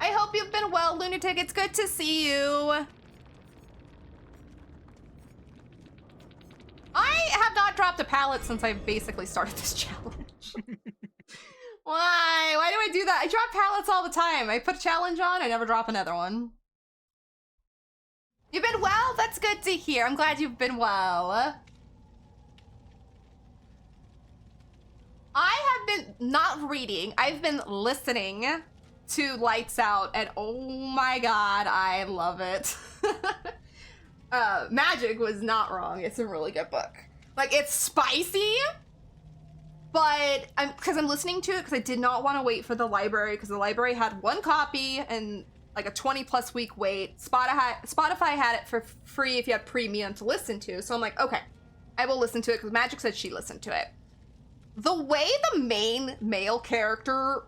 I hope you've been well, Lunatic. It's good to see you. I have not dropped a pallet since I basically started this challenge. Why? Why do I do that? I drop pallets all the time. I put a challenge on, I never drop another one. You've been well? That's good to hear. I'm glad you've been well. I have been not reading. I've been listening to Lights Out, and oh my god, I love it. Magic was not wrong. It's a really good book. Like, it's spicy, but because I'm listening to it because I did not want to wait for the library because the library had one copy and like a 20+ week wait. Spotify had it for free if you had premium to listen to. So I'm like, okay, I will listen to it because Magic said she listened to it. The way the main male character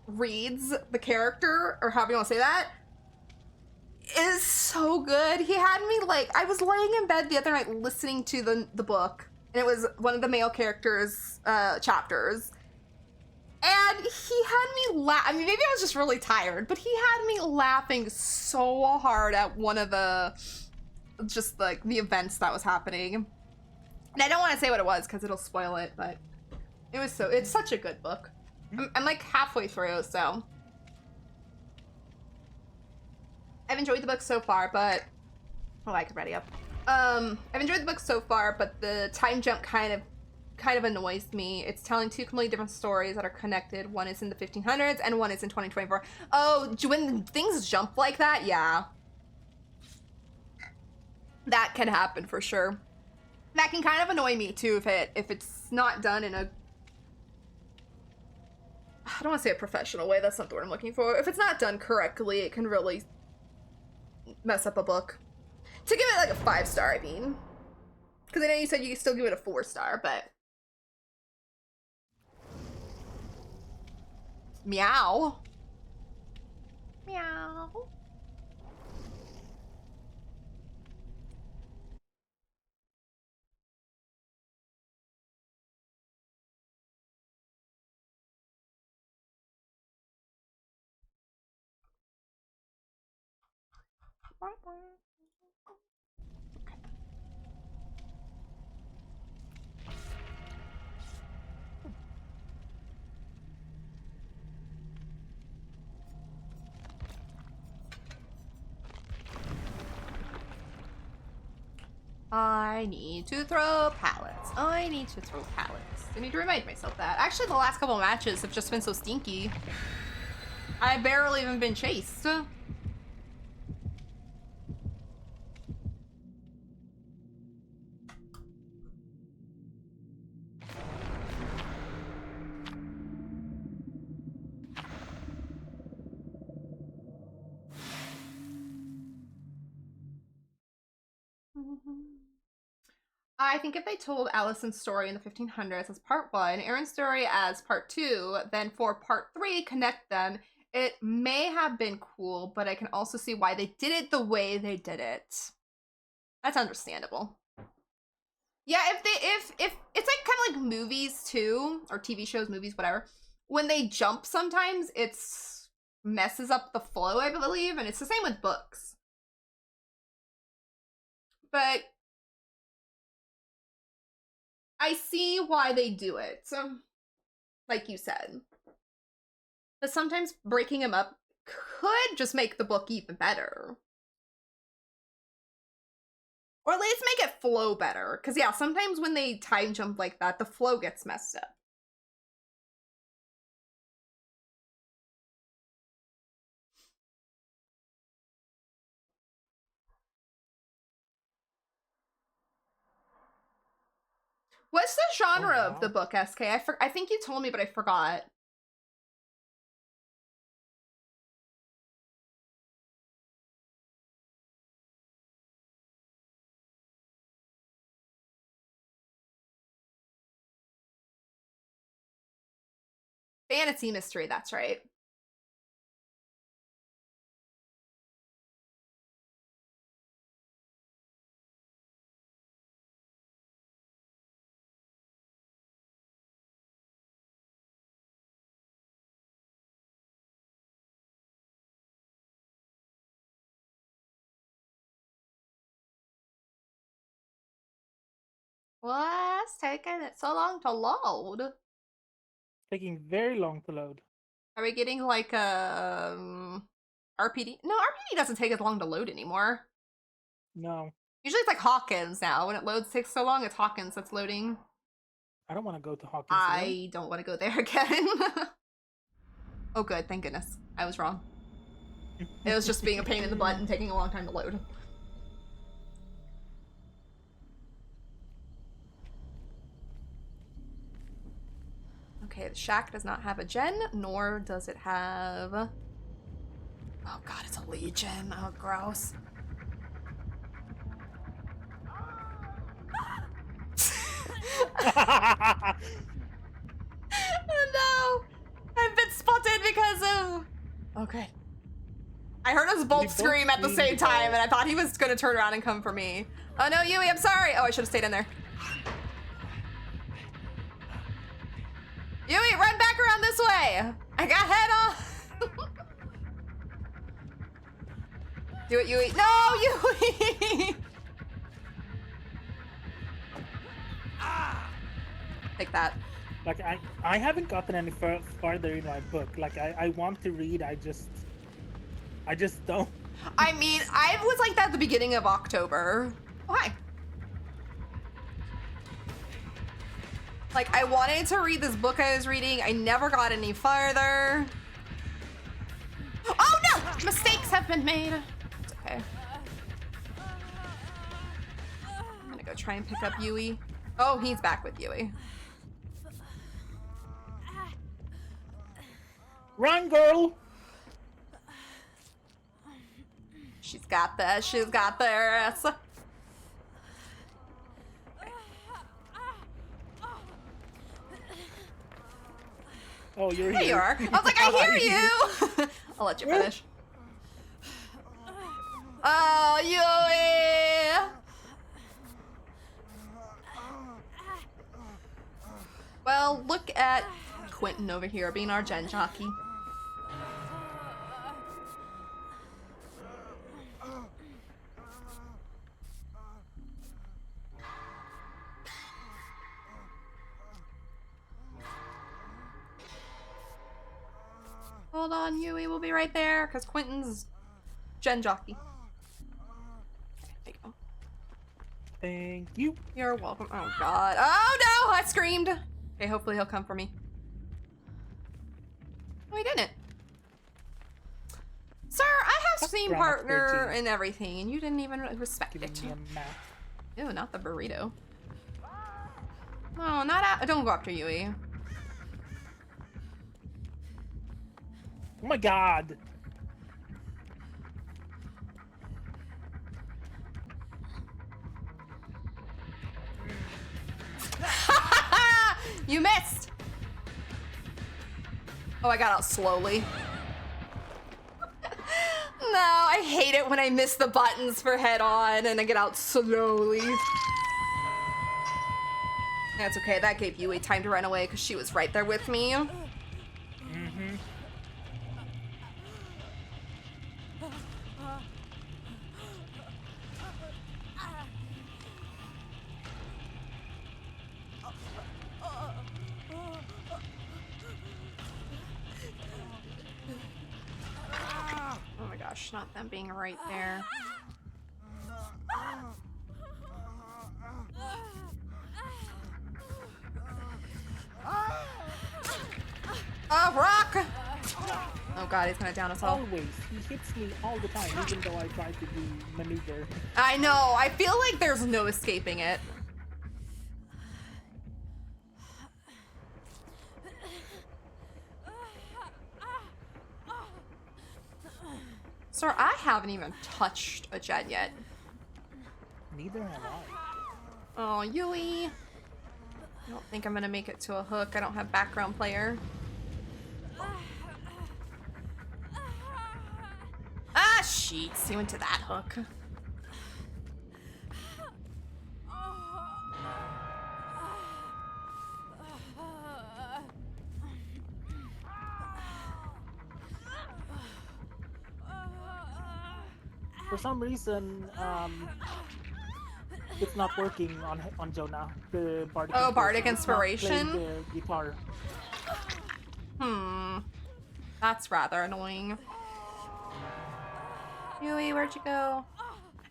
reads the character, or however you want to say that, is so good. He had me like, I was laying in bed the other night listening to the book, and it was one of the male characters' chapters, and he had me laugh. I mean, maybe I was just really tired, but he had me laughing so hard at one of the, just like the events that was happening. And I don't want to say what it was because it'll spoil it, but it's such a good book. I'm like halfway through, so. I've enjoyed the book so far, but, oh, I could ready up. I've enjoyed the book so far, but the time jump kind of annoys me. It's telling two completely different stories that are connected. One is in the 1500s and one is in 2024. Oh, when things jump like that, yeah. That can happen for sure. That can kind of annoy me too if it's not done in a, I don't want to say a professional way, that's not the word I'm looking for. If it's not done correctly, it can really mess up a book. To give it like a 5-star, I mean. Because I know you said you could still give it a 4-star, but. Meow. Meow. I need to throw pallets. I need to throw pallets. I need to remind myself that. Actually, the last couple of matches have just been so stinky. I've barely even been chased. I think if they told Allison's story in the 1500s as part 1, Aaron's story as part 2, then for part 3, connect them, it may have been cool, but I can also see why they did it the way they did it. That's understandable. Yeah, if it's like kind of like movies too, or TV shows, movies, whatever. When they jump sometimes, it's messes up the flow, I believe, and it's the same with books. But I see why they do it, like you said. But sometimes breaking them up could just make the book even better. Or at least make it flow better. Because yeah, sometimes when they time jump like that, the flow gets messed up. What's the genre of the book, SK? I think you told me, but I forgot. Fantasy mystery, that's right. What's taking it so long to load? Taking very long to load. Are we getting like a RPD? No, RPD doesn't take as long to load anymore. No. Usually it's like Hawkins now. When it loads takes so long, it's Hawkins that's loading. I don't want to go to Hawkins again. I don't want to go there again. Oh good, thank goodness. I was wrong. It was just being a pain in the butt and taking a long time to load. Okay, the shack does not have a gen, nor does it have... Oh god, it's a Legion. Oh, gross. Oh no! I've been spotted because of... Okay. I heard us both scream at the same time, and I thought he was gonna turn around and come for me. Oh no, Yui, I'm sorry! Oh, I should have stayed in there. Yui, run back around this way! I got head off! Do it, Yui. No, Yui! Take that. Like, I haven't gotten any farther in my book. Like, I want to read, I just don't. I mean, I was like that at the beginning of October. Why? Like, I wanted to read this book I was reading. I never got any farther. Oh no! Mistakes have been made. It's okay. I'm gonna go try and pick up Yui. Oh, he's back with Yui. Run, girl! She's got this. She's got this. Oh, you're There here. you are. I was like, I hear you. I'll let you finish. Oh, Yui. Well, look at Quentin over here being our gen jockey. Hold on, Yui, we'll be right there, because Quentin's gen jockey. There you go. Thank you. You're welcome. Oh god. Oh no! I screamed! Okay, hopefully he'll come for me. Oh, he didn't. Sir, I have Steam Partner and everything, and you didn't even respect Giving it. me a map. Ew, not the burrito. Oh, not out. Don't go after Yui. Oh my god. You missed! Oh, I got out slowly. No, I hate it when I miss the buttons for head on and I get out slowly. That's okay, that gave Yui time to run away because she was right there with me. Mm-hmm. Oh my gosh, not them being right there. Oh, rock! Oh god, he's gonna down us all. Always. He hits me all the time, even though I try to do maneuver. I know, I feel like there's no escaping it. Sir, I haven't even touched a gen yet. Neither have I. Oh, Yui. I don't think I'm gonna make it to a hook. I don't have background player. Ah, sheets. He went to that hook. For some reason, it's not working on Jonah. The bardic. Oh, bardic It's not playing inspiration. the guitar. That's rather annoying. Yui, where'd you go?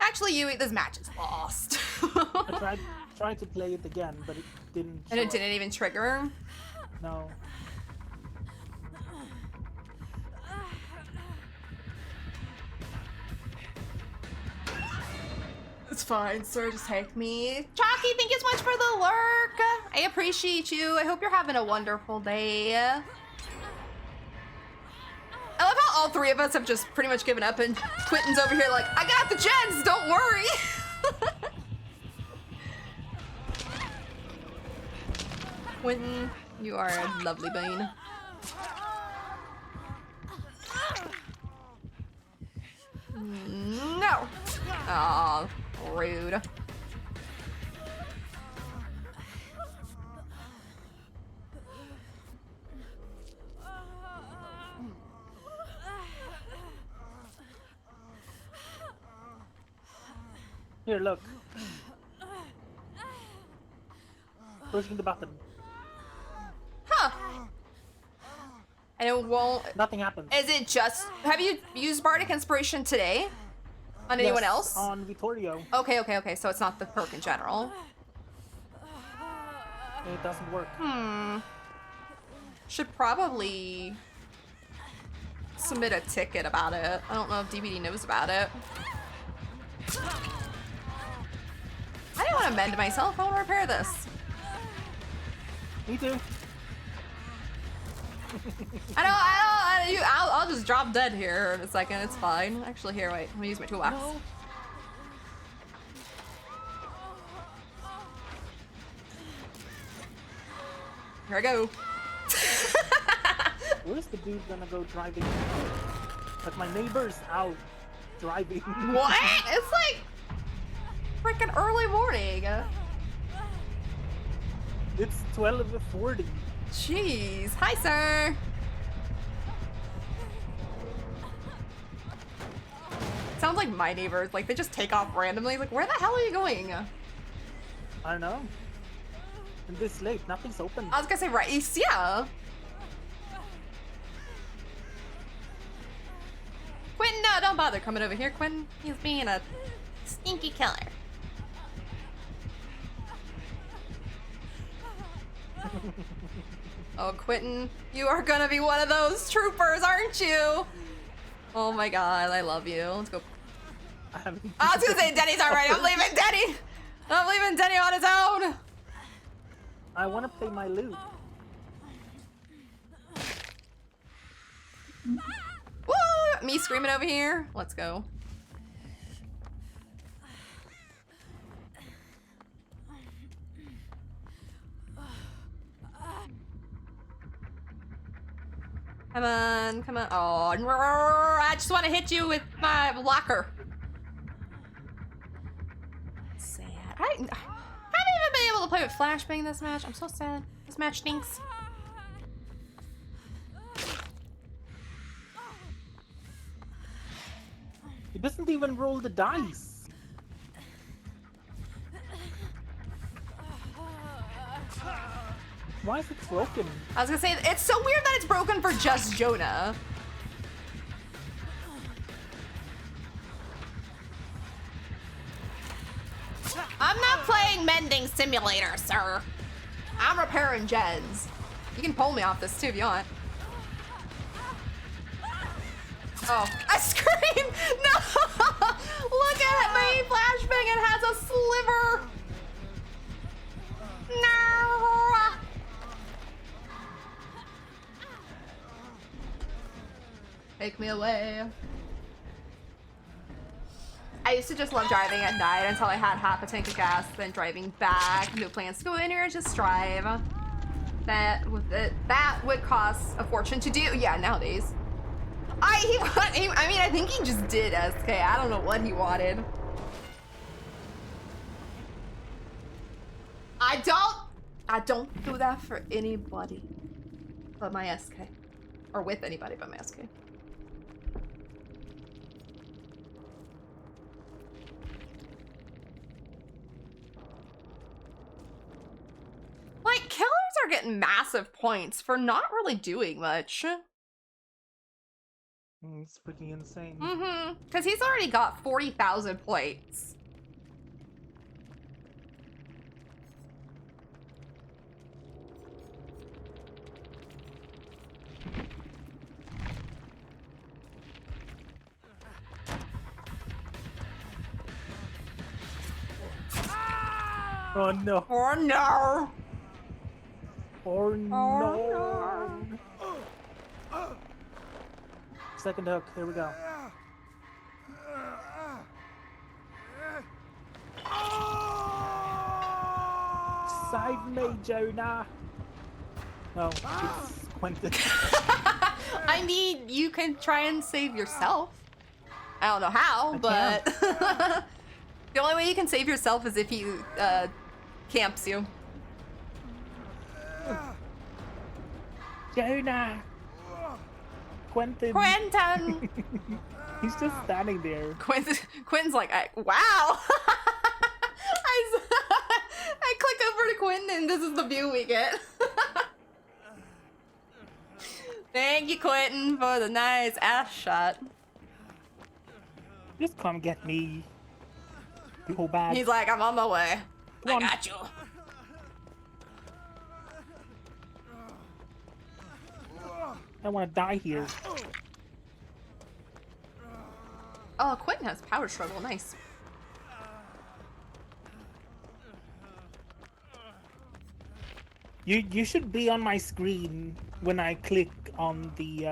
Actually, Yui, this match is lost. I tried to play it again, but it didn't. And it show up. didn't even trigger. No. It's fine, sir. Just take me. Chalky, thank you so much for the lurk. I appreciate you. I hope you're having a wonderful day. I love how all three of us have just pretty much given up and Quentin's over here like, I got the gens, don't worry. Quentin, you are a lovely bean. No. Aw, rude. Here, look. Pushing the button. Huh. And it won't... Nothing happens. Is it just... Have you used Bardic Inspiration today? On anyone Yes, else? On Vittorio. Okay. So it's not the perk in general. It doesn't work. Should probably... submit a ticket about it. I don't know if DBD knows about it. I didn't want to mend myself. I want to repair this. Me too. I'll just drop dead here in a second. It's fine. Actually, here, wait. Let me use my toolbox. No. Here I go. Where's the dude gonna go driving? Like my neighbor's out driving. What? It's like freaking early morning. It's 12:40. Jeez. Hi, sir. Sounds like my neighbors. Like, they just take off randomly. Like, where the hell are you going? I don't know. And this late, nothing's open. I was gonna say, right, yeah. Quentin, no, don't bother coming over here, Quentin. He's being a stinky killer. Oh, Quentin, you are gonna be one of those troopers, aren't you? Oh my god, I love you. Let's go. I was gonna say Denny's alright. I'm leaving Denny. I'm leaving Denny on his own. I want to play my loot. Woo! Me screaming over here. Let's go. Come on, come on. Oh, I just want to hit you with my locker. Sad. I haven't even been able to play with Flashbang this match. I'm so sad. This match stinks. He doesn't even roll the dice. Why is it broken? I was gonna say, it's so weird that it's broken for just Jonah. I'm not playing Mending Simulator, sir. I'm repairing gens. You can pull me off this too if you want. Oh, I screamed! No! Look at my flashbang, it has a sliver! No! Take me away. I used to just love driving at night until I had half a tank of gas, then driving back. No plans to go in here, just drive. That would cost a fortune to do. Yeah, nowadays. I mean, I think he just did SK. I don't know what he wanted. I don't do that for anybody but my SK. Or with anybody but my SK. getting massive points for not really doing much. It's pretty insane. Mm-hmm. Because he's already got 40,000 points. Oh no. Oh no! Oh no. no. Second hook, here we go. Save me, Jonah! No, it's Quentin. I mean, you can try and save yourself. I don't know how, but the only way you can save yourself is if he camps you. Jonah! Quentin! Quentin! He's just standing there. Quentin's like, wow! I click over to Quentin and this is the view we get. Thank you, Quentin, for the nice ass shot. Just come get me. Go back. He's like, I'm on my way. Come on. I got you. I want to die here. Oh, Quentin has power struggle. Nice. You should be on my screen when I click on the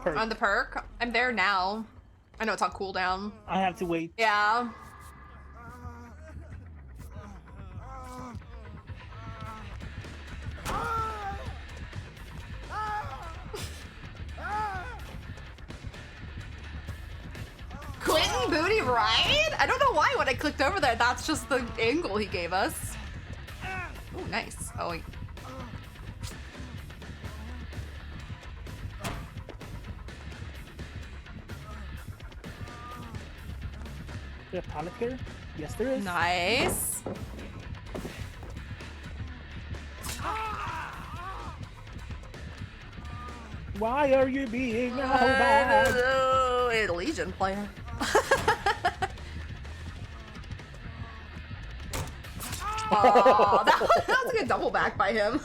perk. On the perk? I'm there now. I know it's on cooldown. I have to wait. Yeah. Quentin booty ride? I don't know why when I clicked over there, that's just the angle he gave us. Oh, nice. Oh, wait. Is there a pallet here? Yes, there is. Nice. Why are you being so bad? A Legion player. Oh, that was a good double back by him.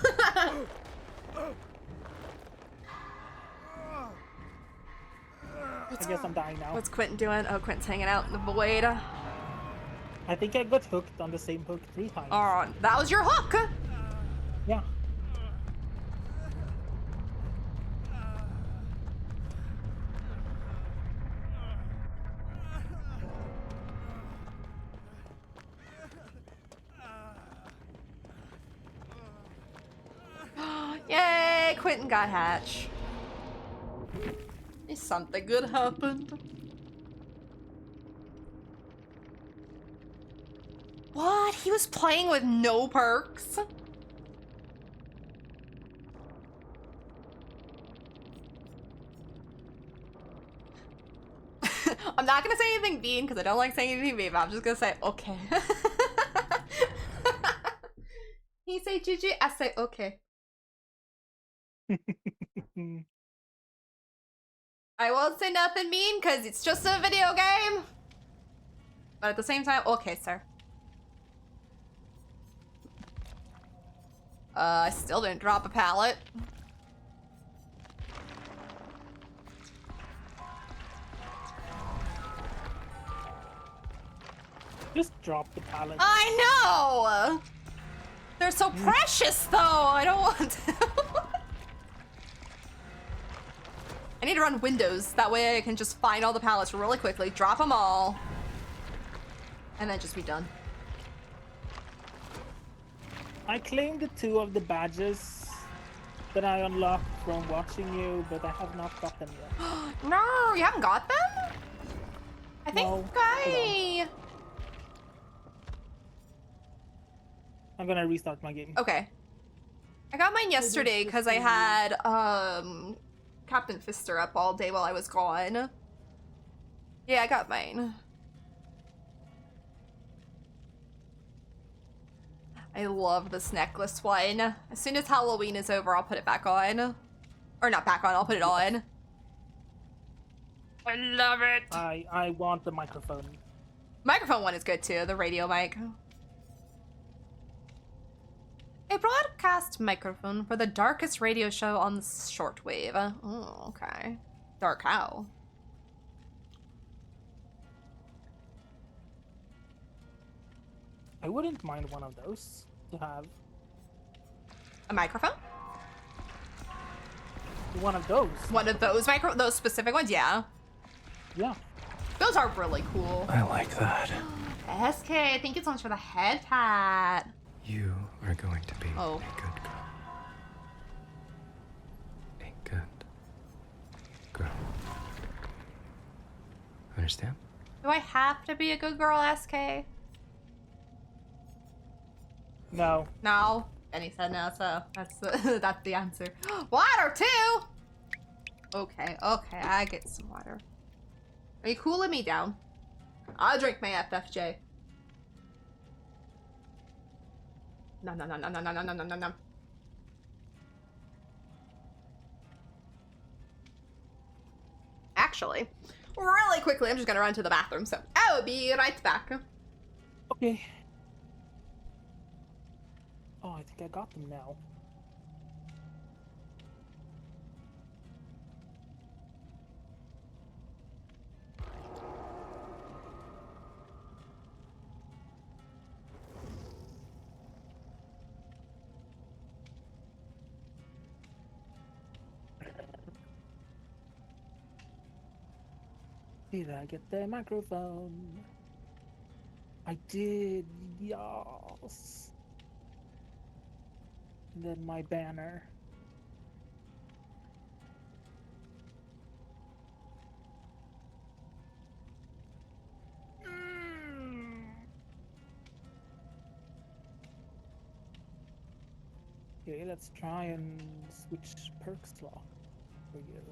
I guess I'm dying now. What's Quentin doing? Oh, Quentin's hanging out in the void. I think I got hooked on the same hook 3 times. Oh, that was your hook. Yeah. Yay, Quentin got hatch. Something good happened. What? He was playing with no perks? I'm not gonna say anything mean because I don't like saying anything mean, but I'm just gonna say okay. He say GG, I say okay. I won't say nothing mean because it's just a video game. But at the same time, okay, sir. I still didn't drop a pallet. Just drop the pallet. I know! They're so precious, though. I don't want to. I need to run Windows. That way I can just find all the pallets really quickly, drop them all, and then just be done. I claimed 2 of the badges that I unlocked from watching you, but I have not got them yet. No, you haven't got them? I think No, I'm gonna restart my game. Okay. I got mine yesterday because I had Captain Fister up all day while I was gone. Yeah, I got mine. I love this necklace one. As soon as Halloween is over, I'll put it back on. Or not back on, I'll put it on. I love it. I want the microphone. Microphone one is good too, the radio mic. A broadcast microphone for the darkest radio show on the shortwave. Oh, okay. Dark how? I wouldn't mind one of those to have. A microphone? One of those. One of those those specific ones? Yeah. Yeah. Those are really cool. I like that. SK, I think it's on for the head pat. You are going to be Oh. a good girl. A good girl. Understand? Do I have to be a good girl, SK? No. No. And he said no, so that's the answer. Water too! Okay, I get some water. Are you cooling me down? I'll drink my FFJ. No. Actually, really quickly, I'm just gonna run to the bathroom, so I will be right back. Okay. Oh, I think I got them now. Did I get the microphone? I did, yes. And then my banner. Okay, let's try and switch perk slot for you.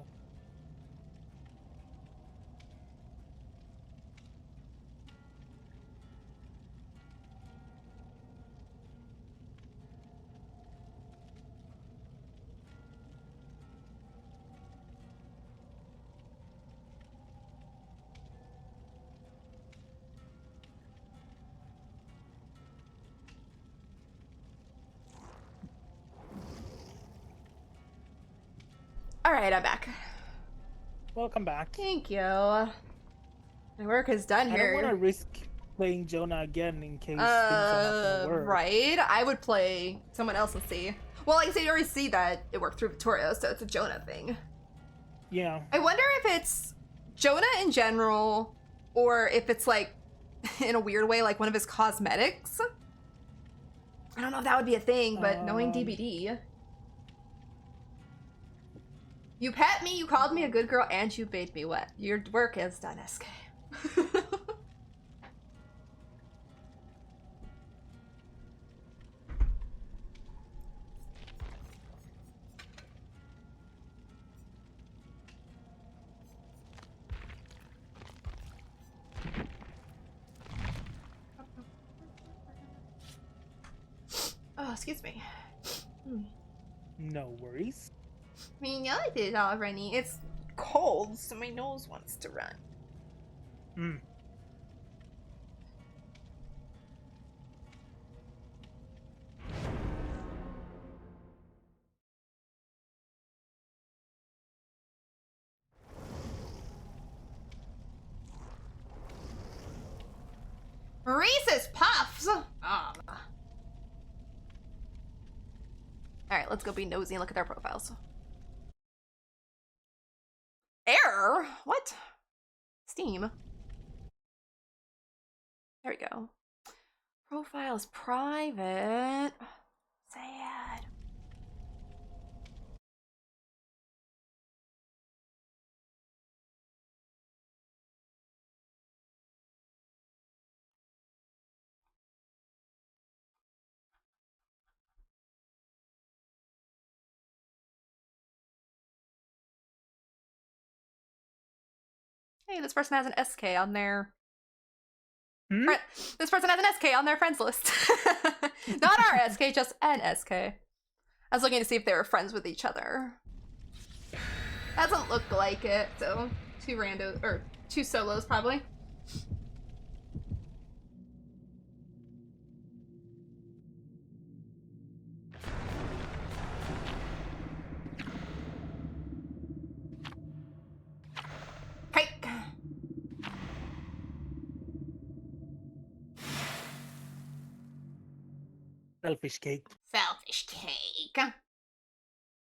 Alright, I'm back. Welcome back. Thank you. My work is done I here. don't want to risk playing Jonah again in case things are not gonna work. Right? I would play someone else and see. Well, like I said, you already see that it worked through Vittorio, so it's a Jonah thing. Yeah. I wonder if it's Jonah in general, or if it's like, in a weird way, like one of his cosmetics. I don't know if that would be a thing, but knowing DBD. You pet me, you called me a good girl, and you made me wet. Your work is done, SK. Oh, excuse me. No worries. I mean, yeah, I did it already. It's cold, so my nose wants to run. Hmm. Reese's Puffs! Alright, let's go be nosy and look at their profiles. Error? What? Steam. There we go. Profile is private. Sad. Hey, this person has an SK on their... Hmm? This person has an SK on their friends list. Not our SK, just an SK. I was looking to see if they were friends with each other. Doesn't look like it, so two randos, or two solos probably. Cake. Selfish cake. Selfish cake.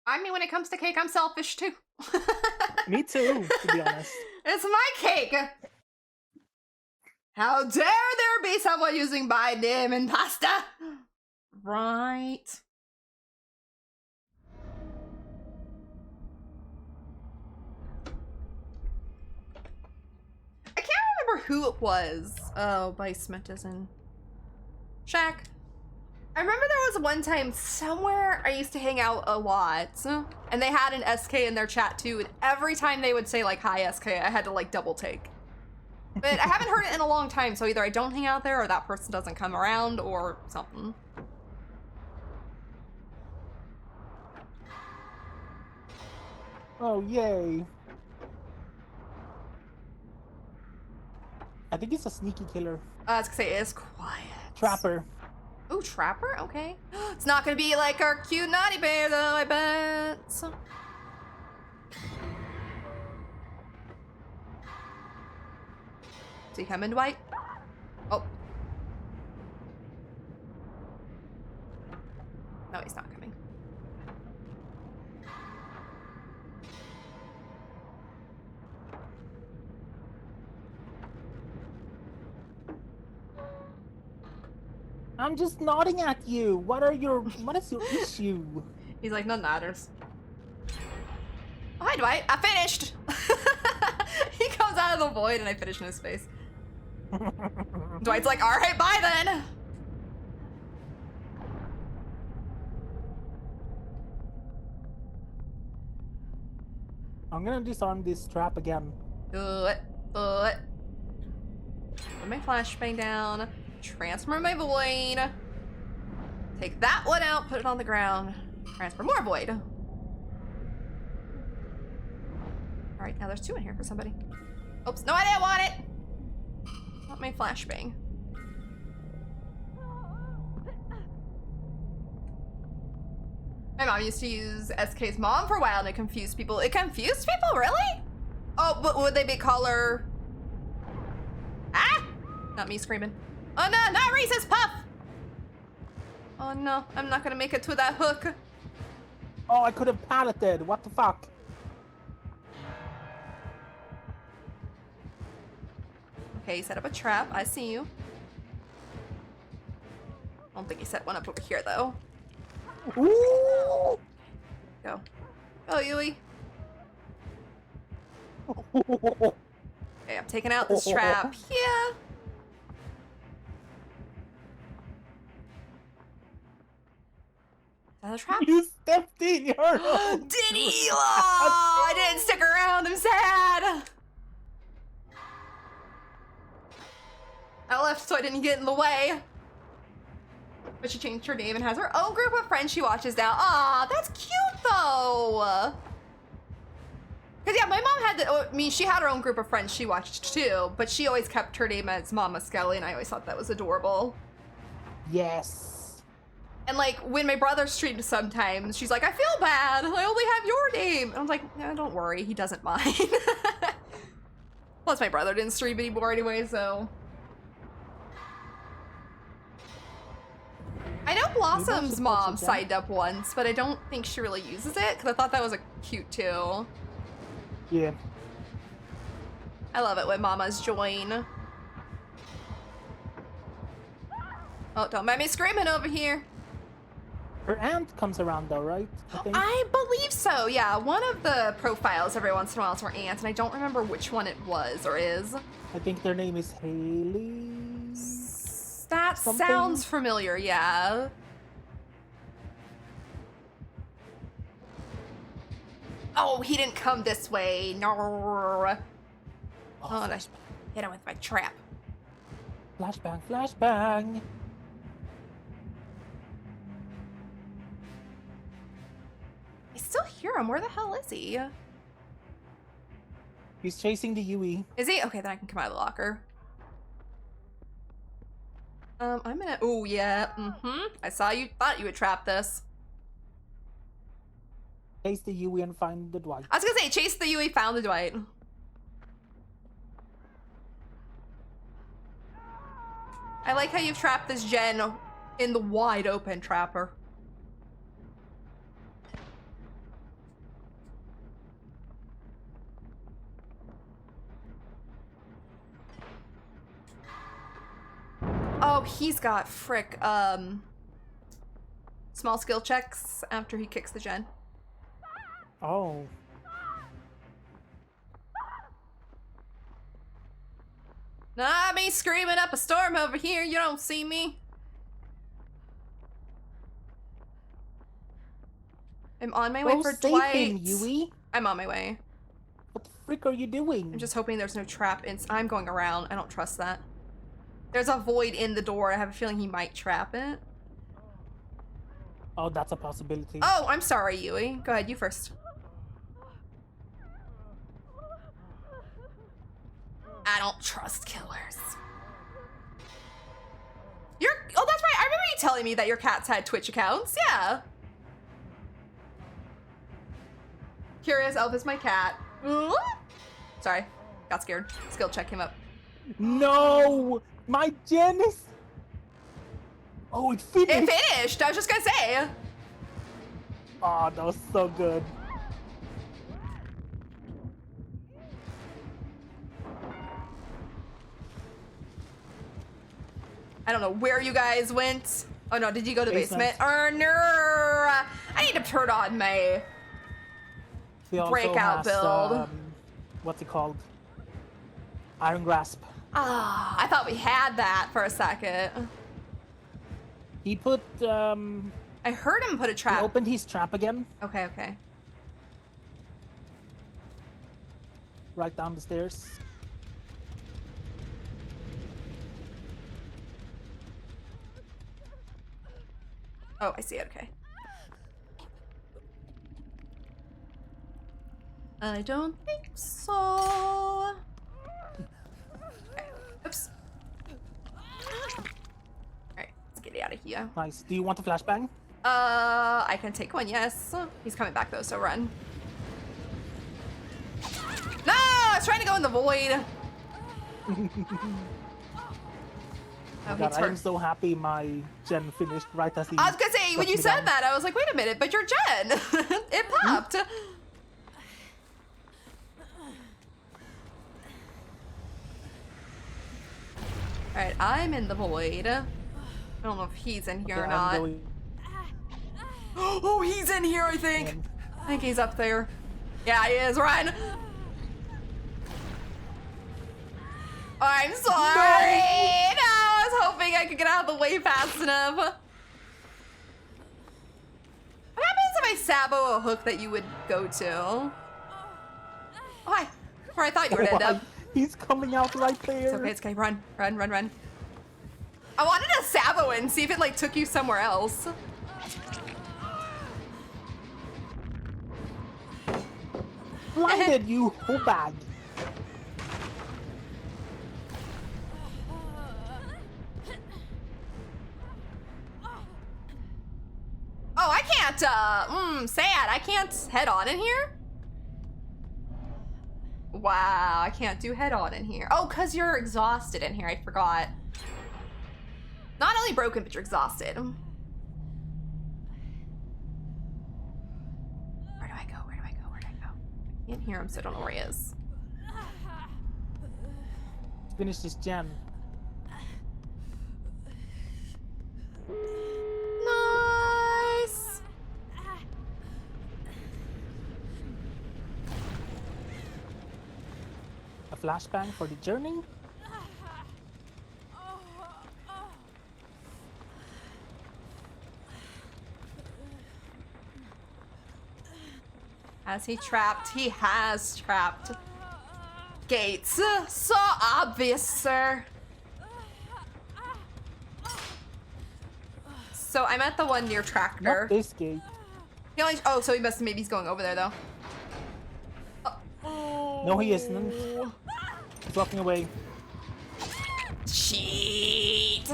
I mean, when it comes to cake, I'm selfish too. Me too, to be honest. It's my cake. How dare there be someone using my name in pasta? Right. I can't remember who it was. Oh, Basement is in Shack. I remember there was one time somewhere I used to hang out a lot, and they had an SK in their chat too, and every time they would say like, hi SK, I had to like double take. But I haven't heard it in a long time, so either I don't hang out there or that person doesn't come around or something. Oh, yay. I think it's a sneaky killer. I was gonna say, it's quiet. Trapper. Ooh, Trapper? Okay. It's not gonna be like our cute naughty bear, though, I bet. Is he coming, Dwight? Oh. No, he's not coming. I'm just nodding at you. What is your issue? He's like, none matters. Oh, hi, Dwight. I finished. He comes out of the void and I finish in his face. Dwight's like, all right, bye then. I'm gonna disarm this trap again. Do it. Do it. Put my flashbang down. Transfer my void. Take that one out, put it on the ground. Transfer more void. Alright, now there's two in here for somebody. Oops, no, I didn't want it! Not my flashbang. My mom used to use SK's mom for a while and it confused people. It confused people, really? Oh, but would they be color? Ah! Not me screaming. Oh no, not Reese's Puff! Oh no, I'm not gonna make it to that hook. Oh, I could have palleted. What the fuck? Okay, he set up a trap. I see you. I don't think he set one up over here though. Ooh! Go. Go, Yui. Okay, I'm taking out this trap. Yeah. Is that a trap? You stepped in your own. Did he? Oh, I didn't stick around. I'm sad. I left so I didn't get in the way. But she changed her name and has her own group of friends she watches now. Aw, that's cute though. Cause yeah, my mom had I mean, she had her own group of friends she watched too, but she always kept her name as Mama Skelly, and I always thought that was adorable. Yes. And like when my brother streamed sometimes, she's like, I feel bad. I only have your name. And I'm like, no, don't worry, he doesn't mind. Plus my brother didn't stream anymore anyway, so. I know Blossom's mom signed up once, but I don't think she really uses it because I thought that was a cute too. Yeah. I love it when mamas join. Oh, don't mind me screaming over here. Her aunt comes around though, right? I think. I believe so, yeah. One of the profiles every once in a while is her aunt, and I don't remember which one it was or is. I think their name is Haley. That Something? sounds familiar, yeah. Oh, he didn't come this way. No. Oh, and I hit him with my trap. Flashbang, flashbang. hear him. Where the hell is he? He's chasing the Yui. Is he? Okay, then I can come out of the locker. I'm gonna. Oh yeah. I saw you. Thought you would trap this. Chase the Yui and find the Dwight. I was gonna say, chase the Yui, found the Dwight. I like how you've trapped this Jen in the wide open trapper. Oh, he's got frick, small skill checks after he kicks the Jen. Oh. Nah, me screaming up a storm over here. You don't see me. I'm on my way Go for save Dwight. him, Yui. I'm on my way. What the frick are you doing? I'm just hoping there's no trap. I'm going around. I don't trust that. There's a void in the door. I have a feeling he might trap it. Oh, that's a possibility. Oh, I'm sorry, Yui. Go ahead, you first. I don't trust killers. Oh, that's right. I remember you telling me that your cats had Twitch accounts. Yeah. Curious Elf is my cat. Ooh. Sorry. Got scared. Skill check came up. No! My Jen is... Oh, it finished! It finished! I was just gonna say. Oh, that was so good. I don't know where you guys went. Oh no, did you go to the basement? Basement. No. I need to turn on my He also breakout has, build. What's it called? Iron Grasp. Ah, I thought we had that for a second. He put, I heard him put a he trap. opened his trap again, Okay, okay. right down the stairs. Oh, I see it, okay. I don't think so. Okay. Oops. Alright, let's get out of here. Nice. Do you want a flashbang? I can take one, yes. He's coming back though, so run. No! I was trying to go in the void. Oh, he God, I am turned. so happy my Jen finished right as he... I was gonna say, when took you me said down. that, I was like, wait a minute, but you're Jen. It popped. Alright, I'm in the void. I don't know if he's in here or Okay, I'm not. going Oh, he's in here, I think. in. I think he's up there. Yeah, he is. Run. I'm sorry. No, I was hoping I could get out of the way fast enough. What happens if I sabo a hook that you would go to? Oh, hi. Where I thought you would end up. He's coming out right there. It's okay. Run, run, run, run. I wanted to sabo it and see if it like took you somewhere else. Blinded, you whole bag. Oh, I can't, sad. I can't head on in here? Wow, I can't do head on in here. Oh, because you're exhausted in here. I forgot. Not only broken, but you're exhausted. Where do I go? Where do I go? Where do I go? I can't hear him, so I don't know where he is. Finish this Jen. Nice. A flashbang for the journey. Has he trapped? He has trapped. Gates. So obvious, sir. So I'm at the one near Not tractor. this gate. He only, oh, so he must, maybe he's going over there though. Oh. No, he isn't. He's walking away. Cheat.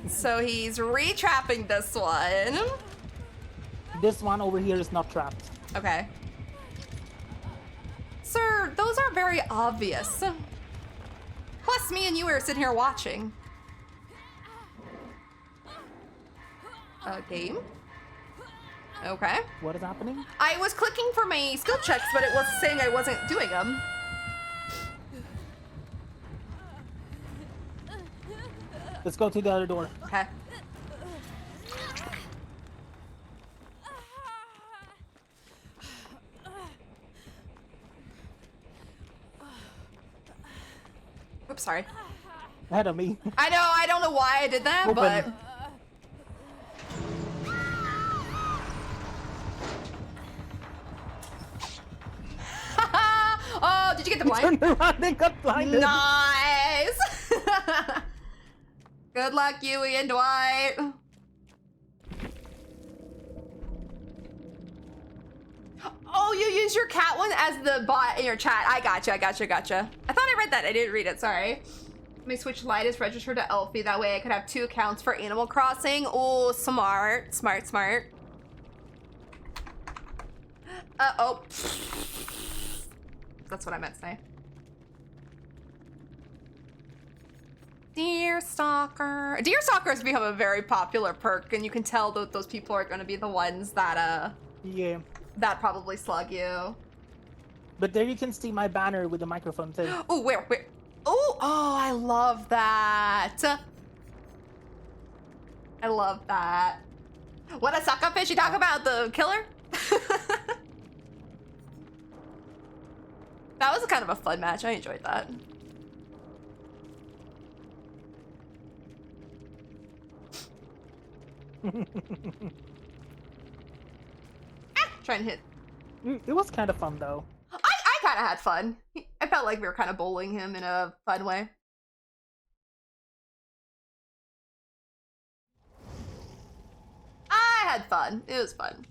So he's re-trapping this one. This one over here is not trapped. Okay. Sir, those are very obvious. Plus, me and you are sitting here watching. A game? Okay. What is happening? I was clicking for my skill checks, but it was saying I wasn't doing them. Let's go to the other door. Okay. Oops, sorry. Ahead of me. I know, I don't know why I did that, Open. but... Oh, did you get the blind? Turned around and got blinded. Nice! Good luck, Yui and Dwight. Oh, you use your cat one as the bot in your chat. I gotcha. I thought I read that. I didn't read it, sorry. Let me switch Lightus register to Elfie. That way I could have 2 accounts for Animal Crossing. Oh, smart. Smart. Oh. That's what I meant to say. Deer Stalker. Deer Stalker has become a very popular perk, and you can tell that those people are going to be the ones that, Yeah. that probably slug you. But there you can see my banner with the microphone thing. Oh, where? Oh, I love that. I love that. What a suck up fish. You talk about the killer? That was kind of a fun match. I enjoyed that. Trying to hit. It was kind of fun though. I kind of had fun. I felt like we were kind of bullying him in a fun way. I had fun. It was fun.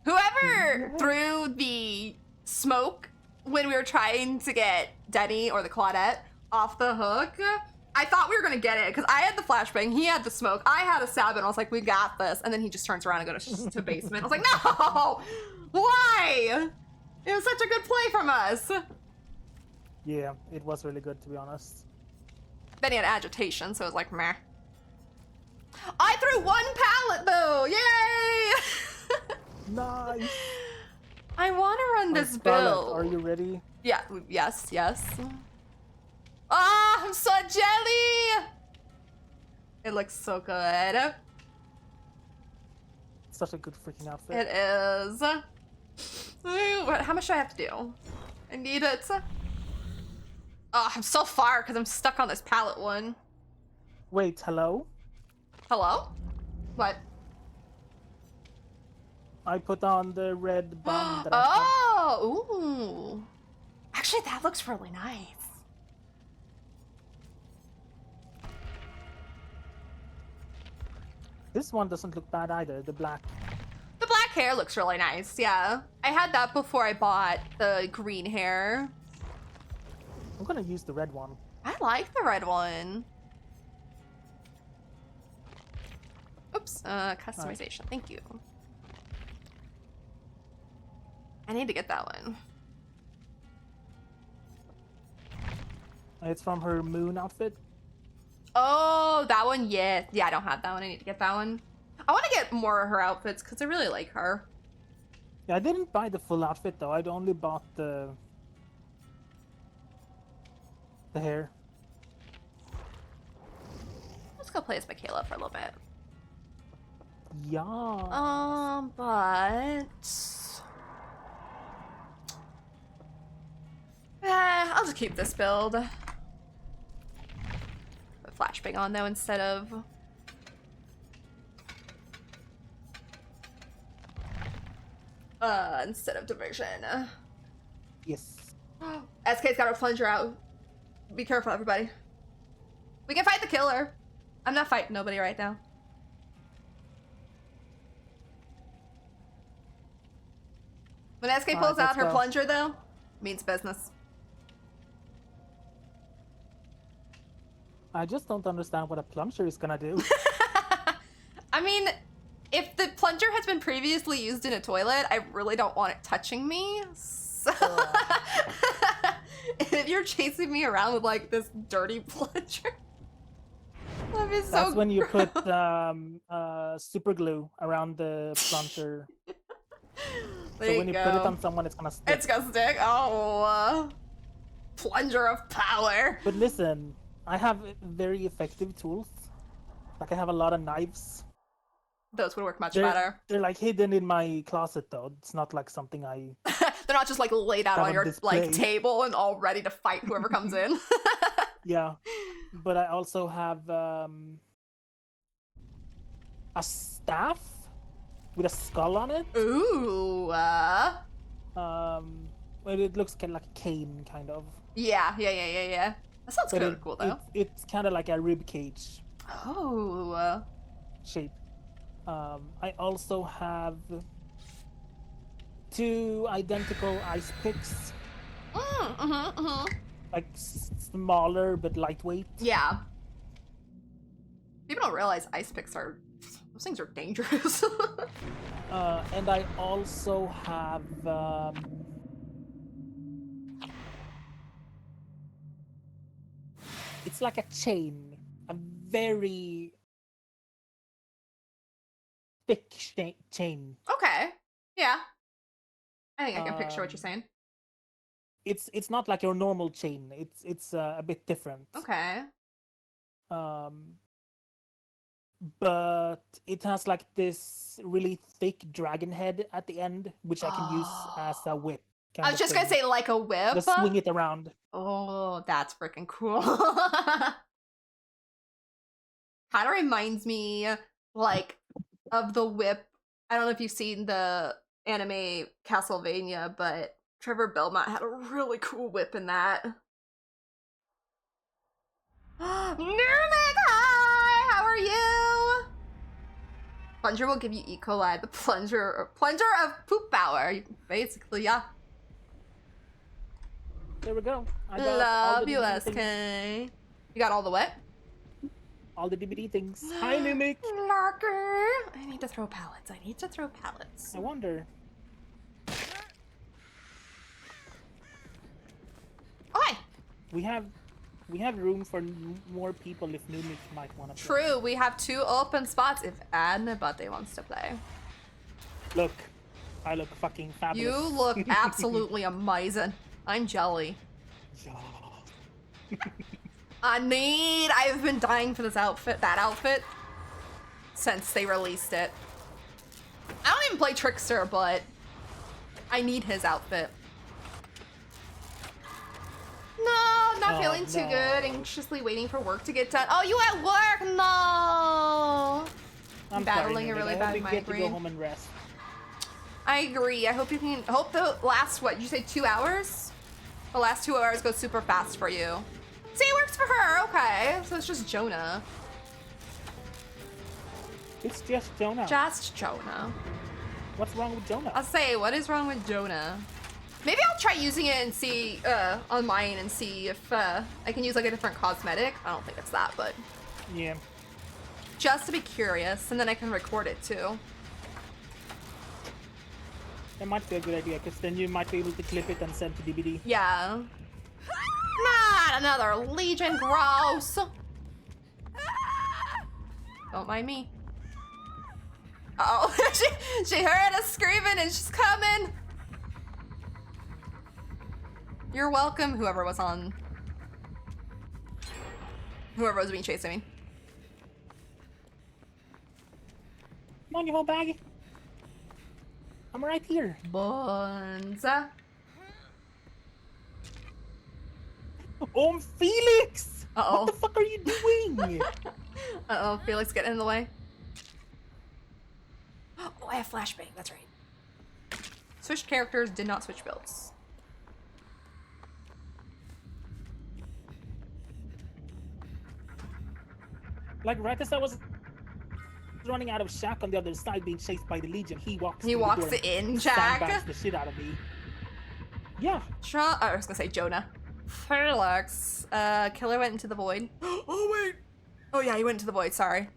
Whoever threw the smoke when we were trying to get Denny or the Claudette off the hook, I thought we were gonna get it because I had the flashbang, he had the smoke, I had a stab, and I was like, we got this. And then he just turns around and goes to basement. I was like, no! Why? It was such a good play from us. Yeah, it was really good to be honest. Then he had agitation, so it was like, meh. I threw 1 pallet though! Yay! Nice. I want to run this Scarlet, build. are you ready? Yeah, yes. Ah, I'm so jelly! It looks so good. Such a good freaking outfit. It is. Ooh, how much do I have to do? I need it. Oh, I'm so far because I'm stuck on this pallet one. Wait, hello? Hello? What? I put on the red bun that I Oh, ooh. Actually, that looks really nice. This one doesn't look bad either, the black. The black hair looks really nice, yeah. I had that before I bought the green hair. I'm gonna use the red one. I like the red one. Oops, customization, thank you. I need to get that one. It's from her moon outfit. Oh, that one, yeah. Yeah, I don't have that one. I need to get that one. I want to get more of her outfits because I really like her. Yeah, I didn't buy the full outfit though. I'd only bought the hair. Let's go play as Michaela for a little bit. Yeah. But... I'll just keep this build. Put flashbang on though instead of... instead of diversion. Yes. SK's got her plunger out. Be careful, everybody. We can fight the killer. I'm not fighting nobody right now. When SK Alright, pulls out let's her go. plunger, though, means business. I just don't understand what a plunger is gonna do. I mean, if the plunger has been previously used in a toilet, I really don't want it touching me. So if you're chasing me around with like this dirty plunger, that'd be so That's when you gross. put super glue around the plunger. There So you when you go. put it on someone, it's gonna stick. It's gonna stick. Oh, plunger of power. But listen, I have very effective tools. Like I have a lot of knives. Those would work much They're, better. they're like hidden in my closet though. It's not like something I They're not just like laid out have on on your like display. table and all ready to fight whoever comes in. Yeah. But I also have a staff with a skull on it. Ooh. Well, it looks kind of like a cane, kind of. Yeah. That sounds But kind of cool though. it's kind of like a rib cage Oh. shape. I also have 2 identical ice picks, like smaller but lightweight. Yeah. People don't realize ice picks are those things are dangerous. And I also have it's like a chain, a very thick chain. Okay. Yeah. I think I can picture what you're saying. It's not like your normal chain. It's a bit different. Okay. But it has like this really thick dragon head at the end, which I can use as a whip. I was just gonna say like a whip. Just swing it around. Oh, that's freaking cool. Kind of reminds me like of the whip. I don't know if you've seen the anime Castlevania, but Trevor Belmont had a really cool whip in that. Nurmik, hi! How are you? Plunger will give you E. coli. The plunger of poop power. Basically, yeah. There we go. I got all Love the you, DVD SK. things. You got all the what? All the DVD things. Hi, Mimic. Larker. I need to throw pallets. I wonder. Okay. We have room for more people if Mimic might want to. True. We have 2 open spots if anybody wants to play. Look, I look fucking fabulous. You look absolutely amazing. I'm jelly. I've been dying for that outfit, since they released it. I don't even play Trickster, but I need his outfit. No, not feeling too good. Anxiously waiting for work to get done. Oh, you at work? No. I'm battling sorry, a really Mimic. I bad hope you get to migraine. go home and rest. I agree. I hope you can. Hope the last, what, you say 2 hours? The last 2 hours go super fast for you. See, it works for her. Okay. So it's just Jonah. It's just Jonah. Just Jonah. What's wrong with Jonah? I'll say, what is wrong with Jonah? Maybe I'll try using it and see, on mine and see if, I can use like a different cosmetic. I don't think it's that, but Yeah. just to be curious, and then I can record it too. That might be a good idea, because then you might be able to clip it and send to DVD. Yeah. Not another Legion, gross. Don't mind me. Uh-oh, she heard us screaming and she's coming. You're welcome, whoever was being chasing me. Come on, you whole bag. I'm right here. Buns. Oh, Felix! Uh-oh. What the fuck are you doing? Uh-oh, Felix getting in the way. Oh, I have flashbang, that's right. Switched characters, did not switch builds. Like right as I was running out of Shaq on the other side being chased by the Legion. He walks He through the walks door and in, Jack. sandbags the shit out of me. Yeah. I was gonna say Jonah. Felix. Killer went into the void. Oh, wait. Oh, yeah, he went into the void. Sorry.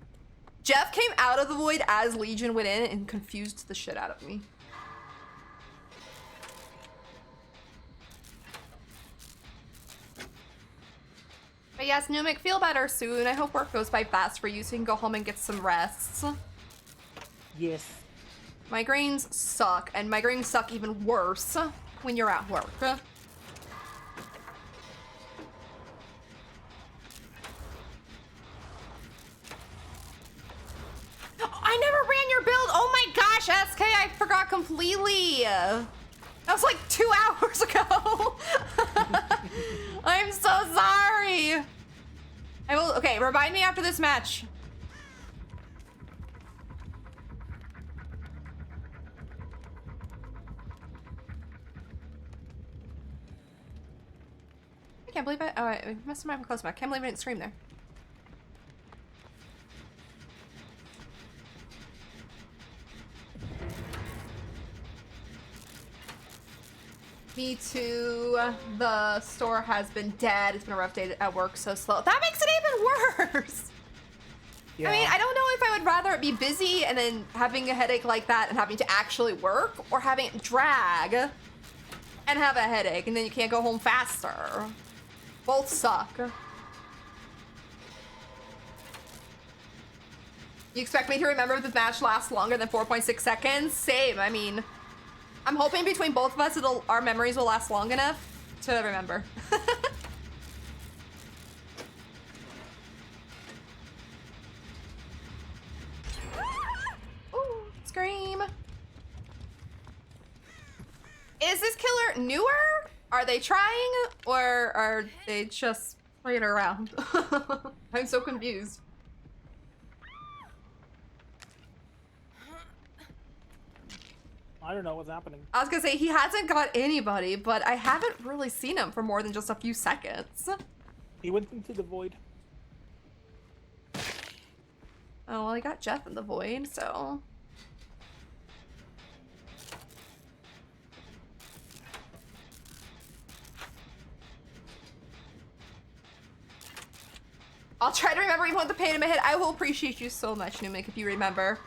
Jeff came out of the void as Legion went in and confused the shit out of me. But yes, Numic, feel better soon. I hope work goes by fast for you so you can go home and get some rests. Yes. Migraines suck, and migraines suck even worse when you're at work. I never ran your build! Oh my gosh, SK, I forgot completely! That was like 2 hours ago! I'm so sorry! I will, okay, remind me after this match. I can't believe I must have been close enough. I can't believe I didn't stream there. Me too. The store has been dead. It's been a rough day at work, so slow. That makes it even worse. Yeah. I mean, I don't know if I would rather it be busy and then having a headache like that and having to actually work, or having it drag and have a headache and then you can't go home faster. Both suck. You expect me to remember if the match lasts longer than 4.6 seconds? Same. I mean, I'm hoping between both of us our memories will last long enough to remember. Ooh, scream. Is this killer newer? Are they trying, or are they just playing around? I'm so confused. I don't know what's happening. I was gonna say, he hasn't got anybody, but I haven't really seen him for more than just a few seconds. He went into the void. Oh, well, he got Jeff in the void, so... I'll try to remember even with the pain in my head. I will appreciate you so much, Numic, if you remember.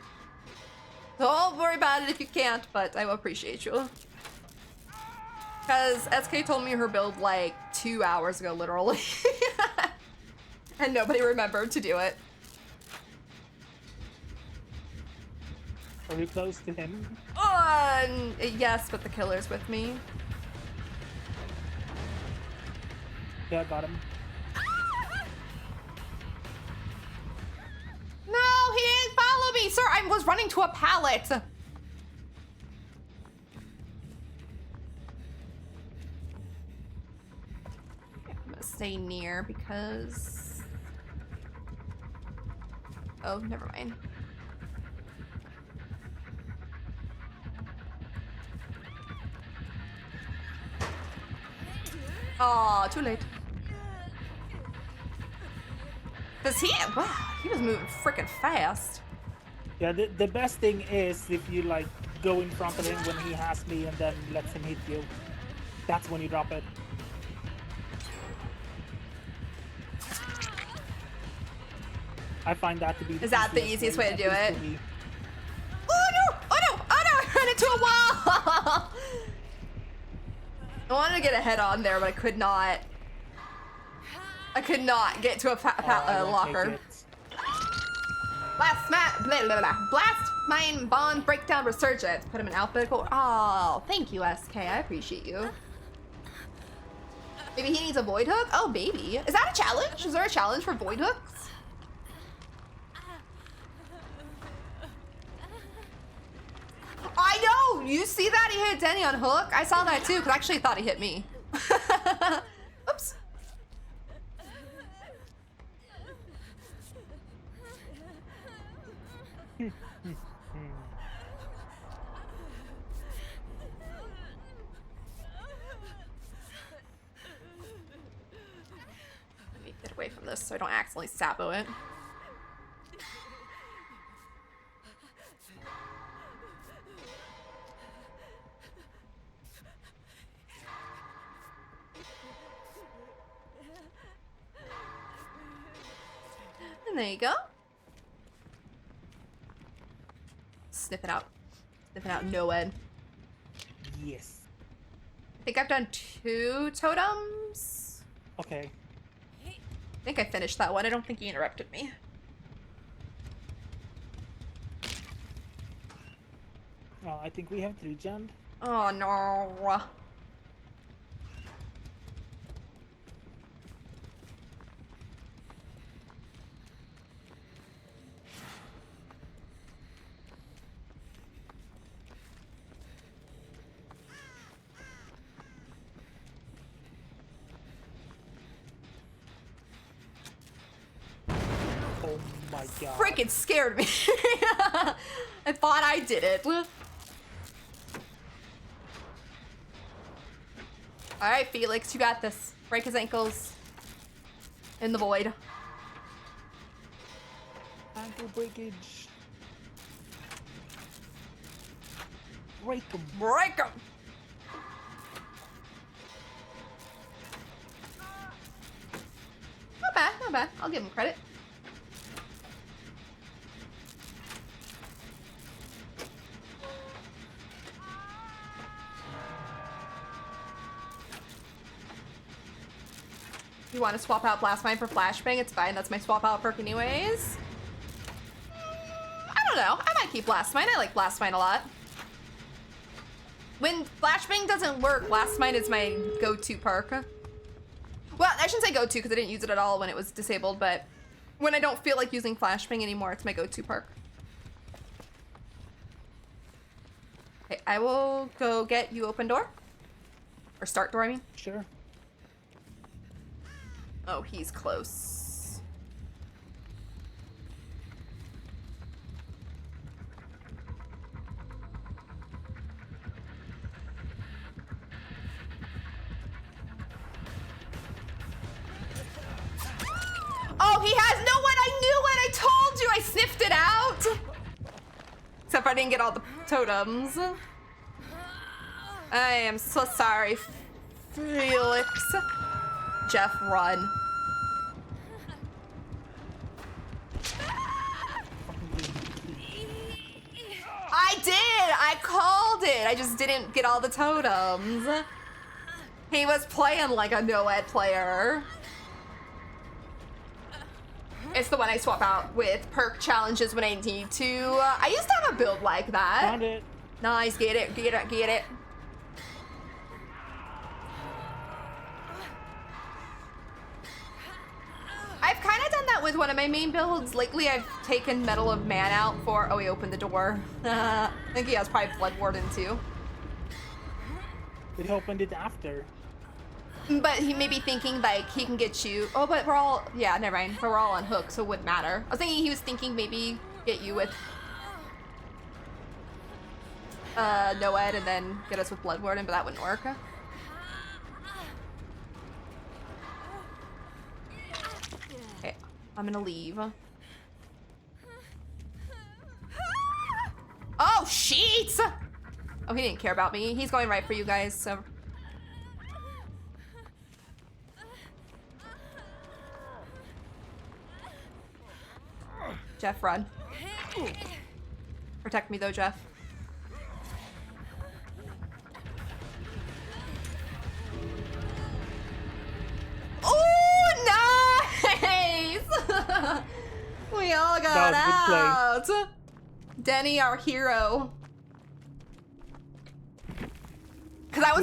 Don't worry about it if you can't, but I will appreciate you. Because SK told me her build like 2 hours ago, literally. And nobody remembered to do it. Are you close to him? Yes, but the killer's with me. Yeah, got him. No, he didn't follow me! Sir, I was running to a pallet! I'm gonna stay near because... Oh, never mind. Aw, too late. Cause he was moving freaking fast. Yeah, the best thing is if you like go in front of him when he has me and then lets him hit you. That's when you drop it. I find that to be Is that the easiest way to do it? For me. Oh no! Oh no! Oh no! I ran into a wall! I wanted to get a head on there, but I could not. I could not get to a locker. Blast mine bond breakdown resurgence. Put him in alphabetical. Oh, thank you, SK. I appreciate you. Maybe he needs a void hook? Oh, baby. Is that a challenge? Is there a challenge for void hooks? I know! You see that? He hit Denny on hook? I saw that too, because I actually thought he hit me. Oops. Let me get away from this so I don't accidentally sabo it. There you go. Sniff it out. Sniff it out, no end. Yes. I think I've done 2 totems. Okay. I think I finished that one. I don't think he interrupted me. I think we have 3 jammed. Oh no. Oh my god. Freaking scared me. I thought I did it. Alright, Felix, you got this. Break his ankles. In the void. Ankle breakage. Break him. Break him! Not bad, not bad. I'll give him credit. You want to swap out Blast Mine for Flashbang? It's fine. That's my swap out perk anyways. I don't know. I might keep Blast Mine. I like Blast Mine a lot. When Flashbang doesn't work, Blast Mine is my go-to perk. Well, I shouldn't say go-to because I didn't use it at all when it was disabled, but when I don't feel like using Flashbang anymore, it's my go-to perk. Okay, I will go get you open door. Or start door, I mean. Sure. Oh, he's close. Oh, he has no one. I knew it. I told you. I sniffed it out. Except I didn't get all the totems. I am so sorry, Felix. Jeff, run. I did! I called it! I just didn't get all the totems. He was playing like a no-ed player. It's the one I swap out with perk challenges when I need to. I used to have a build like that. Found it. Nice, get it, get it, get it. I've kind of done that with one of my main builds. Lately, I've taken Medal of Man out for... Oh, he opened the door. I think he has probably Blood Warden, too. It opened it after. But he may be thinking, like, he can get you... Oh, but we're all... Yeah, never mind. But we're all on hook, so it wouldn't matter. I was thinking he was thinking maybe get you with... Noed and then get us with Blood Warden, but that wouldn't work. Okay, I'm gonna leave. Oh, sheets! Oh, he didn't care about me. He's going right for you guys, so... Jeff, run. Protect me, though, Jeff. Oh, nice! We all got out. Denny, our hero. Because I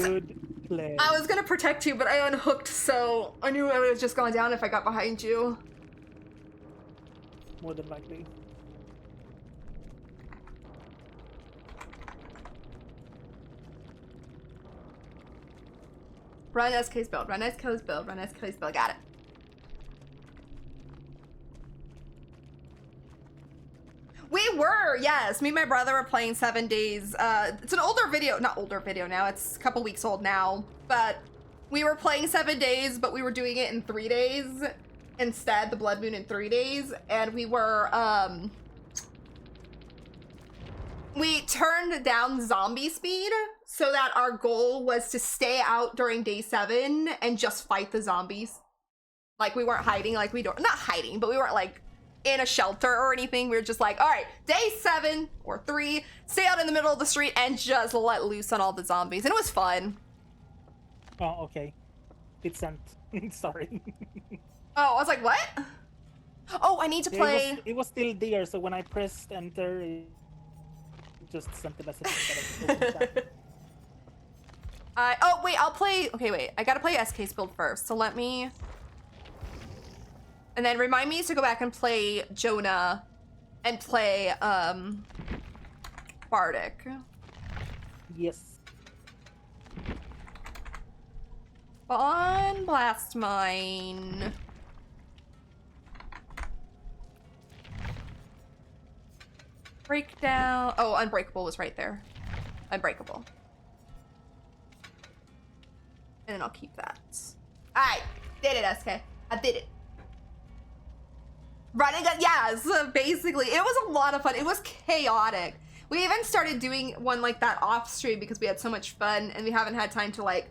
was gonna protect you, but I unhooked, so I knew I would have just gone down if I got behind you. More than likely. Run SK's build, run SK's build, run SK's build. Got it. We were, yes. Me and my brother were playing 7 days. It's an older video, not older video now. It's a couple weeks old now. But we were playing 7 days, but we were doing it in 3 days instead. The Blood Moon in 3 days, and we were we turned down zombie speed so that our goal was to stay out during day 7 and just fight the zombies. Like we weren't hiding, like we don't, not hiding, but we weren't like in a shelter or anything. We were just like, all right, day 7 or 3, stay out in the middle of the street and just let loose on all the zombies. And it was fun. Oh, okay. It sent. Sorry. Oh, I was like, what? Oh, I need to play. It was still there, so when I pressed enter, it just sent the message instead of open chat. Oh, wait, I'll play. Okay, wait. I gotta play SK's build first. So let me. And then remind me to go back and play Jonah and play Bardic. Yes. On Blast Mine. Breakdown. Oh, Unbreakable was right there. Unbreakable. And then I'll keep that. Alright. Did it, SK. I did it. Running gun. Yes, basically. It was a lot of fun. It was chaotic. We even started doing one like that off stream because we had so much fun and we haven't had time to like.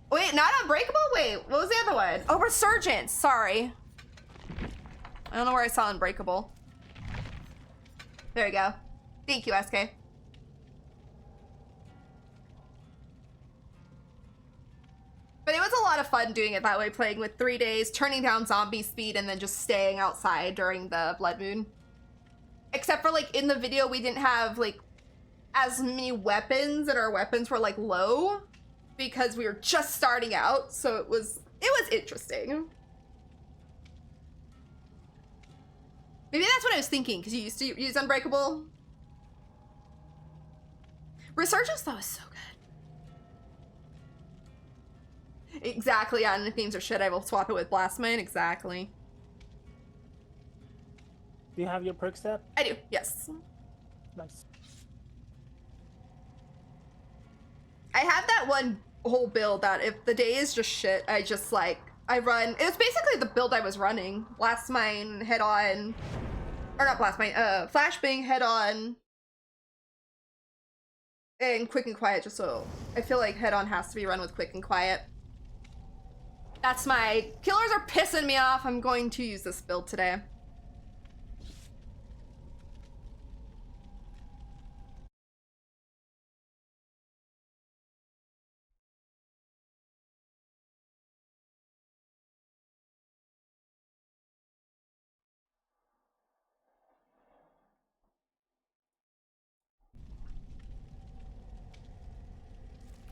Wait, not Unbreakable? Wait, what was the other one? Oh, Resurgence. Sorry. I don't know where I saw Unbreakable. There you go. Thank you, SK. But it was a lot of fun doing it that way, playing with 3 days, turning down zombie speed, and then just staying outside during the Blood Moon. Except for, like, in the video, we didn't have, like, as many weapons, and our weapons were, like, low. Because we were just starting out, so it was interesting. Maybe that's what I was thinking, because you used to use Unbreakable. Resurgence, though, is so good. Exactly, yeah, and if themes are shit, I will swap it with Blastmine, exactly. Do you have your perk set? I do, yes. Nice. I have that one whole build that if the day is just shit, I just like, I run. It was basically the build I was running. Blastmine, head on. Or not Blastmine, Flashbang, head on. And quick and quiet, just so I feel like head on has to be run with quick and quiet. That's my killers are pissing me off. I'm going to use this build today.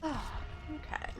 Oh, okay.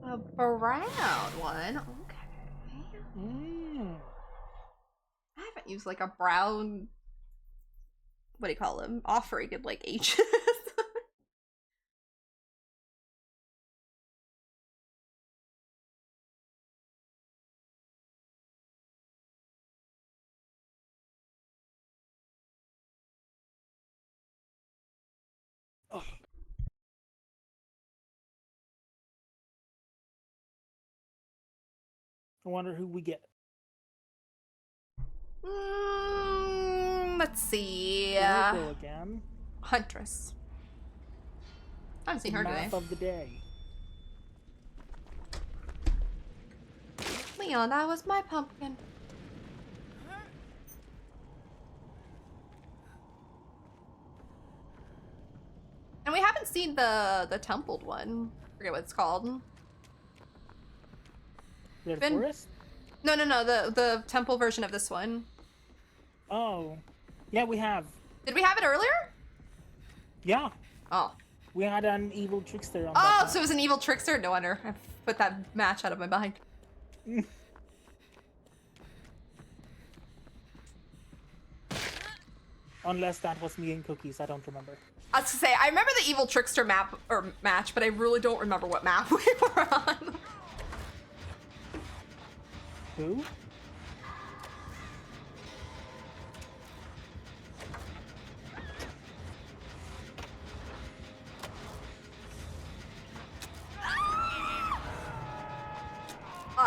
A brown one. Okay. I haven't used like a brown. What do you call them? Offering in like ages. Oh. I wonder who we get. Let's see. Go again. Huntress. I haven't seen her today. Map of the day. Leon, that was my pumpkin. And we haven't seen the templed one. I forget what it's called. Red Been- Forest? No, the temple version of this one. Oh. Yeah, we have. Did we have it earlier? Yeah. Oh. We had an evil trickster on Oh, that so it was an evil trickster? No wonder. I put that match out of my mind. Unless that was me and Cookies, I don't remember. I was gonna say, I remember the Evil Trickster map, or match, but I really don't remember what map we were on. Who?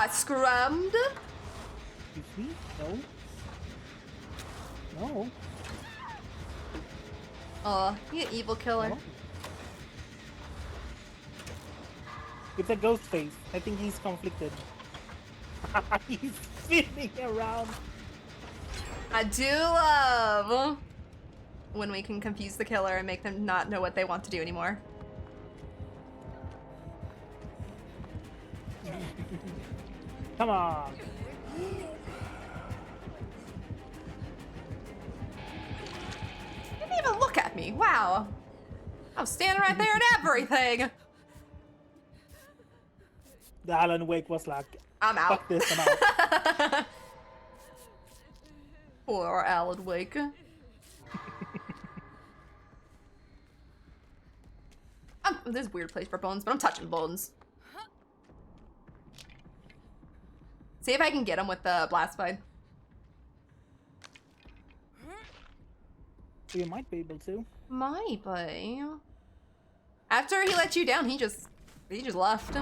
Scrummed? Excuse me? No. No. You an evil killer. No. It's a ghost face. I think he's conflicted. He's spinning around. I do love when we can confuse the killer and make them not know what they want to do anymore. Come on. Didn't even look at me. Wow. I was standing right there and everything. The Alan Wake was like, I'm out. fuck this, I'm out. Poor Alan Wake. This is a weird place for bones, but I'm touching bones. See if I can get him with the blast blade. You might be able to. Might be. After he let you down, he just left.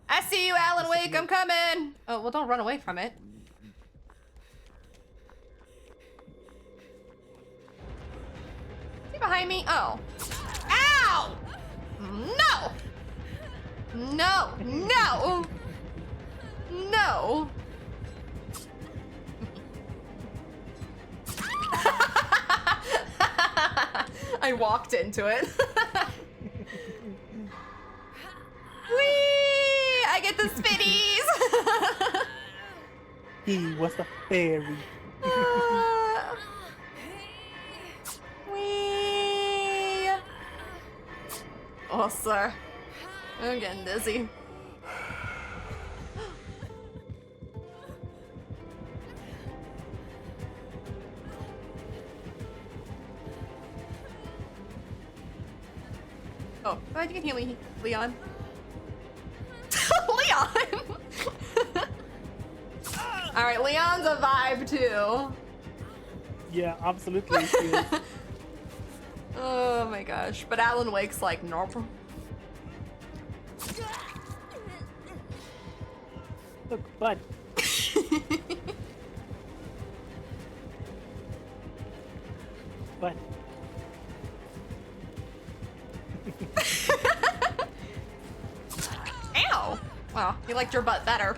I see you, Alan Wake. I'm coming. Oh, well, don't run away from it. Is he behind me? Oh. Ow! No! No! No! No! I walked into it. Whee! I get the spinnies! He was a fairy. Whee! Oh, sir. I'm getting dizzy. Oh, glad you can heal me, Leon. Leon! Alright, Leon's a vibe too. Yeah, absolutely. She is. Oh my gosh. But Alan Wake's like, nope. Look, but but Ow! Well, he liked your butt better.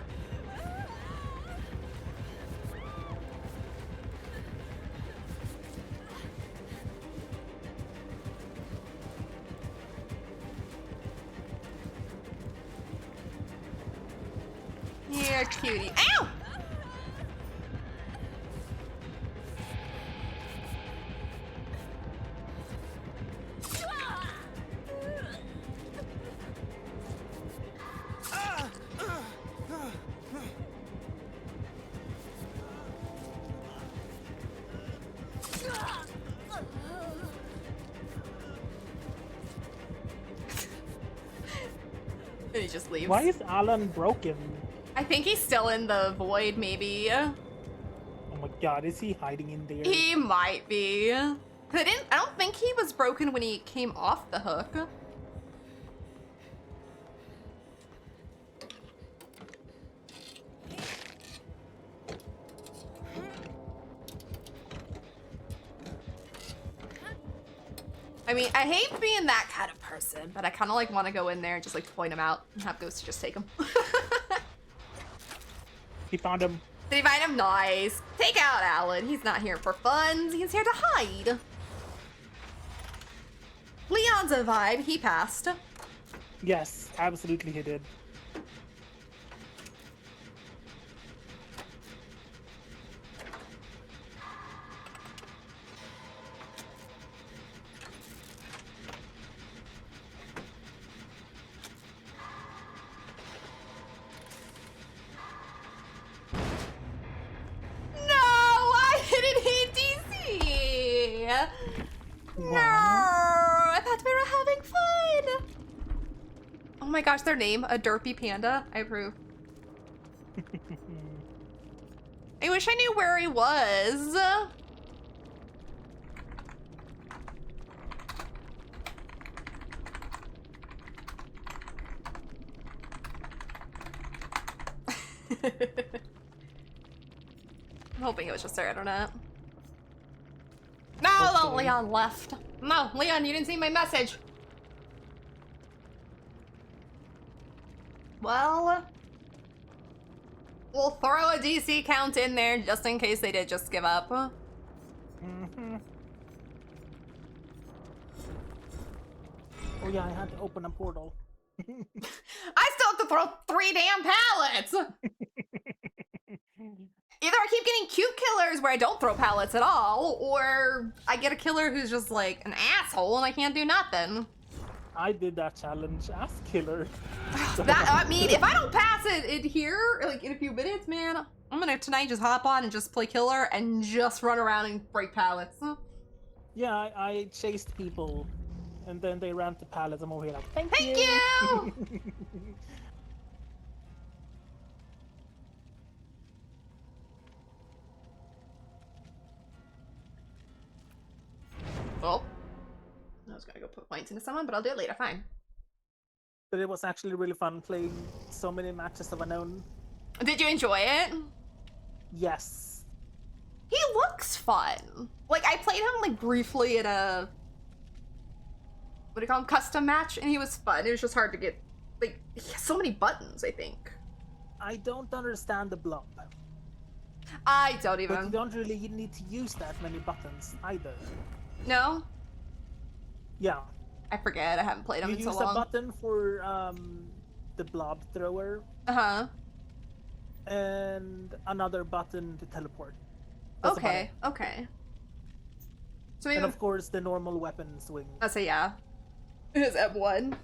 You're a cutie. Ow! And he just leaves. why is Alan broken? I think he's still in the void, maybe. Oh my god, is he hiding in there? He might be. 'Cause I don't think he was broken when he came off the hook. I mean, I hate being that kind of person, but I kind of like want to go in there and just like point him out and have Ghost just take him. He found him. Did he find him? Nice. Take out Alan. He's not here for fun. He's here to hide. Leon's a vibe. He passed. Yes, absolutely he did. No! Why didn't he Oh my gosh, their name, a derpy panda. I approve. I wish I knew where he was. I'm hoping it was just their internet. No, Leon left. No, Leon, you didn't see my message. Well, we'll throw a DC count in there just in case they did just give up. Mm-hmm. Oh yeah, I had to open a portal. I still have to throw 3 damn pallets! Either I keep getting cute killers where I don't throw pallets at all, or I get a killer who's just like an asshole and I can't do nothing. I did that challenge as killer. I mean, if I don't pass it in here, like in a few minutes, man, I'm gonna tonight just hop on and just play killer and just run around and break pallets. Yeah, I chased people, and then they ran to pallets. I'm over here like, thank you! Oh, I was gonna go put points into someone, but I'll do it later, fine. But it was actually really fun playing so many matches of Unknown. Did you enjoy it? Yes. He looks fun. Like, I played him, like, briefly in a... what do you call him? Custom match, and he was fun. It was just hard to get... like, he has so many buttons, I think. I don't understand the blob. I don't even... But you don't really need to use that many buttons, either. No? Yeah. I forget, I haven't played him in so long. You use a button for, the blob thrower. Uh-huh. And another button to teleport. Okay, okay. So maybe... and of course, the normal weapon swing. I'll say yeah. It is M1.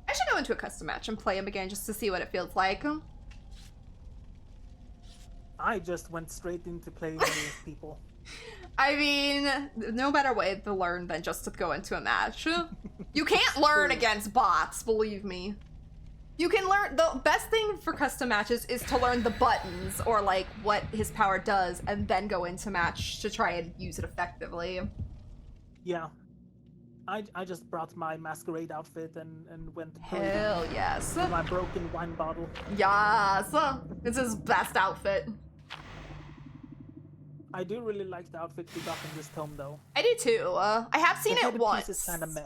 I should go into a custom match and play him again just to see what it feels like. I just went straight into playing with people. I mean, no better way to learn than just to go into a match. You can't learn against bots, believe me. You can learn, the best thing for custom matches is to learn the buttons or like what his power does and then go into match to try and use it effectively. Yeah. I just brought my masquerade outfit and went to play Hell yes. with my broken wine bottle. Yes. It's his best outfit. I do really like the outfit we got in this tome though. I do too. I have seen it once. It's kind of meh.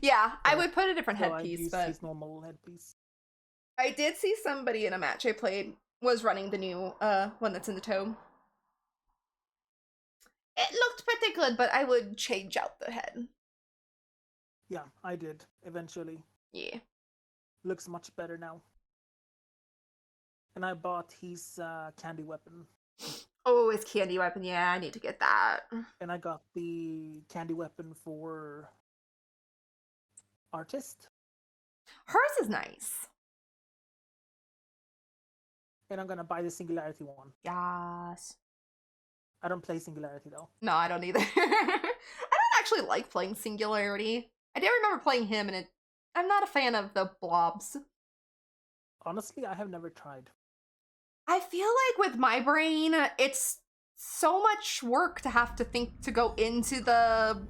Yeah, I would put a different So headpiece, I but his normal headpiece. I did see somebody in a match I played was running the new one that's in the tome. It looked pretty good, but I would change out the head. Yeah, I did eventually. Yeah. Looks much better now. And I bought his candy weapon. Oh, his candy weapon. Yeah, I need to get that. And I got the candy weapon for artist. Hers is nice. And I'm gonna buy the Singularity one. Yes. I don't play Singularity though. No, I don't either. I don't actually like playing Singularity. I do remember playing him, and I'm not a fan of the blobs. Honestly, I have never tried. I feel like with my brain, it's so much work to have to think to go into the...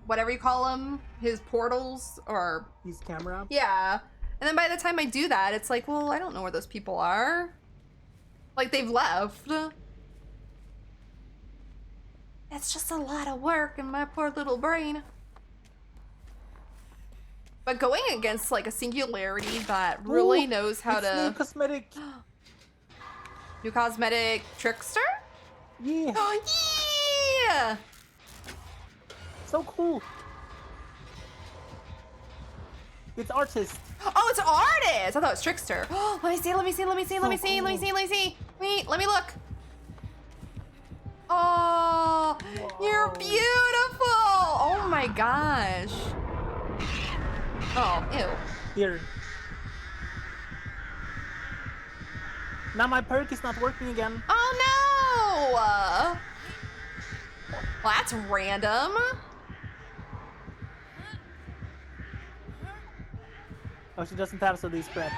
whatever you call them, his portals, or... his camera? Yeah. And then by the time I do that, it's like, well, I don't know where those people are. Like, they've left. It's just a lot of work in my poor little brain. But going against, like, a Singularity that really knows how to... New cosmetic! New cosmetic trickster? Yeah! Oh, yeah! So cool! It's artist! Oh, it's artist! I thought it was trickster. Oh, let me see, let me see, let me see, let me see, let me see, let me see. Wait, let me look. Oh, you're beautiful! Oh my gosh. Oh, ew. Here. Now my perk is not working again. Oh no! Well, that's random. Oh, she doesn't have, so they spread.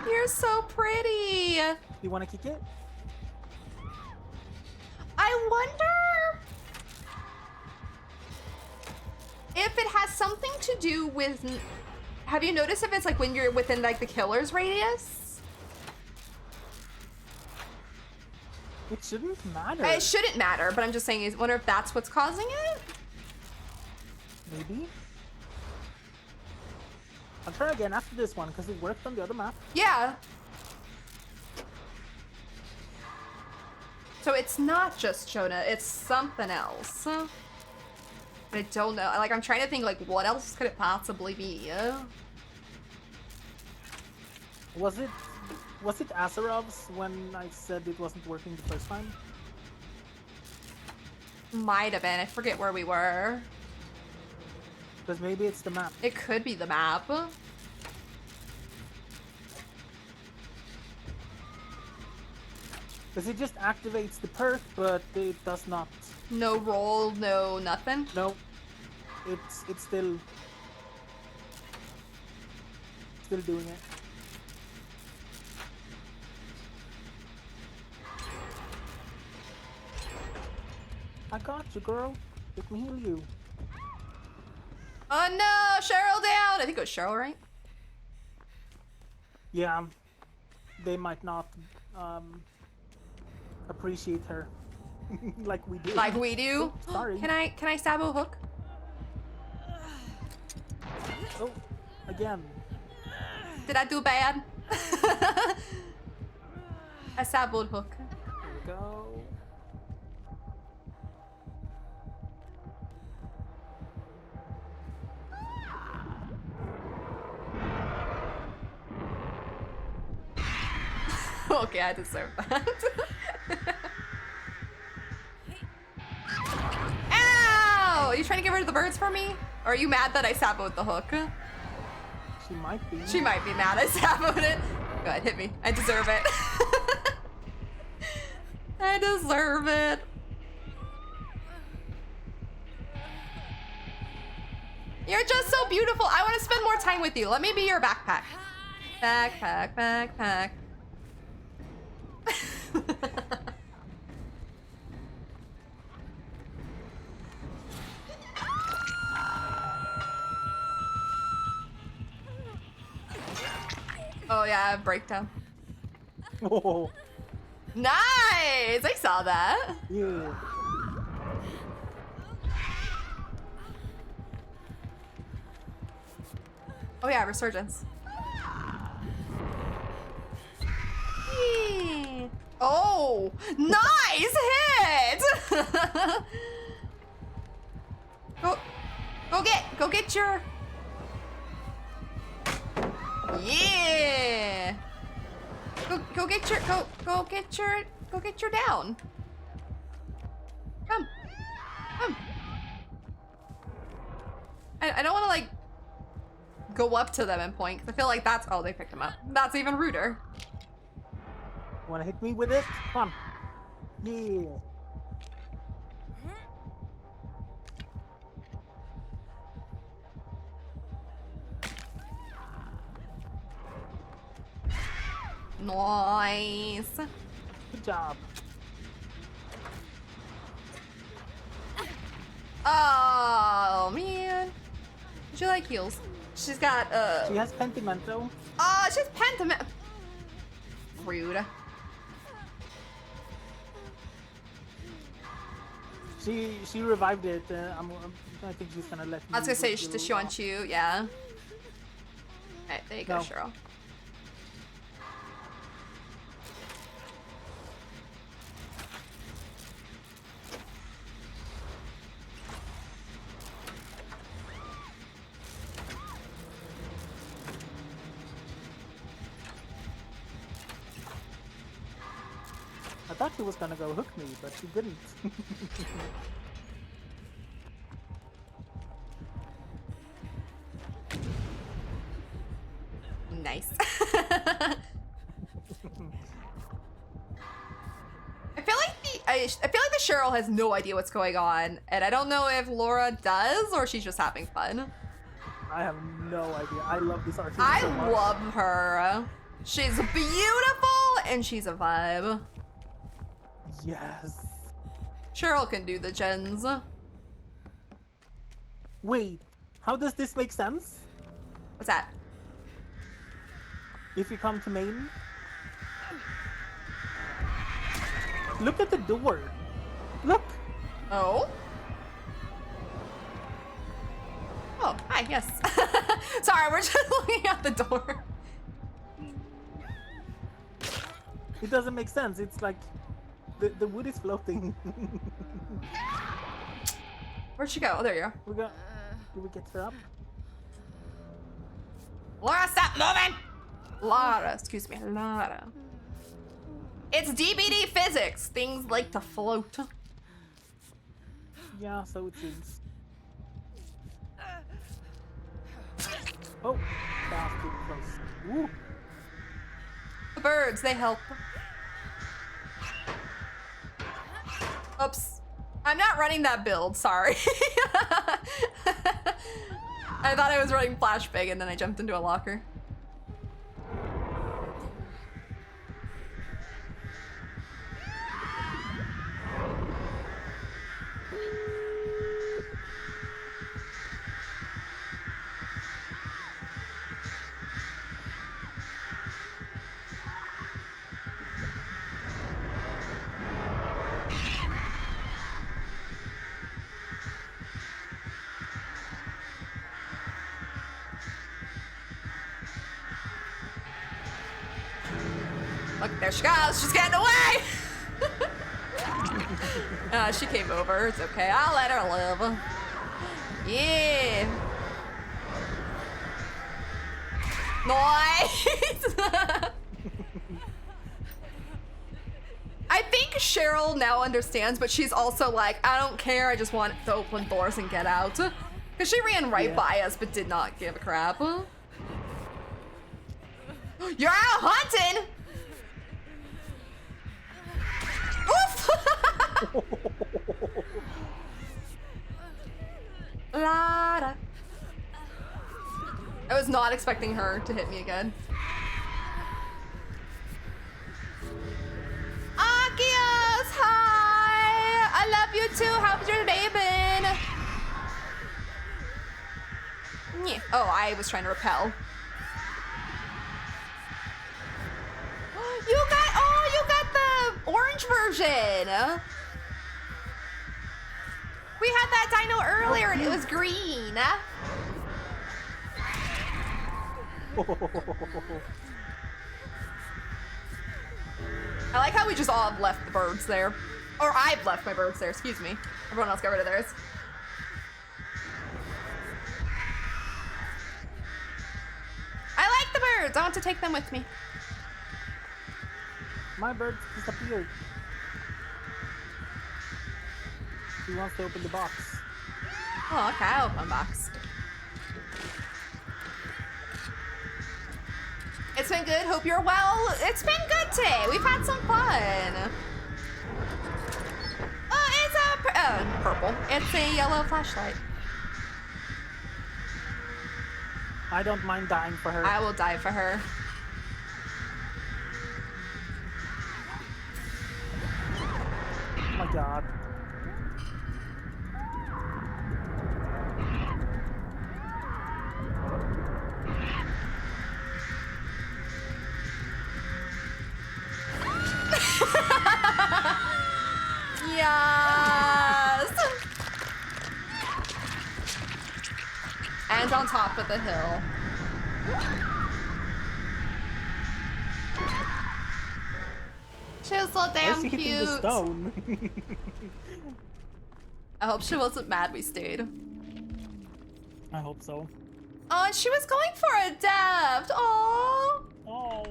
You're so pretty. You want to kick it? I wonder if it has something to do with. Have you noticed if it's like when you're within like the killer's radius? It shouldn't matter. It shouldn't matter, but I'm just saying. I wonder if that's what's causing it. Maybe. I'll try again after this one because it worked on the other map. Yeah. So it's not just Jonah, it's something else. I don't know. Like, I'm trying to think, like, what else could it possibly be? Was it Asarov's when I said it wasn't working the first time? Might have been. I forget where we were. Because maybe it's the map. It could be the map. Because it just activates the perk, but it does not. No roll, no nothing. No, it's still doing it. I got you, girl. Let me heal you. Oh no, Cheryl down! I think it was Cheryl, right? Yeah, they might not appreciate her like we do. Like we do. Oh, sorry. Can I stab a hook? Oh, again. Did I do bad? I saboed hook. There we go. Okay, I deserve that. Ow! Are you trying to get rid of the birds for me? Or are you mad that I saboed the hook? She might be. She might be mad I saboed it. Go ahead, hit me. I deserve it. I deserve it. You're just so beautiful. I want to spend more time with you. Let me be your backpack. Backpack, backpack. Oh yeah, breakdown. Oh, Nice! I saw that. yeah. Oh yeah, resurgence. Yee. Oh, nice hit! Go get your. Yeah. Go get your down. Come. I don't want to like go up to them and point 'cause I feel like that's they picked him up. That's even ruder. Wanna hit me with it? Come on. Yeah. Nice. Good job. Oh man. Would you like heals? She's got She has Pentimento. oh, she's pentiment. Rude. She revived it. I think she's gonna let me. I was gonna say, with does she little want you? Yeah. Alright, there you go, No. Cheryl. I thought she was gonna go hook me, but she didn't. Nice. I feel like I feel like the Cheryl has no idea what's going on, and I don't know if Laura does or she's just having fun. I have no idea. I love this artist I so much. love her. She's beautiful and she's a vibe. Yes. Cheryl can do the gens. Wait, how does this make sense? What's that? If you come to Maine, look at the door. Look. Oh? Oh, hi, yes. Sorry, we're just looking at the door. It doesn't make sense. It's like the wood is floating. Where'd she go? Oh, there you are. Did we get her up? Laura, stop moving! Laura, excuse me, Laura. It's DBD physics. Things like to float. Yeah, so it seems. Oh, that's too close. Ooh. The birds, they help. Oops. I'm not running that build, sorry. I thought I was running flashbang and then I jumped into a locker. Look, there she goes. She's getting away. She came over. It's okay. I'll let her live. Yeah. Nice. I think Cheryl now understands, but she's also like, I don't care. I just want to open doors and get out. Because she ran right by us, but did not give a crap. You're out hunting. Oof! Lara. I was not expecting her to hit me again. Akios, hi! I love you too. How's your day been? Yeah. Oh, I was trying to repel. You got the orange version. We had that dino earlier and it was green. I like how we just all have left the birds there. Or I've left my birds there, excuse me. Everyone else got rid of theirs. I like the birds. I want to take them with me. My bird disappeared. He wants to open the box. Oh, okay, I'll open box. It's been good. Hope you're well. It's been good today. We've had some fun. Oh, it's a purple. It's a yellow flashlight. I don't mind dying for her. I will die for her. Oh my god. Yes! And on top of the hill. She was so damn Why is she hitting the cute. stone? I hope she wasn't mad we stayed. I hope so. Oh, and she was going for a deft. Oh. Oh.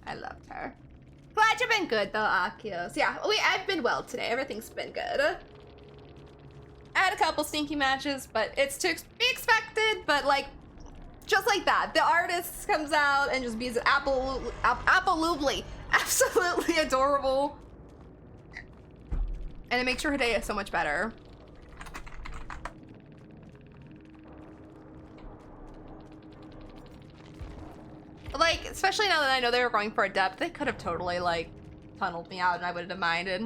I loved her. Glad You've been good though, Akios. Yeah, I've been well today. Everything's been good. I had a couple stinky matches, but it's to be expected. But like, just like that, the artist comes out and just be absolutely adorable, and it makes her day so much better. Like, especially now that I know they were going for a depth, they could have totally, like, tunneled me out and I wouldn't have minded.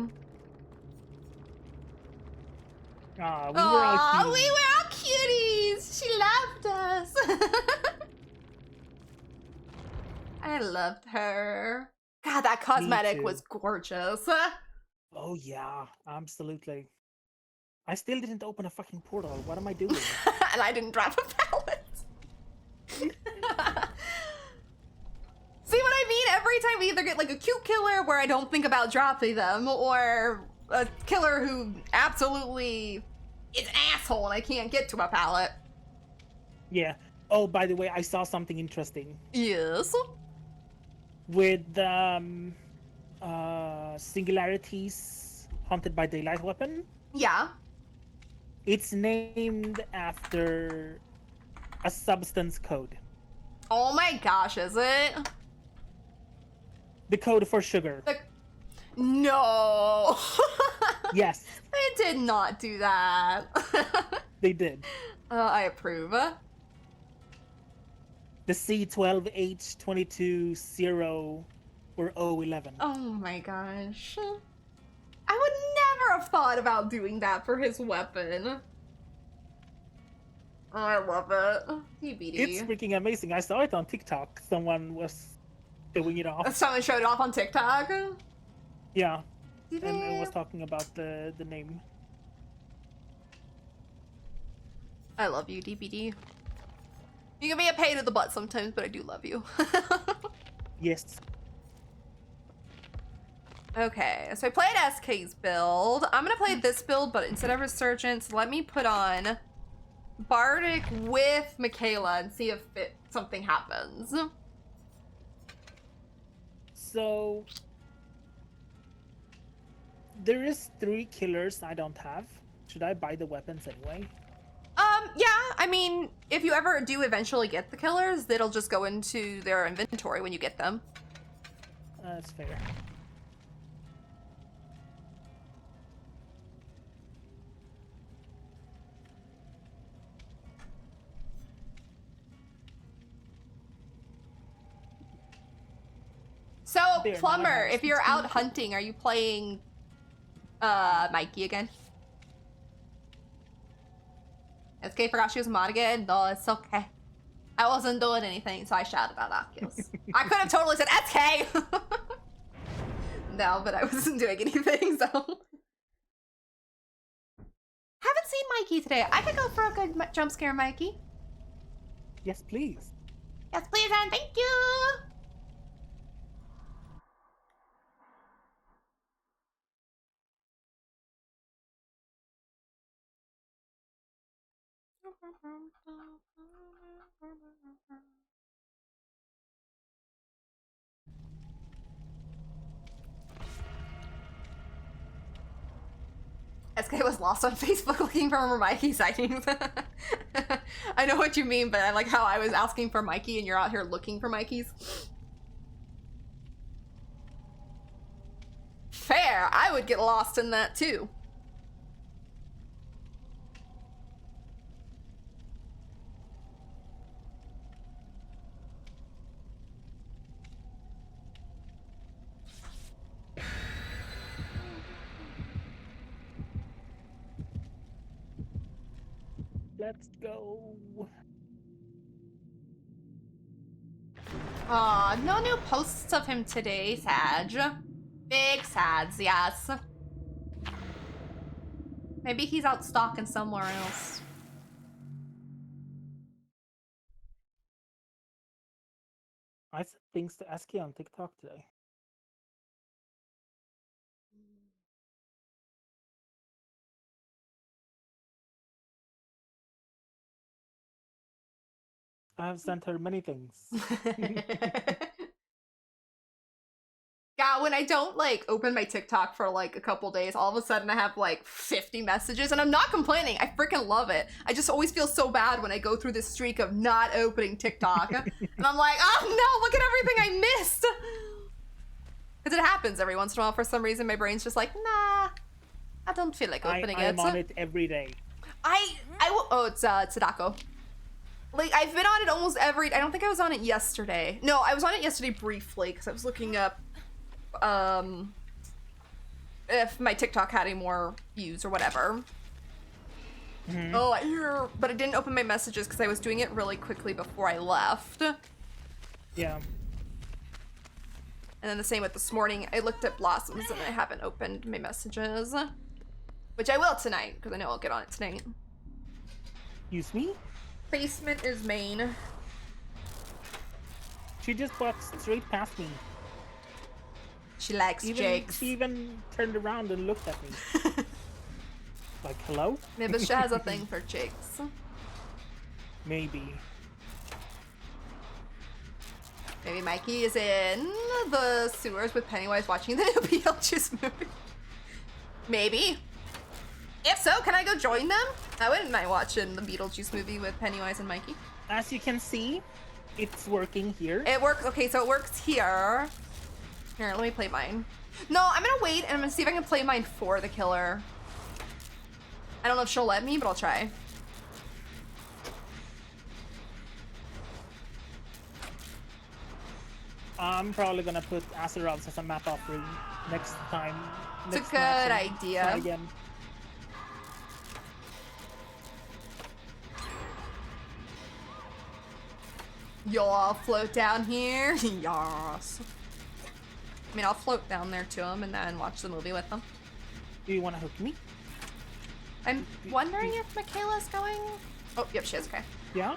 Aw, we were all Aw, cute. we were all cuties! She loved us! I loved her. God, that cosmetic too. was gorgeous. Oh yeah, absolutely. I still didn't open a fucking portal. What am I doing? And I didn't drop a pallet. See what I mean? Every time we either get like a cute killer where I don't think about dropping them, or a killer who absolutely is an asshole and I can't get to a pallet. Yeah. Oh, by the way, I saw something interesting. Yes. With Singularity's Haunted by Daylight weapon. Yeah. It's named after a substance code. Oh my gosh, is it? The code for sugar. No. Yes, They did not do that. they did. I approve. The C12H220 or O11. Oh my gosh. I would never have thought about doing that for his weapon. Oh, I love it. TBD. It's freaking amazing. I saw it on TikTok. Someone was showing it off. Someone showed it off on TikTok. Yeah, Did and they? it was talking about the name. I love you, DBD. You can be a pain in the butt sometimes, but I do love you. Yes. Okay, so I played SK's build. I'm gonna play this build, but instead of Resurgence, let me put on Bardic with Michaela and see if something happens. So there is 3 killers I don't have. Should I buy the weapons anyway? Yeah, I mean, if you ever do eventually get the killers, it'll just go into their inventory when you get them. That's fair. So, They're not Plumber, ours. if you're out hunting, are you playing Mikey again? SK forgot she was mod again? No, it's okay. I wasn't doing anything, so I shouted out Oculus. I could have totally said SK! No, but I wasn't doing anything, so. Haven't seen Mikey today. I could go for a good jump scare, Mikey. Yes, please. Yes, please, and thank you! SK was lost on Facebook looking for more Mikey sightings. I know what you mean, but I like how I was asking for Mikey and you're out here looking for Mikeys. Fair, I would get lost in that too. Let's go. Aw, no new posts of him today, Sag. Big sads, yes. Maybe he's out stalking somewhere else. I said things to SK on TikTok today. I have sent her many things. Yeah, when I don't like open my TikTok for like a couple days, all of a sudden I have like 50 messages, and I'm not complaining. I freaking love it. I just always feel so bad when I go through this streak of not opening TikTok, and I'm like, oh no, look at everything I missed. Because it happens every once in a while. For some reason, my brain's just like, nah, I don't feel like opening I it. am on it every day. I will. Oh, it's Sadako. Like, I've been on it almost every. I don't think I was on it yesterday. No, I was on it yesterday briefly because I was looking up if my TikTok had any more views or whatever. Mm-hmm. Oh, but I didn't open my messages because I was doing it really quickly before I left. Yeah. And then the same with this morning. I looked at Blossoms and I haven't opened my messages, which I will tonight because I know I'll get on it tonight. Excuse me? Basement is main. She just walked straight past me. She likes Jakes. She even turned around and looked at me. Like, hello? Maybe she has a thing for Jakes. Maybe. Maybe Mikey is in the sewers with Pennywise watching the new Beetlejuice movie. Maybe. If so, can I go join them? I wouldn't mind watching the Beetlejuice movie with Pennywise and Mikey. As you can see, it's working here. It works. Okay, so it works here. Here, let me play mine. No, I'm gonna wait and I'm gonna see if I can play mine for the killer. I don't know if she'll let me, but I'll try. I'm probably gonna put Azeroth as a map offering next time. It's a next good match and idea. try again. Y'all float down here. Yas. I mean, I'll float down there to them and then watch the movie with them. Do you want to hook me? I'm wondering if Michaela's going. Oh, yep, she is. Okay. Yeah?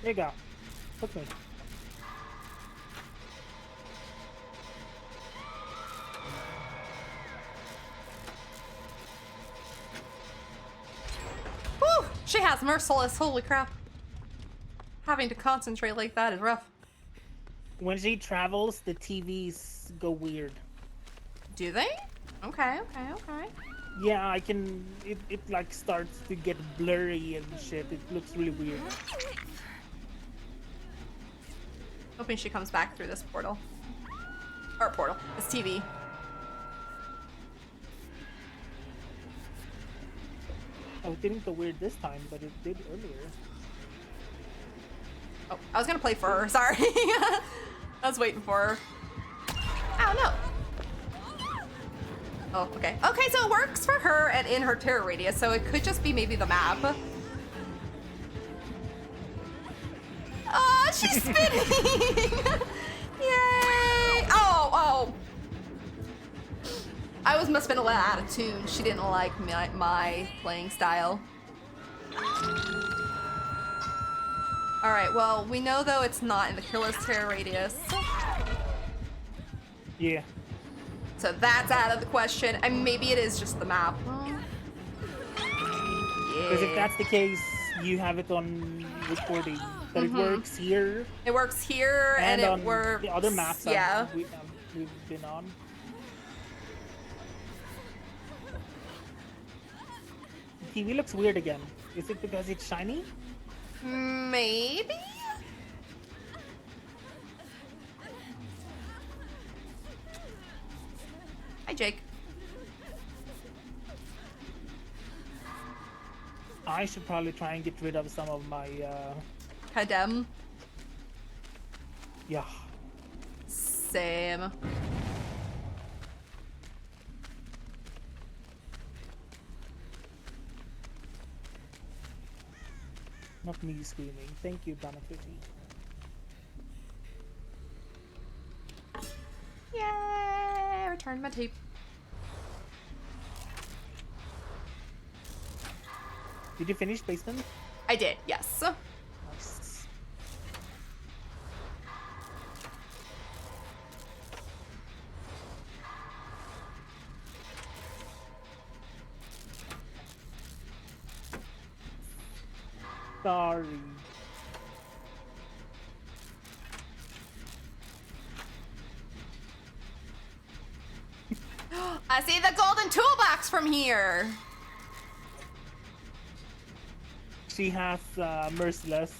There you go. Hook me. Whew! She has merciless. Holy crap. Having to concentrate like that is rough. When she travels, the TVs go weird. Do they? Okay, okay, okay. Yeah, I can. It like starts to get blurry and shit. It looks really weird. Hoping she comes back through this portal. Or portal. This TV. Oh, it didn't go weird this time, but it did earlier. Oh, I was gonna play for her. Sorry. I was waiting for her. Oh, no. Oh, okay. Okay, so it works for her and in her terror radius, so it could just be maybe the map. Oh, she's spinning! Yay! Oh, oh. I must have been a little out of tune. She didn't like my playing style. Alright, well, we know though it's not in the killer's terror radius. Yeah. So that's out of the question. And maybe it is just the map. Because if that's the case, you have it on recording. But it works here. It works here and on it works. the other maps yeah. we've been on. The TV looks weird again. Is it because it's shiny? Maybe? Hi, Jake. I should probably try and get rid of some of my, Kadem. yeah. Same. Not me screaming. Thank you, Banafiti. Yay! Return my tape. Did you finish basement? I did, yes. Nice. Sorry. I see the golden toolbox from here. She has merciless.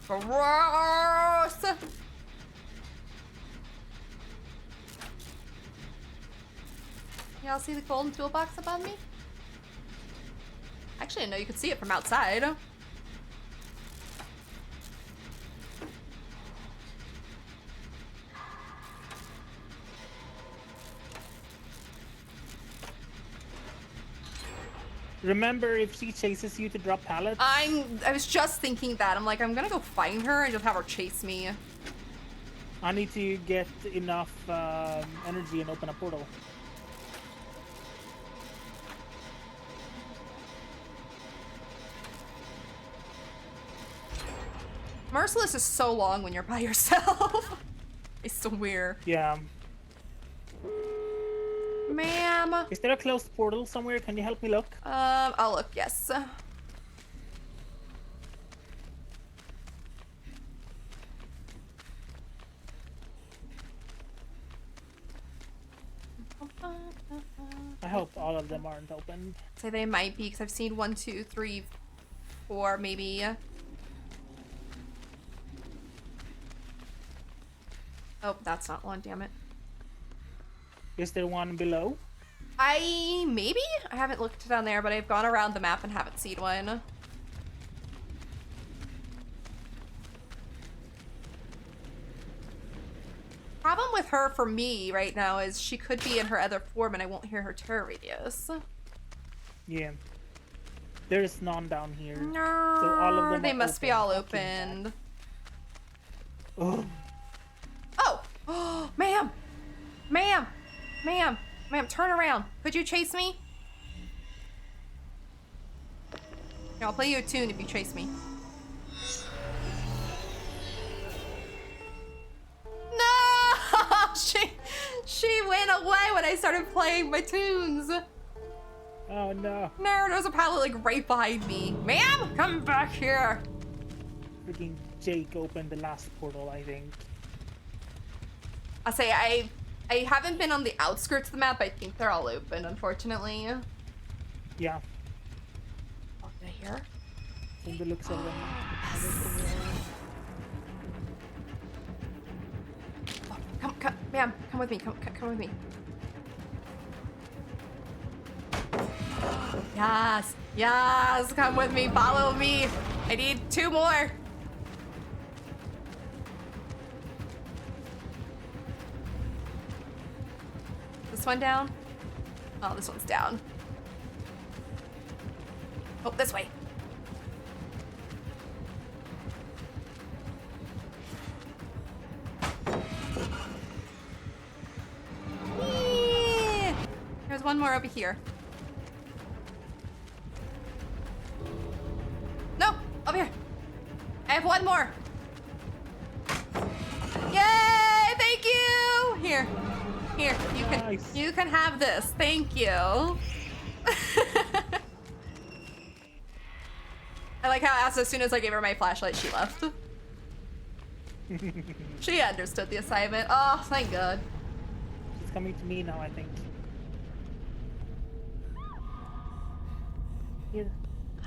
Gross. Y'all see the golden toolbox above me? Actually, I didn't know you could see it from outside. Remember, if she chases you to drop pallets? I was just thinking that. I'm like, I'm gonna go find her and just have her chase me. I need to get enough energy and open a portal. Merciless is so long when you're by yourself. I swear. Yeah. Ma'am. Is there a closed portal somewhere? Can you help me look? I'll look, yes. I hope all of them aren't open. Say they might be, because I've seen 1, 2, 3, 4, maybe. Oh, that's not one, damn it. Is there one below? Maybe? I haven't looked down there, but I've gone around the map and haven't seen one. Problem with her for me right now is she could be in her other form and I won't hear her terror radius. Yeah. There's none down here. No, So all of them they are must be open. all Fucking opened. Oh. Oh, ma'am, ma'am, ma'am, ma'am, turn around. Could you chase me? Yeah, I'll play you a tune if you chase me. No, she went away when I started playing my tunes. Oh no. No, there's a pallet like right behind me. Ma'am, come back here. Freaking Jake opened the last portal, I think. I'll say I haven't been on the outskirts of the map. I think they're all open, unfortunately. Yeah. Oh, did I hear? From the looks of them. Oh, come, ma'am, come with me. Come with me. Yes, come with me. Follow me. I need 2 more. This one down? Oh, this one's down. Oh, this way. Whee! There's one more over here. No, over here. I have one more. Yay! Thank you. Here, Nice. you can have this. Thank you. I like how as soon as I gave her my flashlight, she left. She understood the assignment. Oh, thank God. She's coming to me now, I think. Here.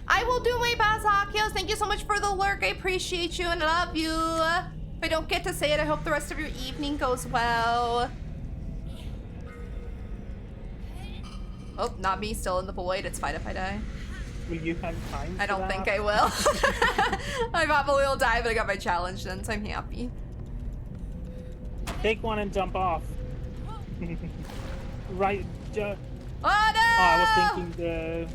I will do my best, Akios. Thank you so much for the lurk. I appreciate you and love you. If I don't get to say it, I hope the rest of your evening goes well. Oh, not me, still in the void. It's fine if I die. Will you have time? I don't think I will. I probably will die, but I got my challenge done, so I'm happy. Take one and jump off. Right. Oh no! Oh, I was thinking the.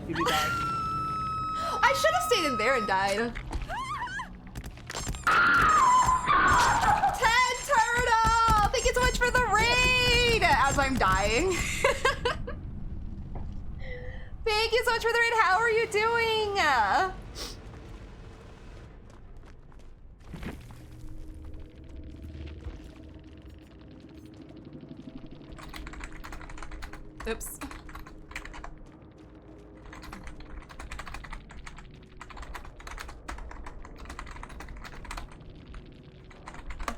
Did you die? I should have stayed in there and died. 10 turtle! Thank you so much for the raid! As I'm dying. Thank you so much for the raid. How are you doing? Oops.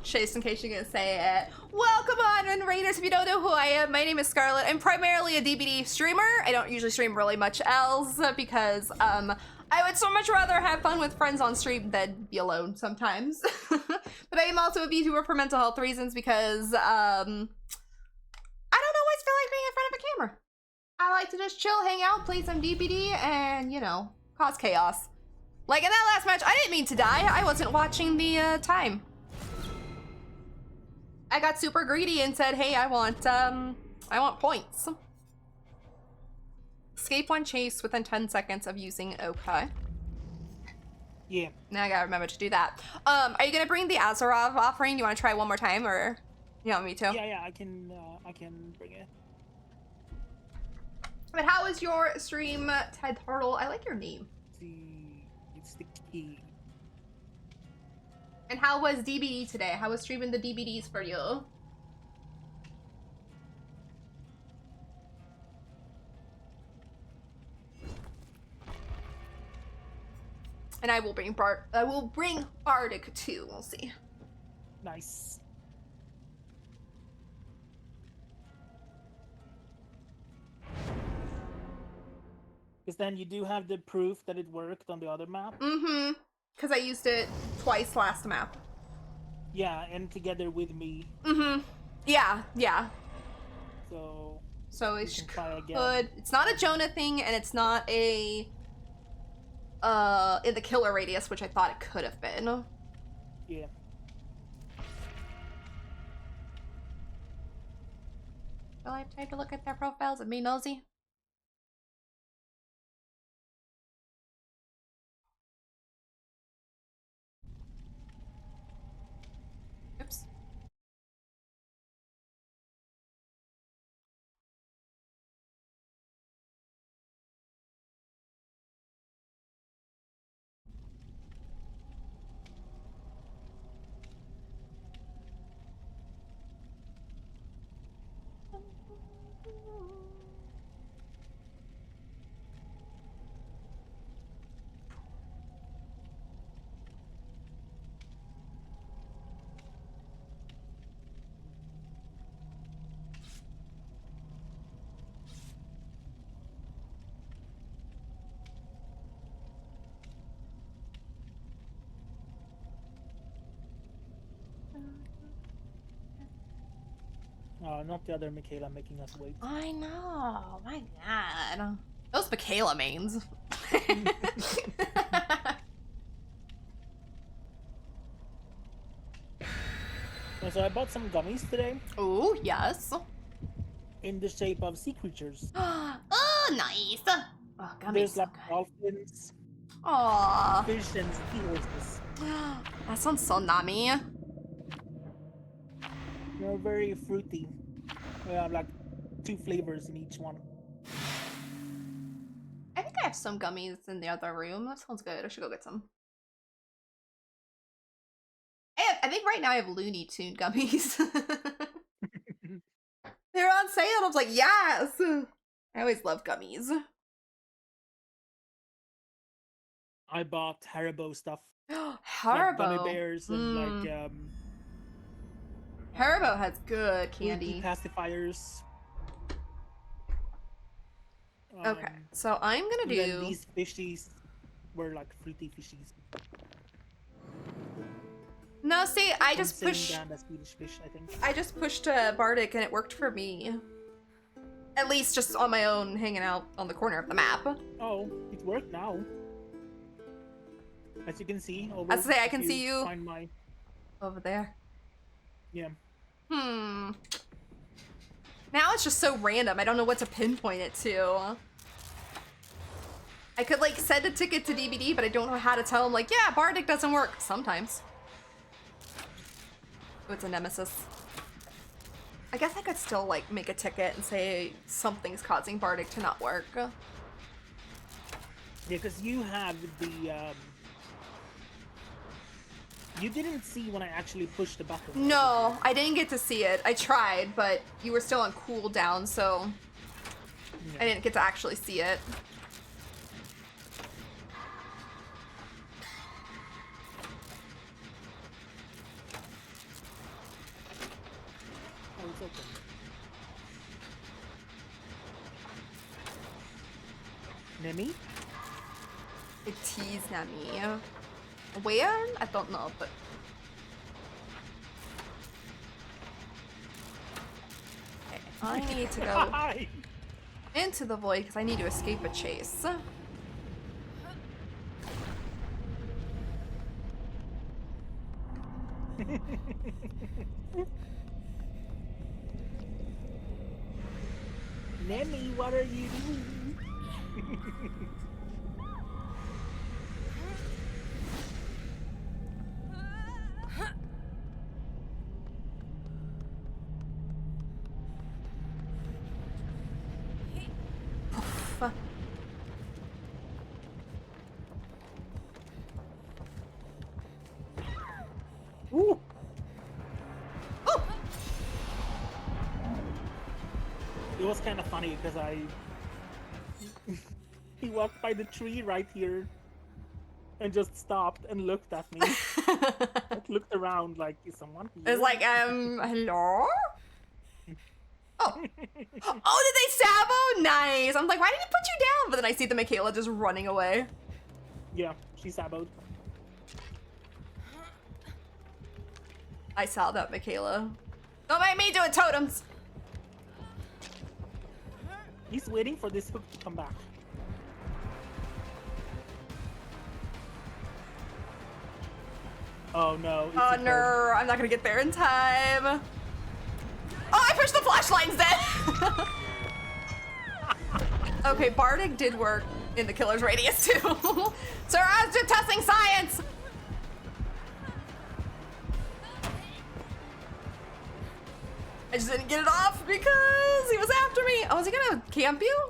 Chase, in case you're gonna say it. Welcome on, and Raiders. If you don't know who I am, my name is Scarlett. I'm primarily a DBD streamer. I don't usually stream really much else because I would so much rather have fun with friends on stream than be alone sometimes. But I am also a VTuber for mental health reasons because I don't always feel like being in front of a camera. I like to just chill, hang out, play some DBD, and, you know, cause chaos. Like in that last match, I didn't mean to die. I wasn't watching the time. I got super greedy and said, hey, I want points. Escape one chase within 10 seconds of using okay. Yeah. Now I gotta remember to do that. Are you gonna bring the Azarov offering? You wanna try one more time, or you want me to? Yeah, I can bring it. But how was your stream, Ted Turtle? I like your name. It's the key. And how was DBD today? How was streaming the DBDs for you? And I will bring Bardic too. We'll see. Nice. Because then you do have the proof that it worked on the other map. Mm-hmm. Because I used it twice last map. Yeah, and together with me. Mm-hmm. Yeah. So It's try again. good. It's not a Jonah thing, and it's not a in the killer radius, which I thought it could have been. Yeah. Will I have time to look at their profiles and be nosy? Oops. Not the other Michaela making us wait. I know. My God. Those Michaela mains. So I bought some gummies today. Oh, yes. In the shape of sea creatures. Oh, nice. Oh, gummies. There's So like good. dolphins, Aw. fish, and seahorses. That sounds so nummy. They're very fruity. We have like 2 flavors in each one. I think I have some gummies in the other room. That sounds good. I should go get some. I think right now I have Looney Tune gummies. They're on sale. I was like, yes! I always love gummies. I bought Haribo stuff. Haribo. Like gummy bears and like Haribo has good fruity candy. pacifiers. Okay, so I'm gonna And then do. these fishies were like fruity fishies. No, see, I just Same pushed. brand as Swedish fish, I think. I just pushed Bardic and it worked for me. At least just on my own, hanging out on the corner of the map. Oh, it worked now. As you can see, over. I was gonna say, I can if see you. Find my. Over there. Yeah. Now it's just so random. I don't know what to pinpoint it to. I could like send a ticket to DBD, but I don't know how to tell him like, yeah, Bardic doesn't work sometimes. Oh, it's a nemesis. I guess I could still like make a ticket and say something's causing Bardic to not work. Yeah, because you have the you didn't see when I actually pushed the button. No, I didn't get to see it. I tried, but you were still on cooldown, so I didn't get to actually see it. Nemi? It is Nami. Where? I don't know, but... Okay, I need to go into the void because I need to escape a chase. Nemi, what are you doing? Poof. Ooh! Oh! It was kind of funny because he walked by the tree right here and just stopped and looked at me. Like, looked around like, is someone here? It's like, hello? Oh. Oh, did they stab him? Nice. I'm like, why did he put you down? But then I see the Michaela just running away. Yeah, she's saboed. I saw that, Michaela. Don't make me do it, totems. He's waiting for this hook to come back. Oh no. it's Oh a no, I'm not gonna get there in time. Oh, I pushed the flashlight instead. Okay, Bardic did work in the killer's radius too. So I was just testing science. I just didn't get it off because he was after me. Oh, is he gonna camp you?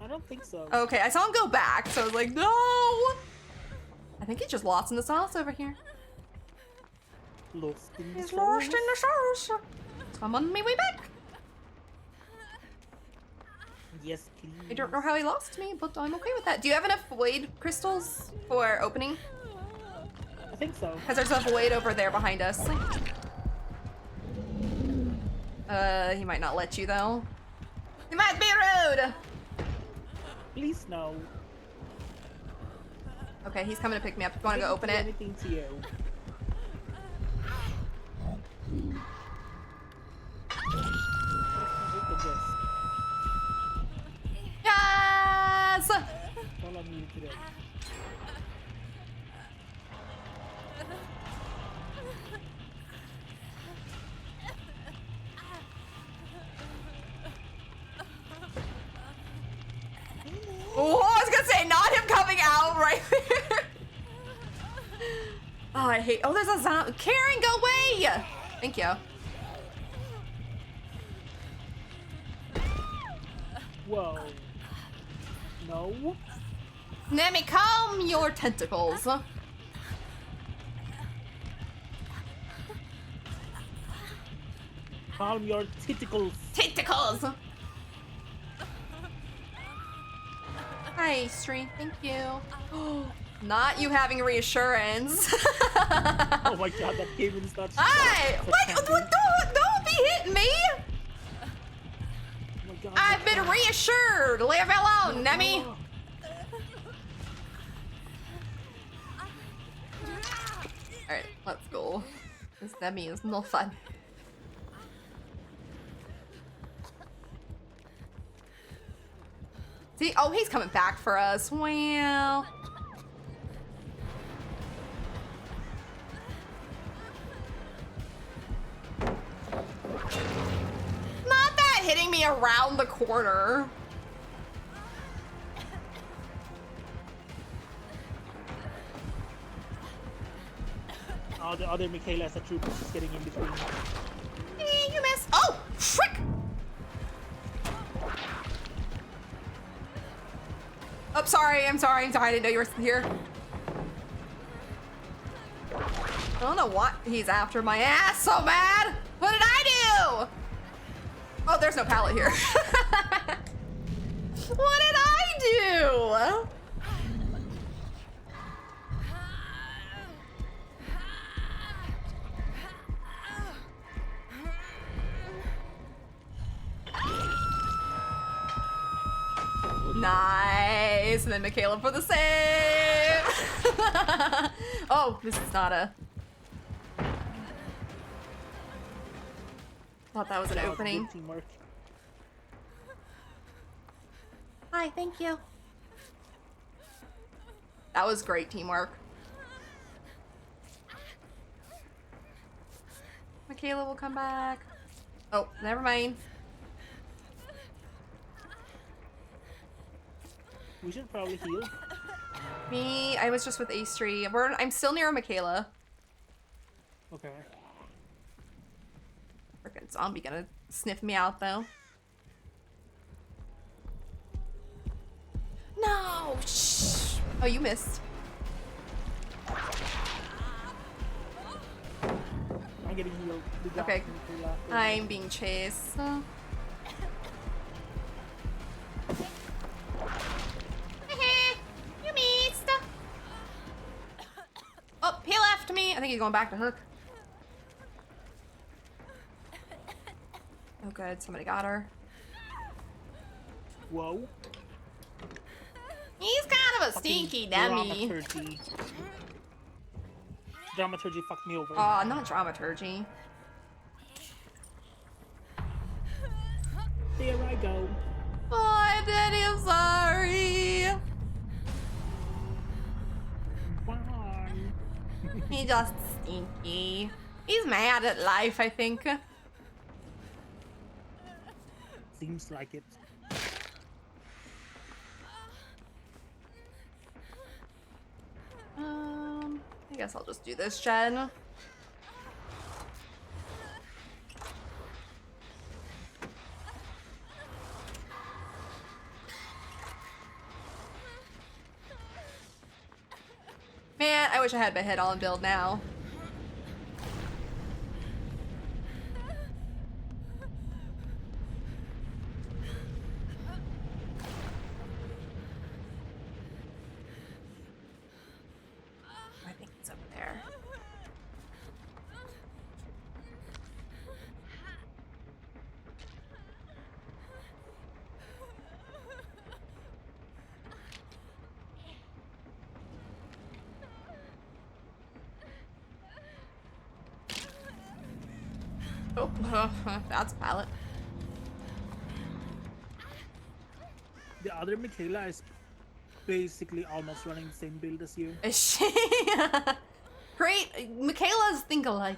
I don't think so. Okay, I saw him go back, so I was like, no. I think he just lost in the sauce over here. Lost in the He's lost in sauce. the sauce. So I'm on my way back. Yes, please. I don't know how he lost me, but I'm okay with that. Do you have enough void crystals for opening? I think so. Because there's a void over there behind us. He might not let you though. He might be rude. Please no. Okay, he's coming to pick me up. You want to go open it? Anything to you. Look at this. Yes! That's all I needed today. Oh, I was gonna say, not him coming out right there. Oh, I hate. Oh, there's a zombie. Karen, go away! Thank you. Whoa. No. Nemi, calm your tentacles. Calm your tentacles. Tentacles! Hi, Stream. Thank you. Not you having reassurance. Oh my god, that came in such. Hi! What? Don't be hitting me! Oh my god, I've been reassured. Leave me alone, Nemi. Alright, let's go. This Nemi is no fun. See? Oh, he's coming back for us. Well. Not that hitting me around the corner. Oh, the other Michaela as a trooper is getting in between. You missed. Oh, frick! Oh, sorry. I'm sorry. I didn't know you were here. I don't know what he's after my ass so bad. What did I do? Oh, there's no pallet here. What did I do? Nice. And then Michaela for the save. Oh, this is not a... Thought that was an opening. Good teamwork. Hi, thank you. That was great teamwork. Michaela will come back. Oh, never mind. We should probably heal. Me, I was just with Ace Tree. I'm still near Michaela. Okay. Frickin' zombie gonna sniff me out though. No! Shh! Oh, you missed. I'm getting healed. We got Okay. Michaela. I'm being chased. You missed. Oh, he left me. I think he's going back to Hook. Oh, good. Somebody got her. Whoa. He's kind of a stinky dummy. Dramaturgy. Dramaturgy fucked me over. Not dramaturgy. There I go. Oh, Daddy, I'm sorry. Bye. He's just stinky. He's mad at life, I think. Seems like it. I guess I'll just do this, Jen. Man, I wish I had my head on build now. I think it's up there. Oh, that's a pallet. The other Michaela is basically almost running the same build as you. Is she? Great. Michaela's think alike.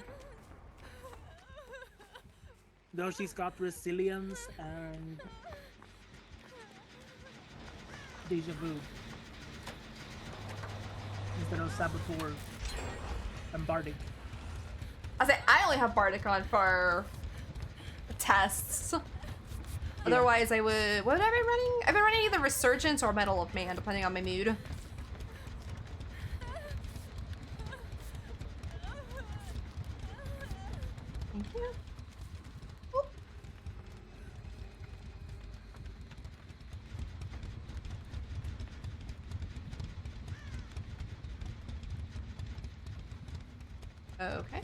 Though she's got resilience and deja vu instead of saboteur and bardic. I only have Bardic on for tests. Otherwise, I would. What have I been running? I've been running either Resurgence or Medal of Man, depending on my mood. Thank you. Oop. Okay.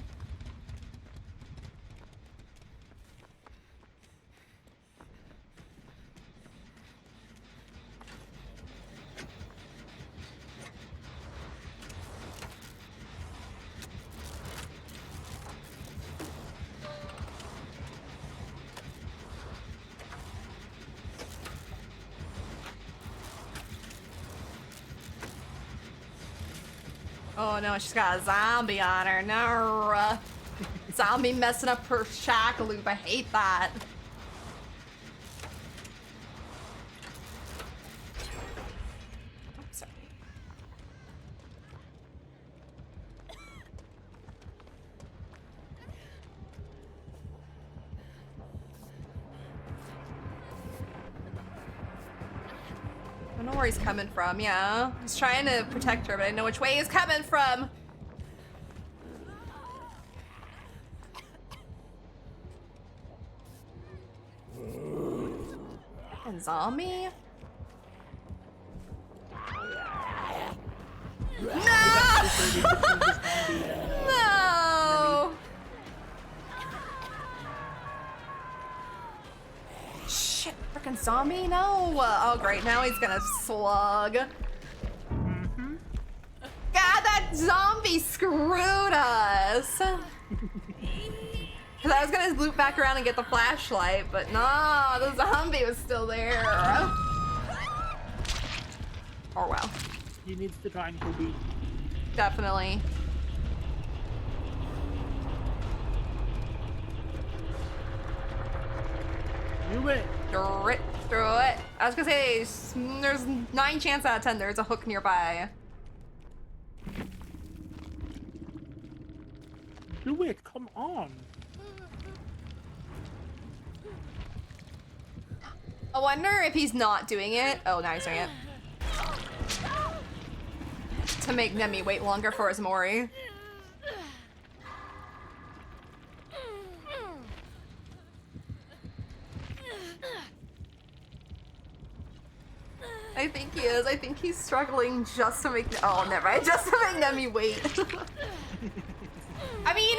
Oh no, she's got a zombie on her. No. Zombie messing up her shackle loop. I hate that. Oops, sorry. I don't know where he's coming from, yeah. He's trying to protect her, but I know which way he's coming from. And zombie? No! Shit, frickin' zombie? No. Oh, great. Now he's gonna slug. Mm-hmm. God, that zombie screwed us. Because I was gonna loop back around and get the flashlight, but no, the zombie was still there. Oh, well. He needs to try and kill me. Definitely. Do it. Through it. I was gonna say, there's 9 chances out of 10 there's a hook nearby. Do it. Come on. I wonder if he's not doing it. Oh, now he's doing it. To make Nemi wait longer for his Mori. I think he is. I think he's struggling just to make. Oh, never mind. Just to make Nemi wait. I mean,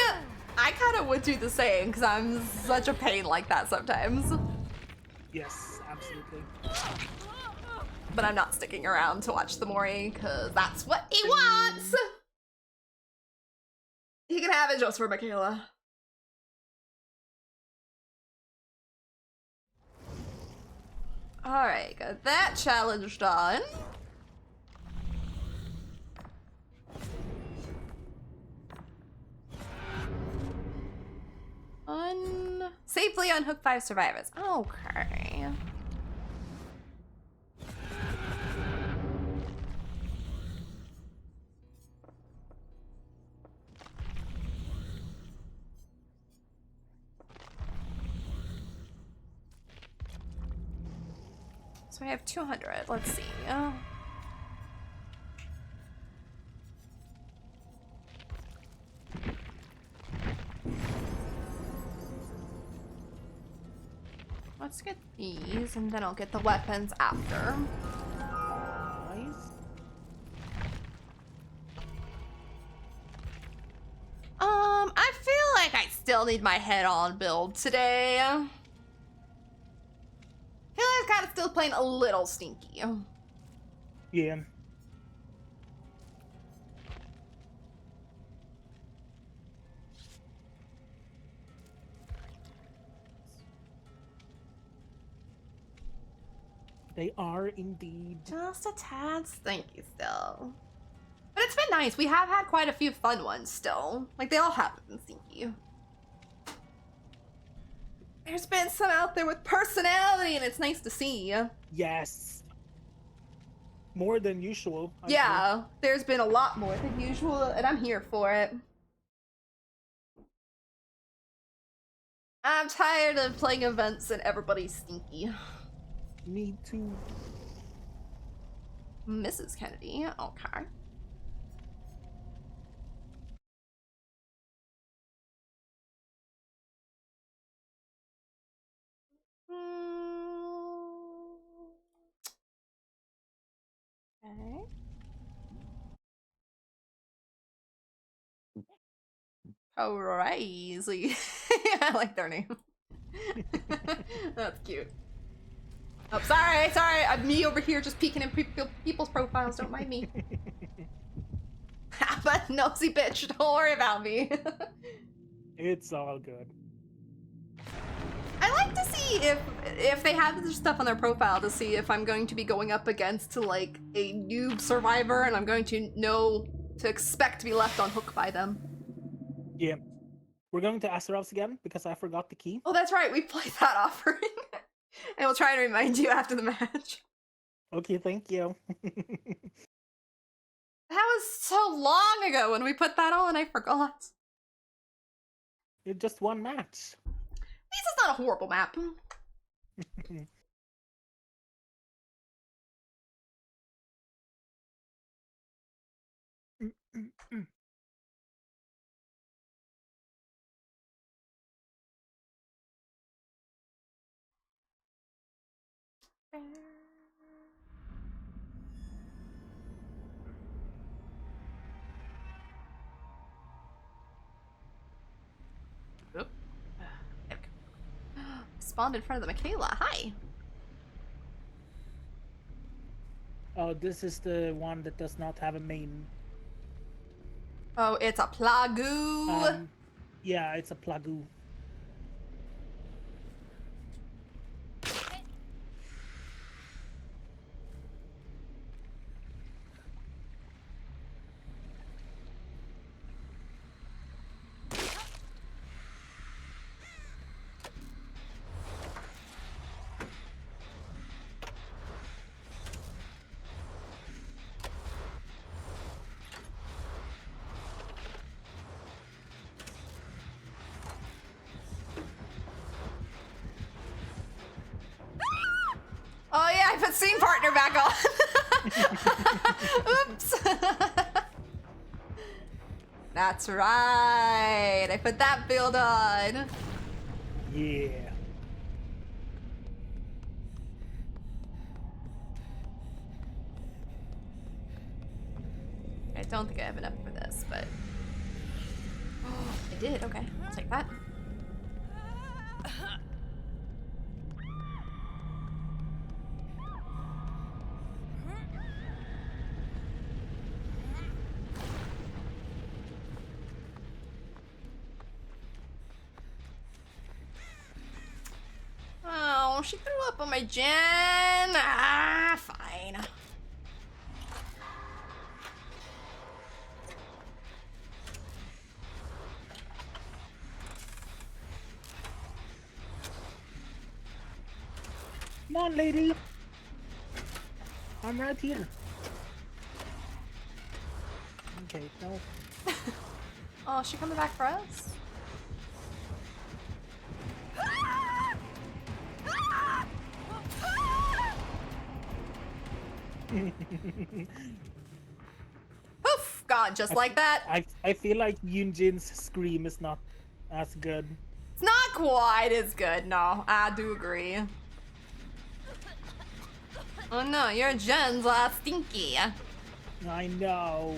I kind of would do the same because I'm such a pain like that sometimes. Yes, absolutely. But I'm not sticking around to watch the Mori because that's what he wants. He can have it just for Michaela. Alright, got that challenge done. Safely unhook 5 survivors. Okay. So I have 200. Let's see. Let's get these, and then I'll get the weapons after. Nice. I feel like I still need my head-on build today. I feel like I'm kind of still playing a little stinky. Yeah. They are indeed. Just a tad stinky still. But it's been nice. We have had quite a few fun ones still. Like, they all have been stinky. There's been some out there with personality, and it's nice to see. Yes. More than usual. I Yeah, there's been a lot more than usual, and I'm here for it. I'm tired of playing events and everybody's stinky. think. Me too. Mrs. Kennedy, okay. Okay. Crazy. I like their name. That's cute. Oh, sorry. I'm me over here just peeking in people's profiles. Don't mind me. But nosy bitch, don't worry about me. It's all good. I like to see if they have this stuff on their profile to see if I'm going to be going up against like a noob survivor and I'm going to know to expect to be left on hook by them. Yeah. We're going to Astarov's again because I forgot the key. Oh, that's right. We played that offering. And we'll try and remind you after the match. Okay, thank you. That was so long ago when we put that on, I forgot. It's just one match. At least it's not a horrible map. Oop. Spawned in front of the Michaela. Hi. Oh, this is the one that does not have a main. Oh, it's a plagoo. Yeah, it's a plagoo. Oh yeah, I put scene partner back on. Oops. That's right. I put that build on. Yeah. I don't think I have enough for this, but I did. Okay, I'll take that. Oh, she threw up on my gen. Ah, fine. Come on, lady. I'm right here. Okay, no. Oh, is she coming back for us? Poof! Gone just like that. I feel like Yunjin's scream is not as good. It's not quite as good, no. I do agree. Oh no, your gens are stinky. I know.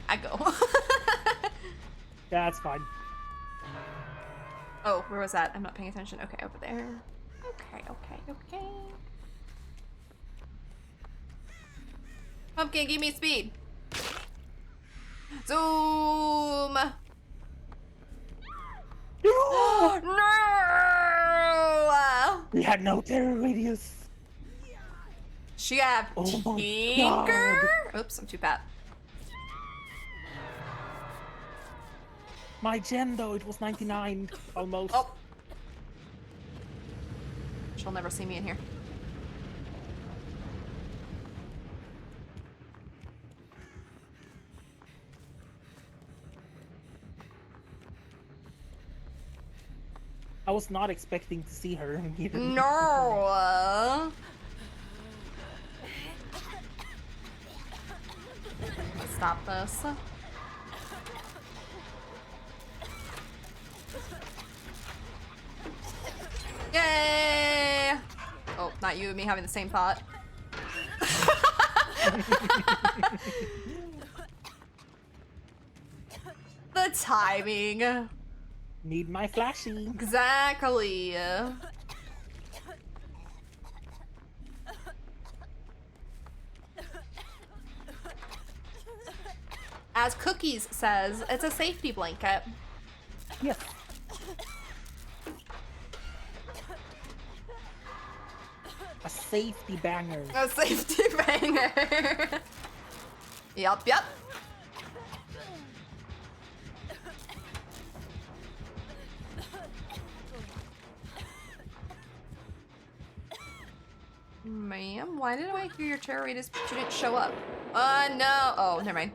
I go. That's fine. Oh, where was that? I'm not paying attention. Okay, over there. Okay, okay, okay. Pumpkin, give me speed. Zoom. No! We had no terror radius. She have Oh my tinker? Oops, I'm too fat. My gen though, it was 99 almost. Oh. She'll never see me in here. I was not expecting to see her either. No. Let's stop this. Yay! Oh, not you and me having the same thought. The timing. Need my flashy. Exactly. As Cookies says, it's a safety blanket. Yes. A safety banger. A safety banger. Yup, yup. Ma'am, why did I hear your terror radius but you didn't show up? No. Oh, never mind.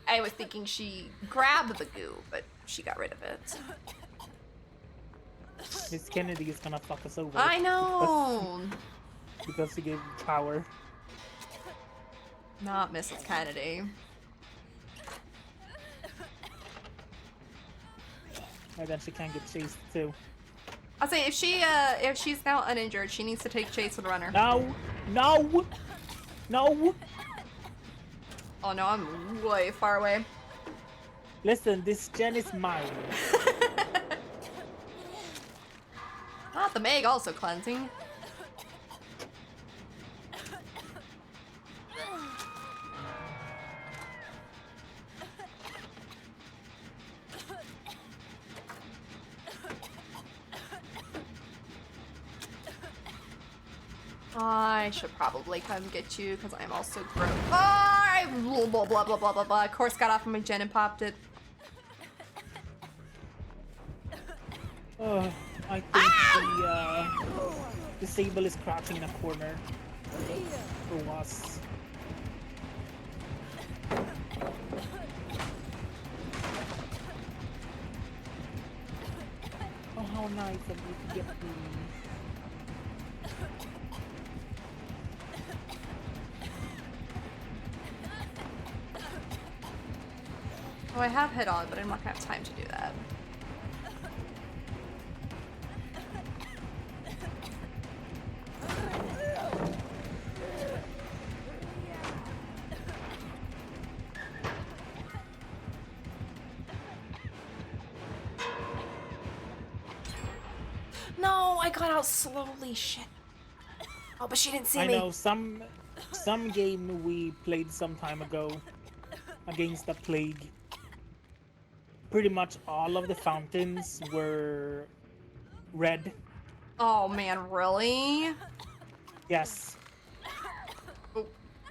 I was thinking she grabbed the goo, but she got rid of it. Miss Kennedy is gonna fuck us over. I know. Because she gave power. Not Mrs. Kennedy. And then she can't get chased too. I'll say if she's now uninjured, she needs to take chase with runner. No! No! No! Oh no, I'm way far away. Listen, this gen is mine. Not the Meg also cleansing. I should probably come get you because I'm also gross. Oh, I blah blah blah blah blah blah blah. Of course, got off of my gen and popped it. I think the Sable is crouching in a corner. Or was. Oh, how nice of you to get me. Oh, I have hit on, but I'm not gonna have time to do that. No, I got out slowly. Shit. Oh, but she didn't see me. I know some game we played some time ago against the plague. Pretty much all of the fountains were red. Oh man, really? Yes.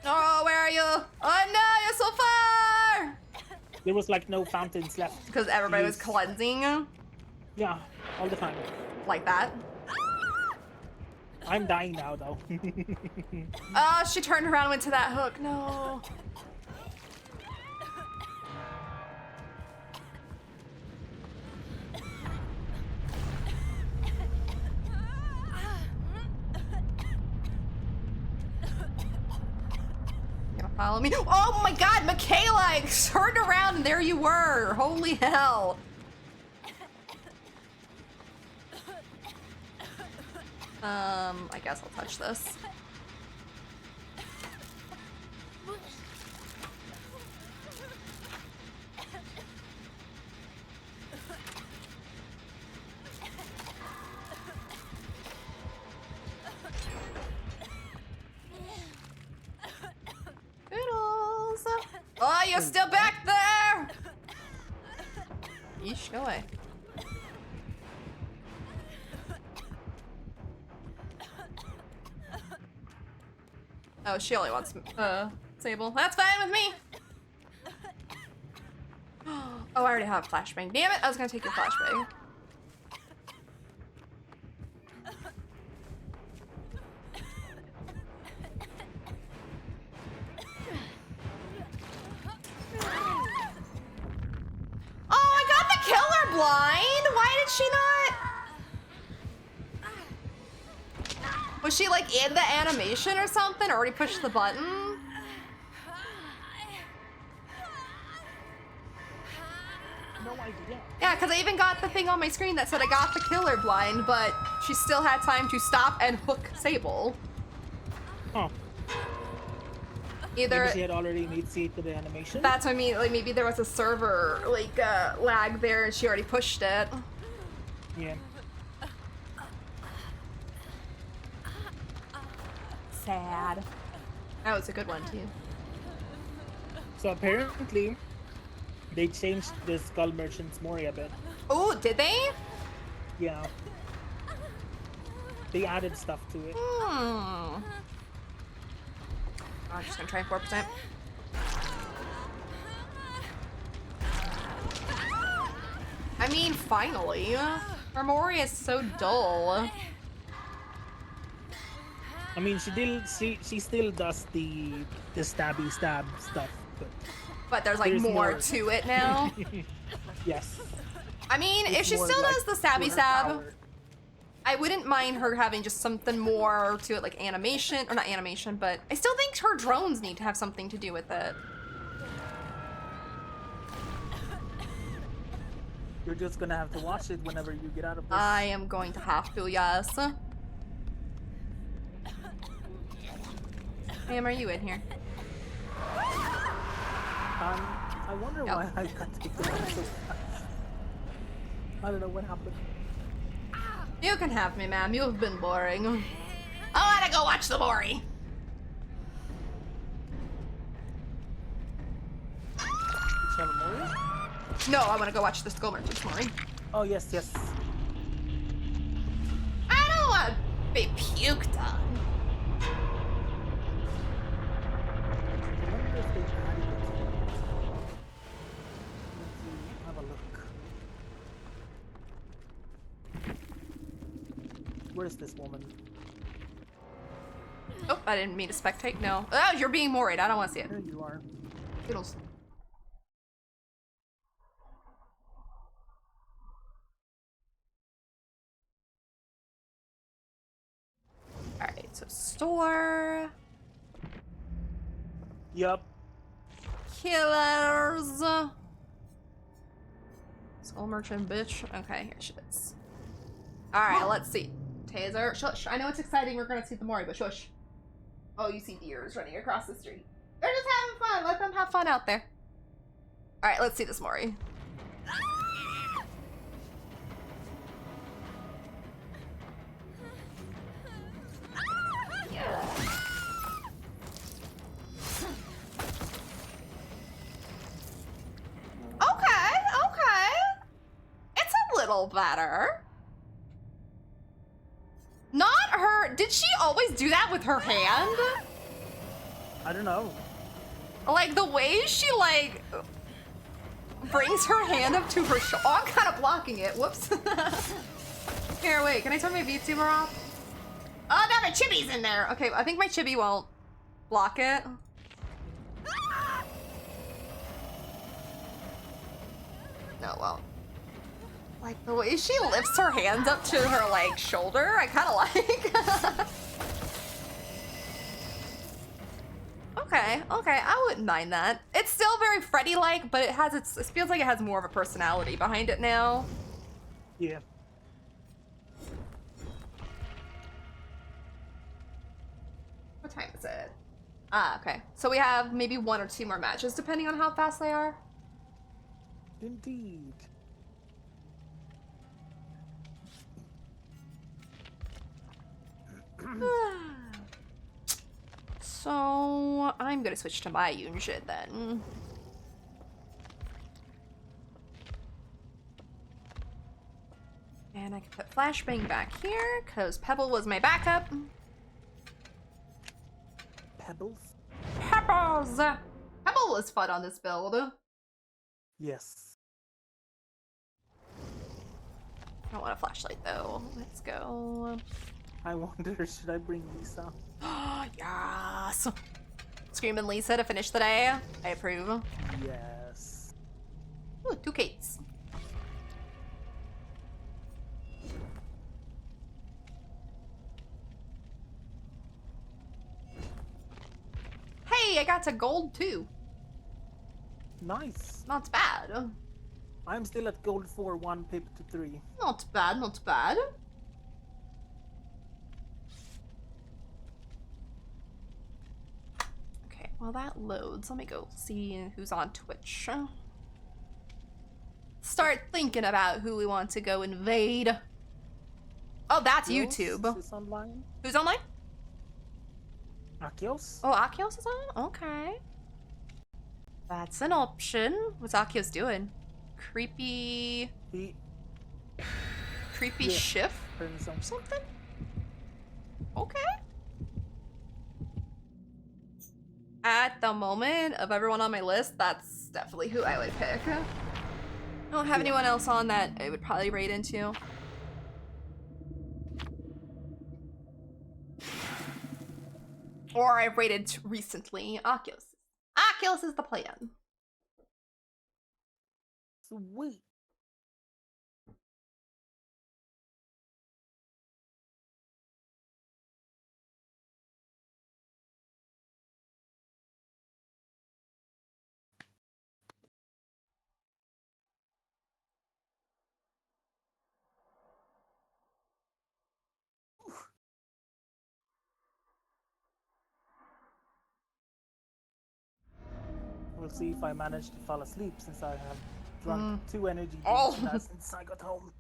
Oh, where are you? Oh no, you're so far! There was like no fountains left. Because everybody was Jeez. cleansing Yeah, all the time. like that. I'm dying now though. Oh, she turned around and went to that hook. No. Follow me. Oh my god, Michaela! I turned around and there you were! Holy hell! I guess I'll touch this. Poodles! Oh, you're still back there! Yeesh, go away. Oh, she only wants, Sable. That's fine with me! Oh, I already have a flashbang. Damn it, I was gonna take your flashbang. Oh, I got the killer blind! Why did she not? Was she like in the animation or something? Or already pushed the button? No idea. Yeah, because I even got the thing on my screen that said I got the killer blind, but she still had time to stop and hook Sable. Huh. Either Maybe she had already initiated the animation. that's what I mean, like maybe there was a server like lag there and she already pushed it. Yeah. Sad. That was a good one too. So apparently, they changed the Skull Merchant's Mori a bit. Oh, did they? Yeah. They added stuff to it. Hmm. I'm just gonna try 4%. I mean, finally. Her Mori is so dull. I mean, she still does the stabby stab stuff, But there's like There's more more. to it now. yes. I mean, if It's she more still like does the to stabby her stab, power. I wouldn't mind her having just something more to it, like animation, or not animation, but I still think her drones need to have something to do with it. You're just gonna have to watch it whenever you get out of this. I am going to have to, yes. Ma'am, are you in here? I wonder Yep. why I got taken out so fast. I don't know what happened. You can have me, ma'am. You have been boring. I wanna go watch the Mori. Did you have a Mori? No, I wanna go watch the Skull Merchant's Mori. Oh yes, yes. I don't wanna be puked on. Where's this woman? Oh, I didn't mean to spectate. No. Oh, you're being worried. I don't want to see it. There you are. Toodles. Alright, so store. Yup. Killers. Skull merchant bitch. Okay, here she is. Alright, let's see. Taser. Shush. I know it's exciting. We're gonna see the Mori, but shush. Oh, you see deers running across the street. They're just having fun. Let them have fun out there. Alright, let's see this Mori. Okay. It's a little better. Not her. Did she always do that with her hand? I don't know. Like the way she like brings her hand up to her shoulder. Oh, I'm kind of blocking it. Whoops. Here, wait. Can I turn my VTuber off? Oh, now my chibi's in there. Okay, I think my chibi won't block it. No, well. Like the way she lifts her hands up to her like shoulder, I kind of like. Okay, I wouldn't mind that. It's still very Freddy-like, but it feels like it has more of a personality behind it now. Yeah. What time is it? Ah, okay. So we have maybe 1 or 2 more matches, depending on how fast they are. Indeed. So I'm gonna switch to my Yunjin then. And I can put Flashbang back here, because Pebble was my backup. Pebbles? Pebbles! Pebble was fun on this build. Yes. I don't want a flashlight though. Let's go. I wonder, should I bring Lisa? Yes! Screaming Lisa to finish the day. I approve. Yes. Ooh, 2 Kates. Hey, I got to gold too. Nice. Not bad. I'm still at gold 4, 1 pip to 3. Not bad, not bad. Okay, well that loads. Let me go see who's on Twitch. Start thinking about who we want to go invade. Oh, that's YouTube. Is online? Who's online? Akios? Oh, Akios is on? Okay. That's an option. What's Akios doing? Creepy shift or something? Okay. At the moment, of everyone on my list, that's definitely who I would pick. I don't have anyone else on that I would probably raid into. Or I've rated recently. Akios. Akios is the plan. Sweet. We'll see if I manage to fall asleep since I have drunk 2 energy drinks now since I got home.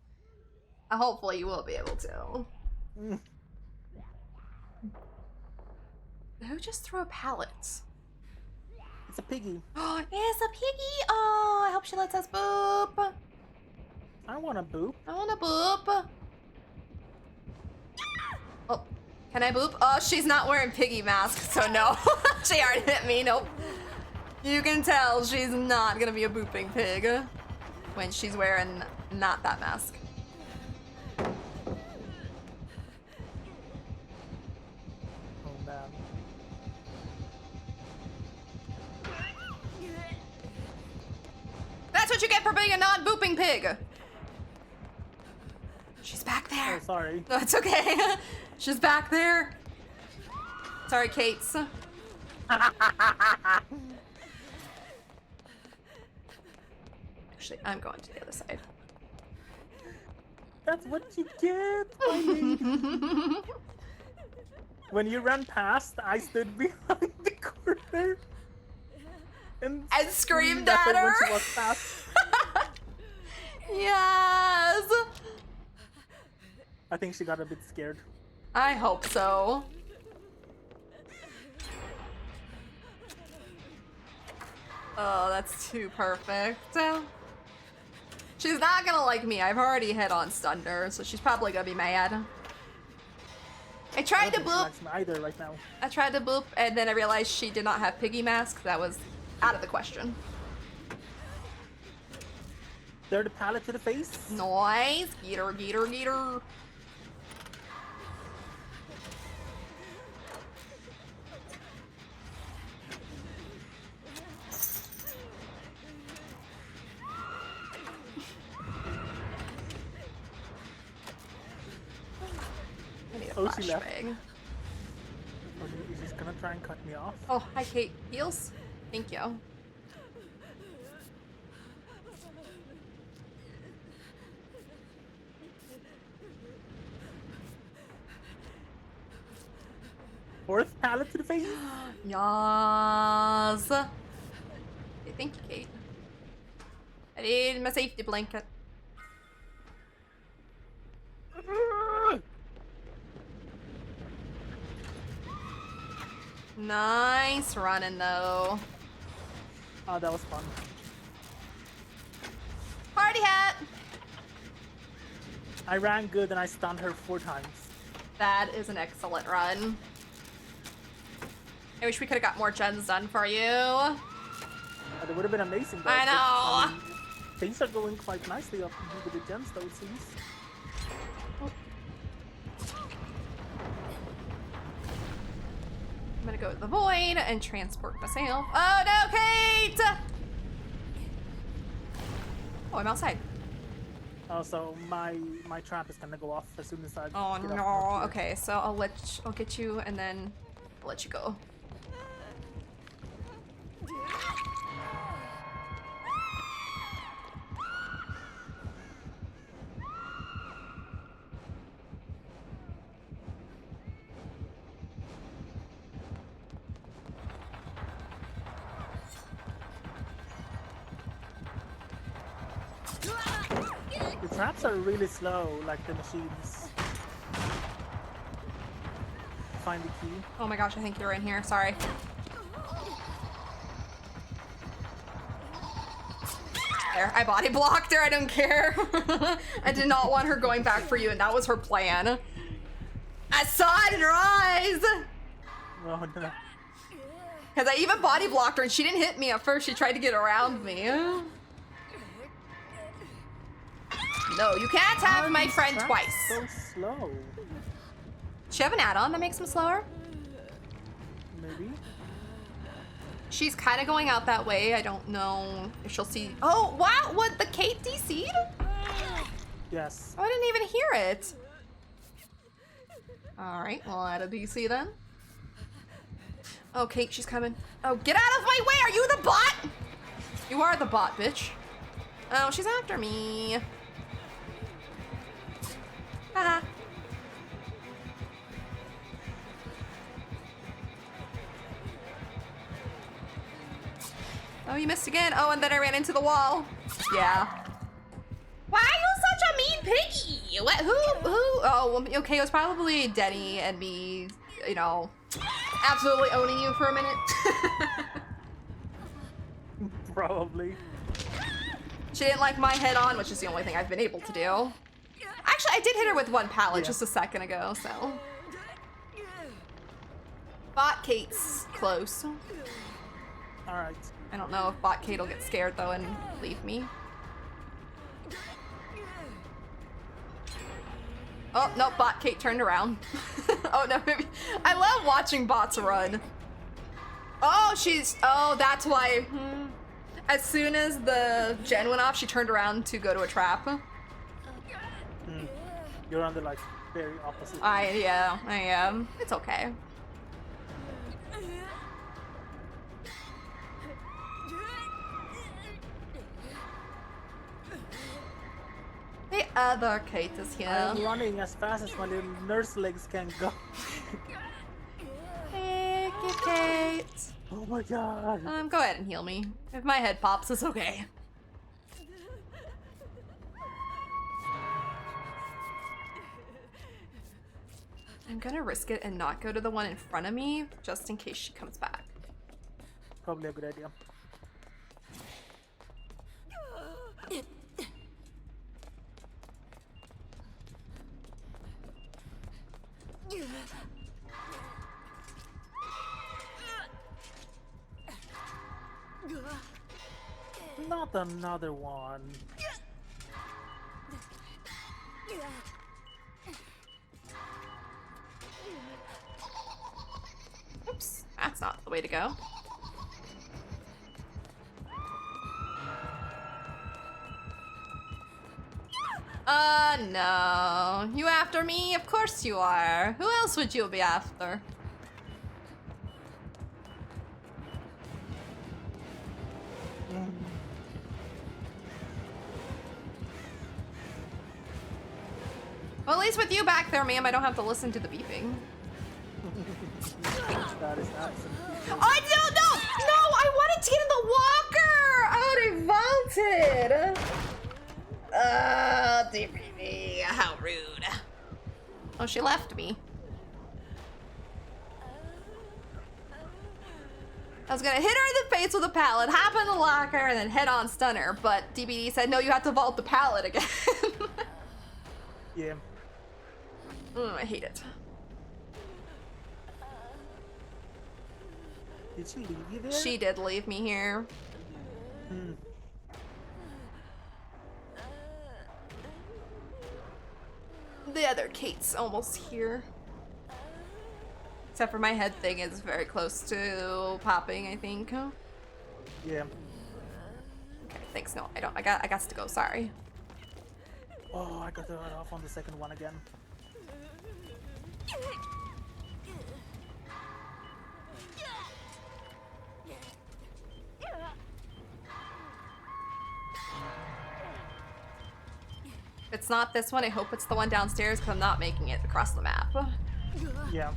Hopefully you will be able to. Who just threw a pallet? It's a piggy. Oh, it's a piggy! Oh, I hope she lets us boop. I want a boop. I want a boop. Oh, can I boop? Oh, she's not wearing piggy mask, so no. She already hit me, nope. You can tell she's not gonna be a booping pig when she's wearing not that mask. what you get for being a non-booping pig. She's back there. Oh, sorry. No, it's okay. She's back there. Sorry, Kate's. Actually, I'm going to the other side. That's what you get, my lady. When you ran past, I stood behind the corner and screamed at when her. she walked past. Yes. I think she got a bit scared. I hope so. Oh, that's too perfect. She's not gonna like me. I've already hit on stunned her, so she's probably gonna be mad. I tried to boop. Either right now. I tried to boop, and then I realized she did not have piggy mask. That was out of the question. They're the pallet to the face. Nice. Geeter, geeter, geeter. I need a Oh, she left. flashbang. Or she's gonna try and cut me off. Oh, hi, Kate. Heals? Thank you. Fourth pallet to the face. Yas. Hey, thank you, Kate. I need my safety blanket. Nice running, though. Oh, that was fun. Party hat! I ran good and I stunned her 4 times. That is an excellent run. I wish we could have got more gens done for you. It would have been amazing. Though, I know. Things are going quite nicely up with the gems, though, it seems. I'm gonna go to the void and transport myself. Oh no, Kate! Oh, I'm outside. Oh, so my trap is gonna go off as soon as I. Oh get no. off Okay, so I'll get you and then I'll let you go. The traps are really slow, like the machines. Find the key. Oh my gosh, I think you're in here. Sorry. There, I body blocked her. I don't care. I did not want her going back for you, and that was her plan. I saw it in her eyes. Oh no. Because I even body blocked her, and she didn't hit me at first. She tried to get around me. No, you can't have my friend twice. So slow. Does she have an add-on that makes him slower? Maybe. She's kind of going out that way. I don't know if she'll see. Oh, wow. What? The Kate DC'd? Yes. Oh, I didn't even hear it. All right. Well, add a DC then. Oh, Kate, she's coming. Oh, get out of my way. Are you the bot? You are the bot, bitch. Oh, she's after me. Haha. Oh, you missed again. Oh, and then I ran into the wall. Yeah. Why are you such a mean piggy? What? Who? Oh, well, okay. It was probably Denny and me, you know, absolutely owning you for a minute. Probably. She didn't like my head on, which is the only thing I've been able to do. Actually, I did hit her with one pallet just a second ago, so. Bot Kate's close. Alright. I don't know if Bot Kate will get scared though and leave me. Oh, no, Bot Kate turned around. Oh, no, maybe. I love watching bots run. Oh, oh, that's why. As soon as the gen went off, she turned around to go to a trap. You're on the like very opposite. I am. It's okay. The other Kate is here. I'm running as fast as my little nurse legs can go. Thank you, Kate. Oh my god. Go ahead and heal me. If my head pops, it's okay. I'm gonna risk it and not go to the one in front of me, just in case she comes back. Probably a good idea. Not another one. Oops, that's not the way to go. No. You after me? Of course you are. Who else would you be after? Well, at least with you back there, ma'am, I don't have to listen to the beeping. That is absolutely. I don't know! No, I wanted to get in the walker! I would have vaulted! DPD, how rude. Oh, she left me. I was gonna hit her in the face with a pallet, hop in the locker, and then head on stun her, but DPD said, no, you have to vault the pallet again. Yeah. I hate it. Did she leave you there? She did leave me here. The other Kate's almost here. Except for my head thing is very close to popping, I think. Yeah. Okay, thanks. No, I don't. I got to go. Sorry. Oh, I got to run off on the second one again. If it's not this one, I hope it's the one downstairs because I'm not making it across the map. Yeah.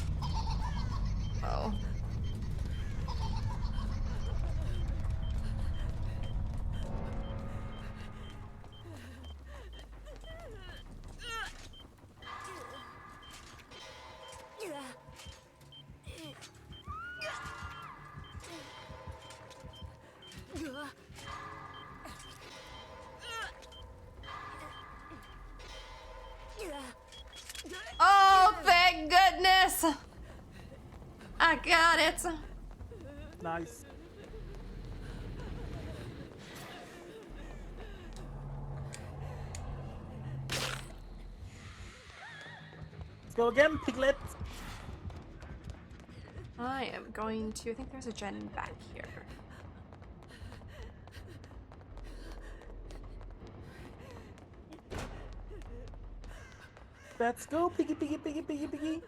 Oh. Oh, thank goodness! I got it. Nice. Let's go again, Piglet. I am going to. I think there's a gen back here. Let's go, piggy, piggy, piggy, piggy, piggy.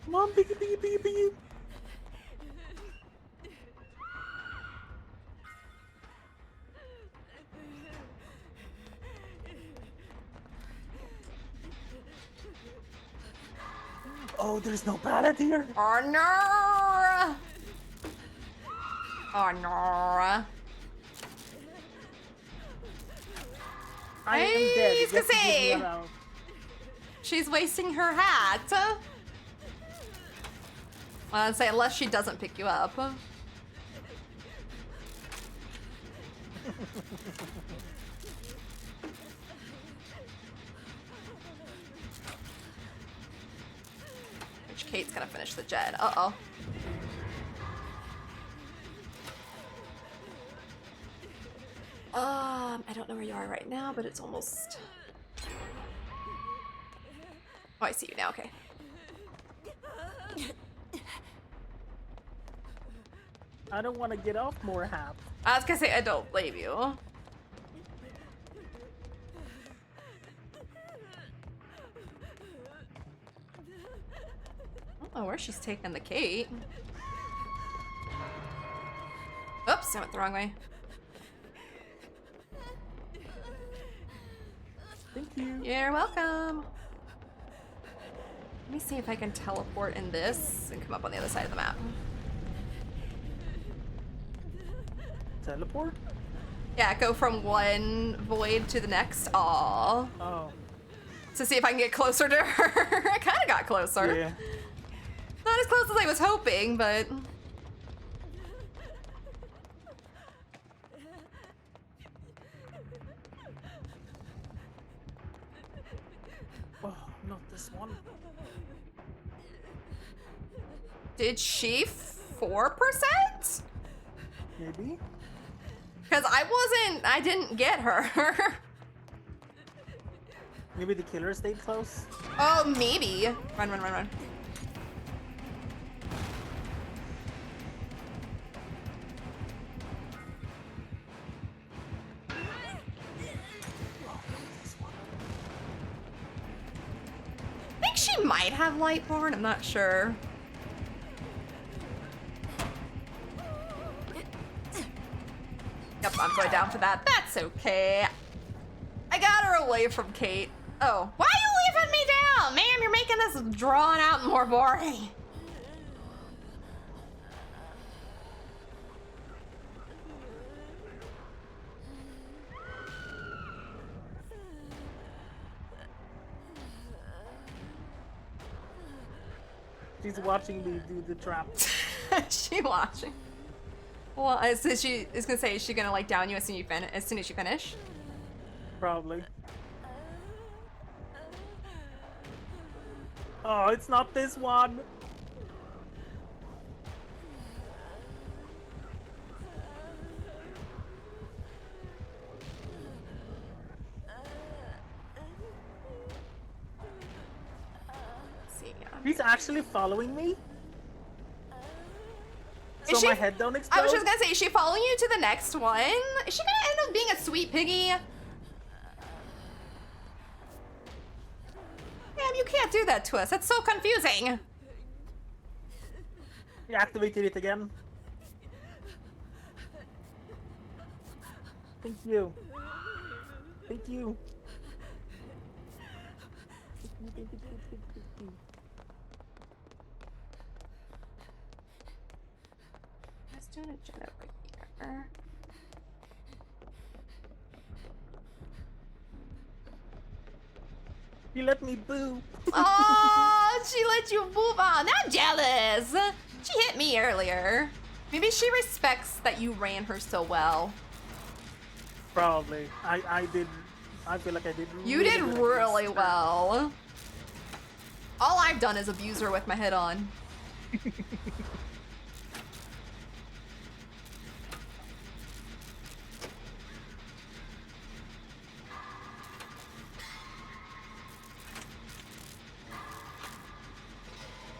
Come on, piggy, piggy, piggy, piggy. Oh, there's no pallet here. Oh no! Oh no! I am dead. Please, Just to give me Cassie. a round. She's wasting her hat. Well, I'd say unless she doesn't pick you up. Which Kate's gonna finish the jet. Uh-oh. I don't know where you are right now, but it's almost... Oh, I see you now, okay. I don't want to get off more half. I was gonna say, I don't blame you. Oh, where she's taking the Kate. Oops, I went the wrong way. Thank you. You're welcome. Let me see if I can teleport in this and come up on the other side of the map. Teleport? Yeah, go from one void to the next. Aww. Oh. To see if I can get closer to her. I kind of got closer. Yeah. Not as close as I was hoping, but... Oh, not this one. Did she 4%? Maybe? Because I didn't get her. Maybe the killer stayed close? Oh, maybe. Run, run, run, run. I think she might have Lightborn, I'm not sure. Yep, I'm going down for that. That's okay. I got her away from Kate. Oh, why are you leaving me down? Ma'am, you're making this drawn out and more boring. She's watching me do the trap. She watching. Well, she is gonna say, is she gonna like down you as soon as you finish? Probably. Oh, it's not this one. Let's see, yeah. He's actually following me? So she, my head don't explode? I was just gonna say, is she following you to the next one? Is she gonna end up being a sweet piggy? Damn, you can't do that to us. That's so confusing. You activated it again. Thank you. Thank you. Let's do a jet over here. You let me boo. Oh, she let you move on. I'm jealous. She hit me earlier. Maybe she respects that you ran her so well. Probably. I did. I feel like I did. You really did good at really this well. All I've done is abuse her with my head on.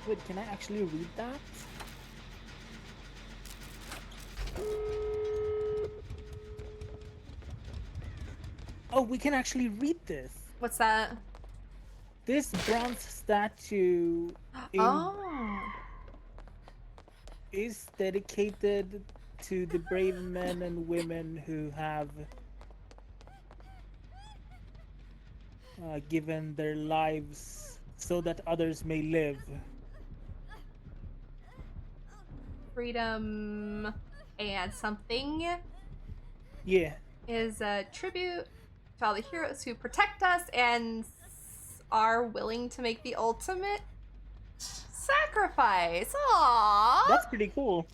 Wait, can I actually read that? Oh, we can actually read this. What's that? This bronze statue Oh. is dedicated to the brave men and women who have given their lives so that others may live. Freedom and something Yeah. is a tribute to all the heroes who protect us and are willing to make the ultimate sacrifice. Aww. That's pretty cool.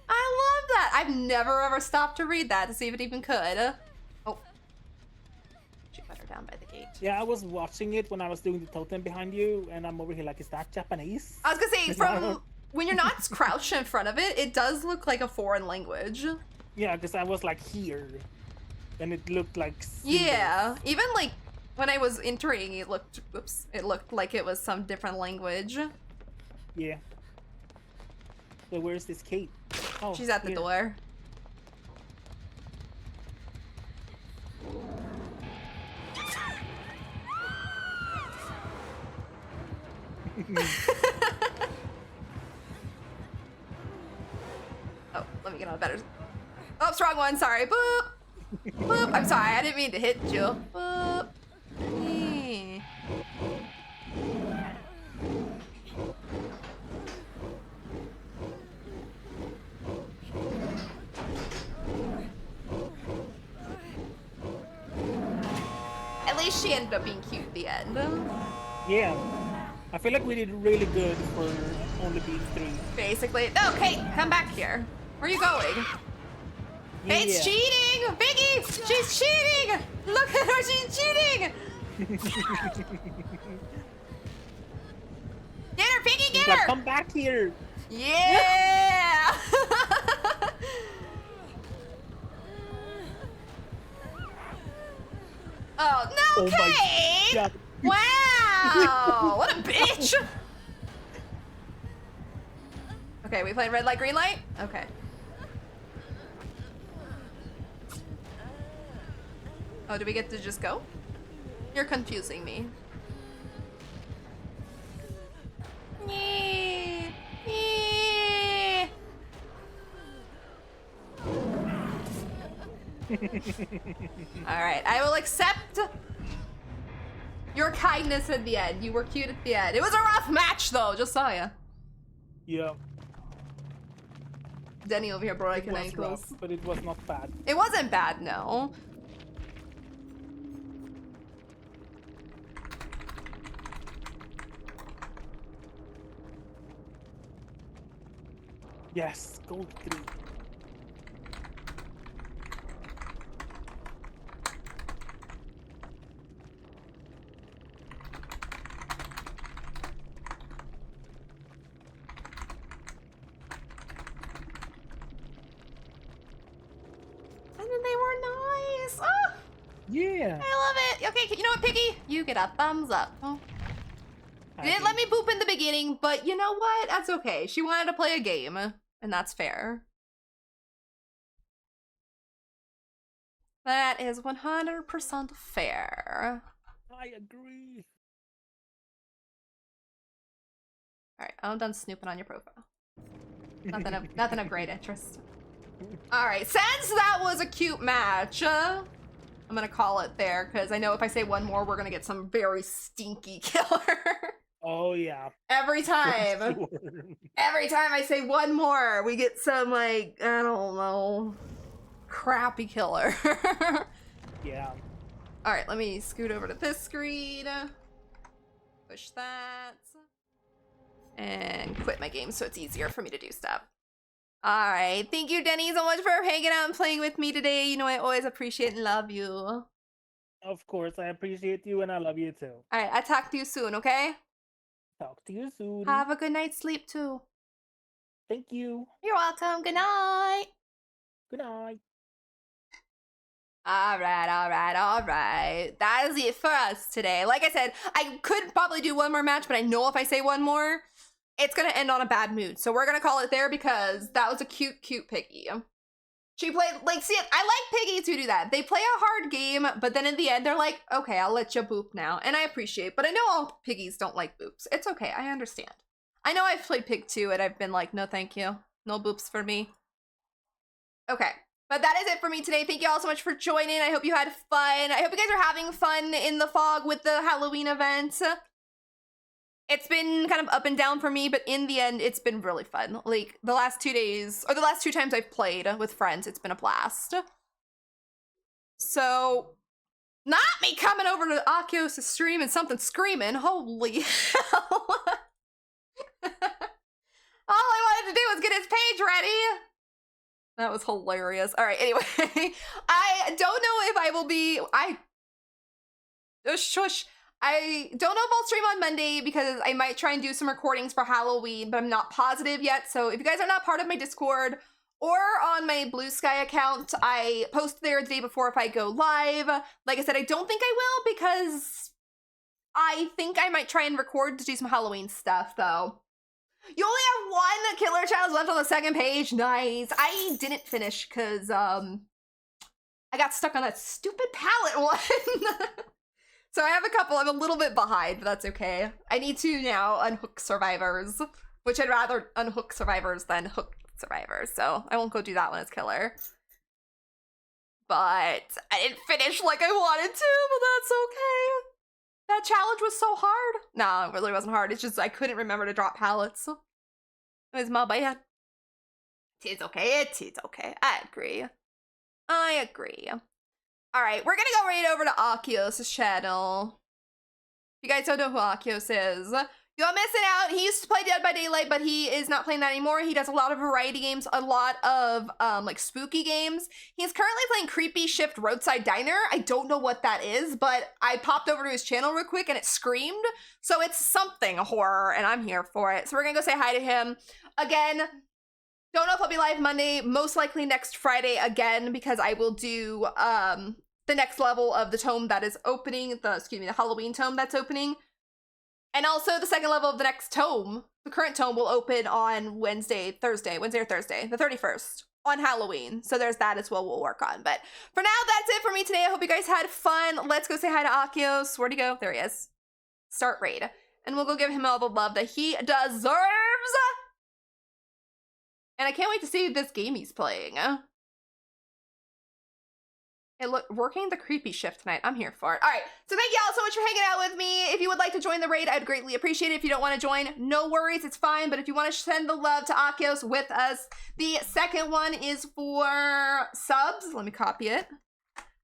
I love that. I've never ever stopped to read that to see if it even could. Oh. She put her down by the gate. Yeah, I was watching it when I was doing the totem behind you, and I'm over here like, is that Japanese? I was gonna say, from when you're not crouched in front of it, it does look like a foreign language. Yeah, because I was like here, and it looked like Yeah, even like when I was entering, it looked like it was some different language. Yeah. So where's this Kate? Oh, She's at the here. door. Oh, let me get on a better. Oh, strong one. Sorry. Boop. Boop. I'm sorry. I didn't mean to hit you. Boop. Eh. At least she ended up being cute at the end. Yeah. I feel like we did really good for only being 3. Basically. No, Kate, come back here. Where are you going? Kate's cheating! Biggie! She's cheating! Look at her, she's cheating! Get her, Piggy, get Like, her! come back here! Yeah! Oh, no, Oh my Kate! God. Wow! What a bitch! Okay, we playing red light, green light? Okay. Oh, do we get to just go? You're confusing me. Yeah. Yeah. Alright, I will accept your kindness at the end. You were cute at the end. It was a rough match, though, just saw ya. Yeah. Denny over here broken It was ankles. rough, but it was not bad. It wasn't bad, no. Yes, gold 3. And then they were nice. Oh, Yeah. I love it. Okay, you know what, Piggy? You get a thumbs up. Oh. You didn't let me poop in the beginning, but you know what? That's okay. She wanted to play a game, and that's fair. That is 100% fair. I agree. All right, I'm done snooping on your profile. Nothing of great interest. All right, since that was a cute match, I'm gonna call it there because I know if I say one more, we're gonna get some very stinky killer. Oh yeah. Every time. Sure. Every time I say one more, we get some, like, I don't know, crappy killer. Yeah. All right, let me scoot over to this screen. Push that. And quit my game so it's easier for me to do stuff. All right, thank you, Denny, so much for hanging out and playing with me today. You know I always appreciate and love you. All Of course, I appreciate you and I love you too. right, I'll talk to you soon, okay? Talk to you soon. Have a good night's sleep, too. Thank you. You're welcome. Good night. Good night. All right. That is it for us today. Like I said, I could probably do one more match, but I know if I say one more, it's going to end on a bad mood. So we're going to call it there because that was a cute Piggy. She played, like, see, I like Piggies who do that. They play a hard game, but then in the end, they're like, okay, I'll let you boop now. And I appreciate, but I know all Piggies don't like boops. It's okay, I understand. I know I've played Pig too, and I've been like, no thank you. No boops for me. Okay, but that is it for me today. Thank you all so much for joining. I hope you had fun. I hope you guys are having fun in the fog with the Halloween event. It's been kind of up and down for me, but in the end, it's been really fun. Like, the last 2 days, or the last 2 times I've played with friends, it's been a blast. So, not me coming over to Akios' stream and something screaming. Holy hell. All I wanted to do was get his page ready. That was hilarious. All right, anyway. I don't know if I will be... Shush. I don't know if I'll stream on Monday because I might try and do some recordings for Halloween, but I'm not positive yet. So if you guys are not part of my Discord or on my Blue Sky account. I post there the day before if I go live. Like I said, I don't think I will because I think I might try and record to do some Halloween stuff, though. You only have one killer challenge left on the second page. Nice. I didn't finish because I got stuck on that stupid pallet one. So I have a couple. I'm a little bit behind, but that's okay. I need to now unhook survivors, which I'd rather unhook survivors than hook survivors. So I won't go do that one as killer. But I didn't finish like I wanted to, but that's okay. That challenge was so hard. No, it really wasn't hard. It's just I couldn't remember to drop pallets. It was my bad. It's okay. It's okay. I agree. All right, we're gonna go right over to Akios' channel. If you guys don't know who Akios is, you're missing out. He used to play Dead by Daylight, but he is not playing that anymore. He does a lot of variety games, a lot of like spooky games. He's currently playing Creepy Shift Roadside Diner. I don't know what that is, but I popped over to his channel real quick and it screamed. So it's something horror and I'm here for it. So we're gonna go say hi to him. Again, don't know if I'll be live Monday, most likely next Friday again, because I will do the next level of the tome that is opening, the Halloween tome that's opening. And also the second level of the next tome, the current tome, will open on Wednesday or Thursday, the 31st, on Halloween. So there's that as well we'll work on. But for now, that's it for me today. I hope you guys had fun. Let's go say hi to Akios. Where'd he go? There he is. Start raid. And we'll go give him all the love that he deserves. And I can't wait to see this game he's playing. Working the creepy shift tonight. I'm here for it. All right. So thank you all so much for hanging out with me. If you would like to join the raid, I'd greatly appreciate it. If you don't want to join, no worries. It's fine. But if you want to send the love to Akios with us, the second one is for subs. Let me copy it.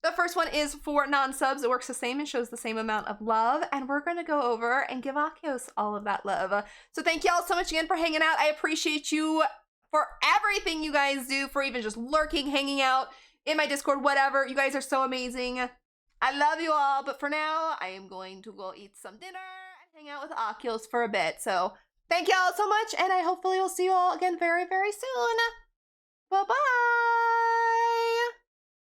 The first one is for non-subs. It works the same and shows the same amount of love. And we're going to go over and give Akios all of that love. So thank you all so much again for hanging out. I appreciate you for everything you guys do, for even just lurking, hanging out in my Discord, whatever. You guys are so amazing. I love you all, but for now, I am going to go eat some dinner and hang out with Akios for a bit. So thank you all so much, and I hopefully will see you all again very, very soon.